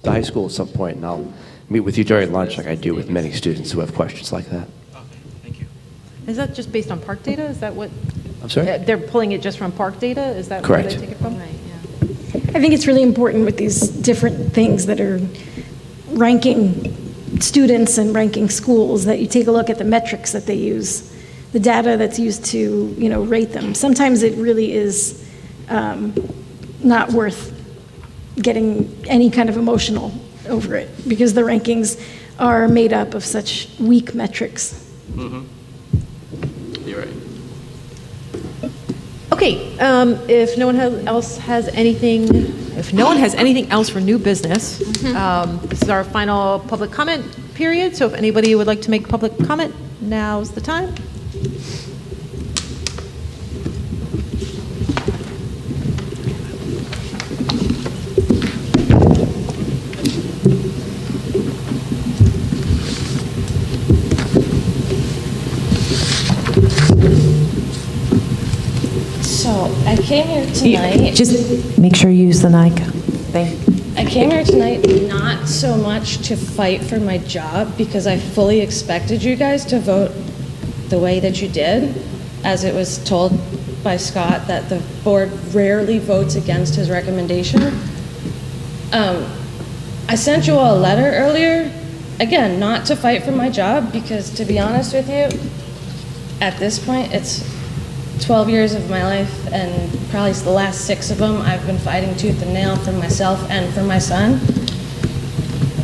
the high school at some point, and I'll meet with you during lunch like I do with many students who have questions like that. Is that just based on park data? Is that what? I'm sorry? They're pulling it just from park data? Is that Correct. where they take it from? I think it's really important with these different things that are ranking students and ranking schools that you take a look at the metrics that they use, the data that's used to, rate them. Sometimes it really is not worth getting any kind of emotional over it because the rankings are made up of such weak metrics. Mm-hmm. You're right. Okay, if no one else has anything, else for new business, this is our final public comment period. So if anybody would like to make public comment, now's the time. came here tonight. Just make sure you use the mic. I came here tonight not so much to fight for my job, because I fully expected you guys to vote the way that you did, as it was told by Scott that the board rarely votes against his recommendation. I sent you all a letter earlier, again, not to fight for my job, because to be honest with you, at this point, it's 12 years of my life, and probably the last 6 of them I've been fighting tooth and nail for myself and for my son.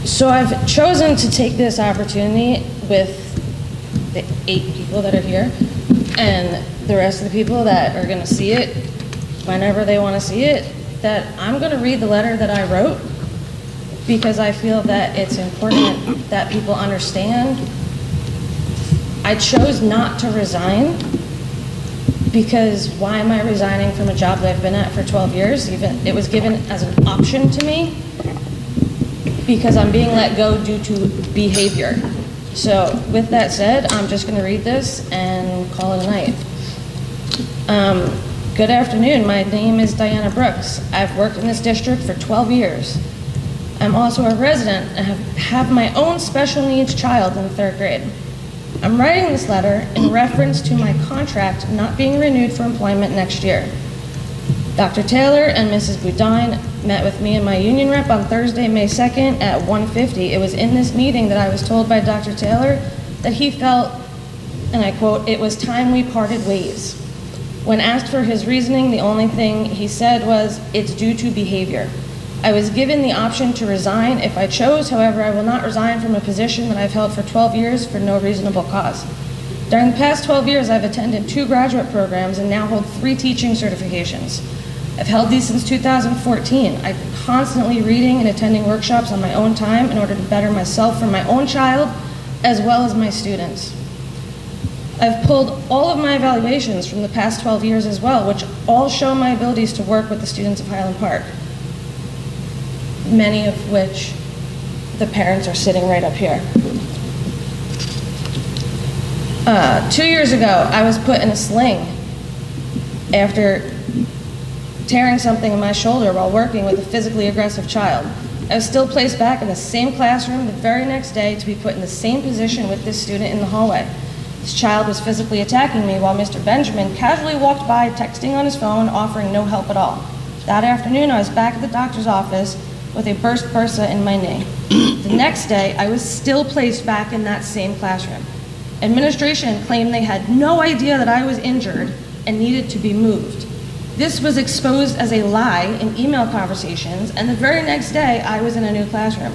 So I've chosen to take this opportunity with the 8 people that are here and the rest of the people that are going to see it whenever they want to see it, that I'm going to read the letter that I wrote, because I feel that it's important that people understand. I chose not to resign, because why am I resigning from a job that I've been at for 12 years? Even it was given as an option to me, because I'm being let go due to behavior. So with that said, I'm just going to read this and call it a night. Good afternoon. My name is Diana Brooks. I've worked in this district for 12 years. I'm also a resident and have my own special needs child in the 3rd grade. I'm writing this letter in reference to my contract not being renewed for employment next year. Dr. Taylor and Mrs. Boudin met with me and my union rep on Thursday, May 2nd at 1:50. It was in this meeting that I was told by Dr. Taylor that he felt, and I quote, "it was time we parted ways." When asked for his reasoning, the only thing he said was, "it's due to behavior." I was given the option to resign if I chose. However, I will not resign from a position that I've held for 12 years for no reasonable cause. During the past 12 years, I've attended 2 graduate programs and now hold 3 teaching certifications. I've held these since 2014. I'm constantly reading and attending workshops on my own time in order to better myself for my own child as well as my students. I've pulled all of my evaluations from the past 12 years as well, which all show my abilities to work with the students of Highland Park, many of which the parents are sitting right up here. 2 years ago, I was put in a sling after tearing something in my shoulder while working with a physically aggressive child. I was still placed back in the same classroom the very next day to be put in the same position with this student in the hallway. This child was physically attacking me while Mr. Benjamin casually walked by, texting on his phone, offering no help at all. That afternoon, I was back at the doctor's office with a burst bursa in my knee. The next day, I was still placed back in that same classroom. Administration claimed they had no idea that I was injured and needed to be moved. This was exposed as a lie in email conversations, and the very next day, I was in a new classroom.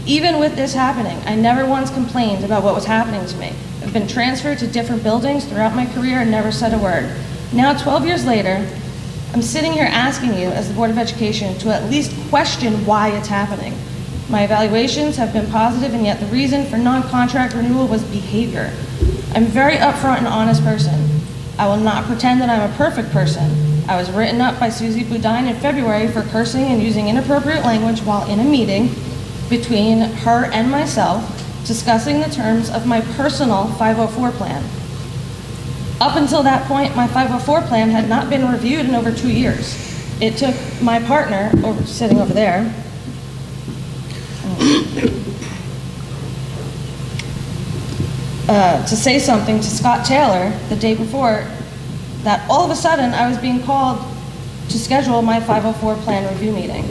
Even with this happening, I never once complained about what was happening to me. I've been transferred to different buildings throughout my career and never said a word. Now, 12 years later, I'm sitting here asking you, as the Board of Education, to at least question why it's happening. My evaluations have been positive, and yet the reason for non-contract renewal was behavior. I'm a very upfront and honest person. I will not pretend that I'm a perfect person. I was written up by Susie Boudin in February for cursing and using inappropriate language while in a meeting between her and myself, discussing the terms of my personal 504 plan. Up until that point, my 504 plan had not been reviewed in over 2 years. It took my partner, sitting over there, to say something to Scott Taylor the day before that all of a sudden I was being called to schedule my 504 plan review meeting.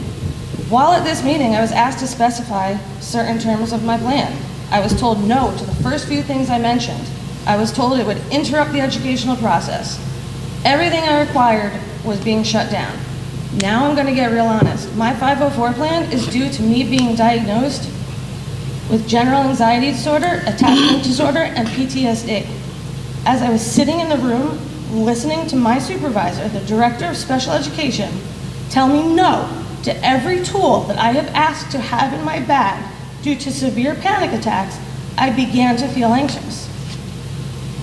While at this meeting, I was asked to specify certain terms of my plan. I was told no to the first few things I mentioned. I was told it would interrupt the educational process. Everything I required was being shut down. Now I'm going to get real honest. My 504 plan is due to me being diagnosed with general anxiety disorder, attachment disorder, and PTSD. As I was sitting in the room listening to my supervisor, the director of special education, tell me no to every tool that I have asked to have in my bag due to severe panic attacks, I began to feel anxious.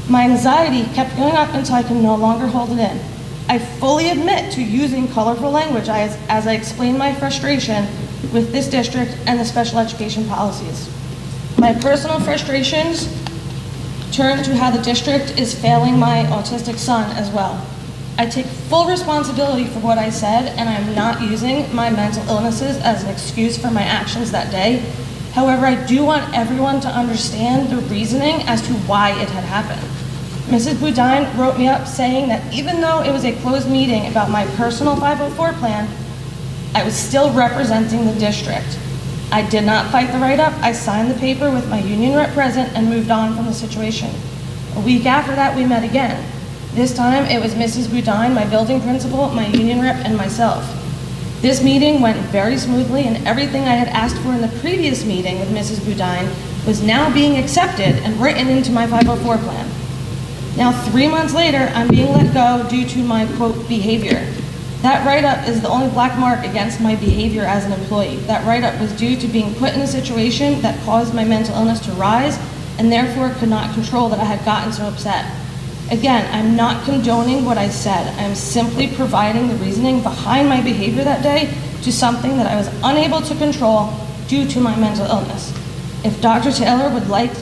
My anxiety kept going up until I could no longer hold it in. I fully admit to using colorful language as I explain my frustration with this district and the special education policies. My personal frustrations turn to how the district is failing my autistic son as well. I take full responsibility for what I said, and I'm not using my mental illnesses as an excuse for my actions that day. However, I do want everyone to understand the reasoning as to why it had happened. Mrs. Boudin wrote me up saying that even though it was a closed meeting about my personal 504 plan, I was still representing the district. I did not fight the write-up. I signed the paper with my union rep present and moved on from the situation. A week after that, we met again. This time, it was Mrs. Boudin, my building principal, my union rep, and myself. This meeting went very smoothly, and everything I had asked for in the previous meeting with Mrs. Boudin was now being accepted and written into my 504 plan. Now, 3 months later, I'm being let go due to my, quote, behavior. That write-up is the only black mark against my behavior as an employee. That write-up was due to being put in a situation that caused my mental illness to rise, and therefore could not control that I had gotten so upset. Again, I'm not condoning what I said. I'm simply providing the reasoning behind my behavior that day to something that I was unable to control due to my mental illness. If Dr. Taylor would like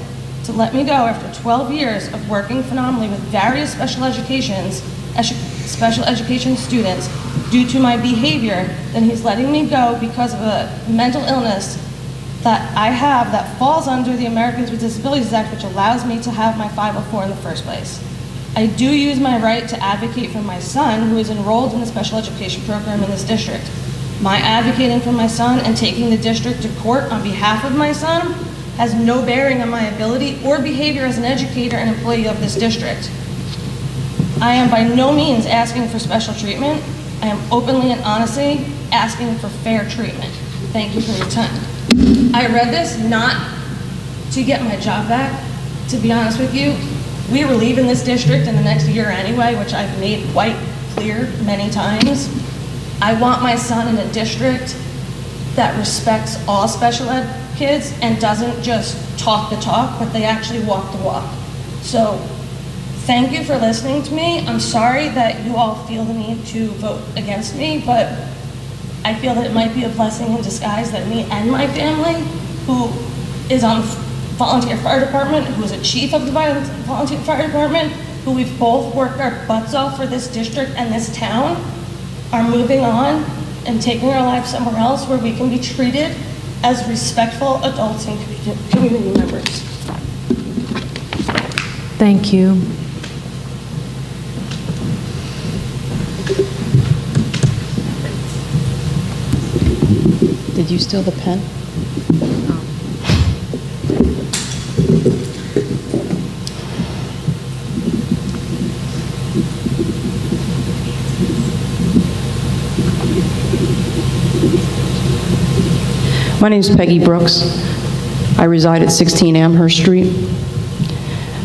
to let me go after 12 years of working phenomenally with various special education students due to my behavior, then he's letting me go because of a mental illness that I have that falls under the Americans with Disabilities Act, which allows me to have my 504 in the first place. I do use my right to advocate for my son, who is enrolled in the special education program in this district. My advocating for my son and taking the district to court on behalf of my son has no bearing on my ability or behavior as an educator and employee of this district. I am by no means asking for special treatment. I am openly and honestly asking for fair treatment. Thank you for your time. I read this not to get my job back, to be honest with you. We were leaving this district in the next year anyway, which I've made quite clear many times. I want my son in a district that respects all special ed kids and doesn't just talk the talk, but they actually walk the walk. So thank you for listening to me. I'm sorry that you all feel the need to vote against me, but I feel that it might be a blessing in disguise that me and my family, who is on volunteer fire department, who is a chief of the volunteer fire department, who we've both worked our butts off for this district and this town, are moving on and taking our lives somewhere else where we can be treated as respectful adults and community members. Thank you. Did you steal the pen? My name is Peggy Brooks. I reside at 16 Amherst Street.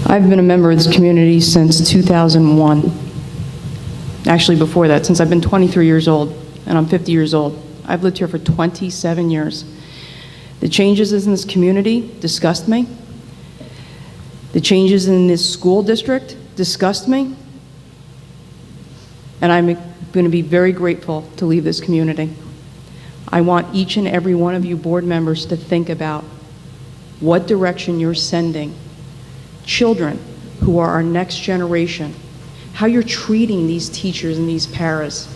I've been a member of this community since 2001. Actually, before that, since I've been 23 years old, and I'm 50 years old. I've lived here for 27 years. The changes in this community disgust me. The changes in this school district disgust me. And I'm going to be very grateful to leave this community. I want each and every one of you board members to think about what direction you're sending children who are our next generation, how you're treating these teachers and these paras.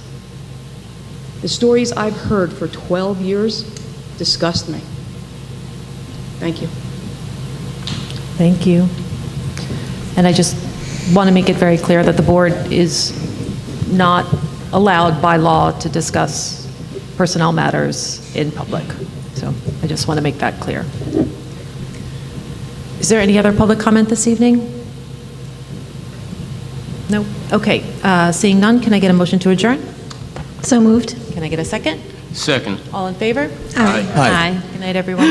The stories I've heard for 12 years disgust me. Thank you. Thank you. And I just want to make it very clear that the board is not allowed by law to discuss personnel matters in public. So I just want to make that clear. Is there any other public comment this evening? No? Okay. Seeing none, can I get a motion to adjourn? So moved. Can I get a second? Second. All in favor? Aye. Aye. Good night, everyone.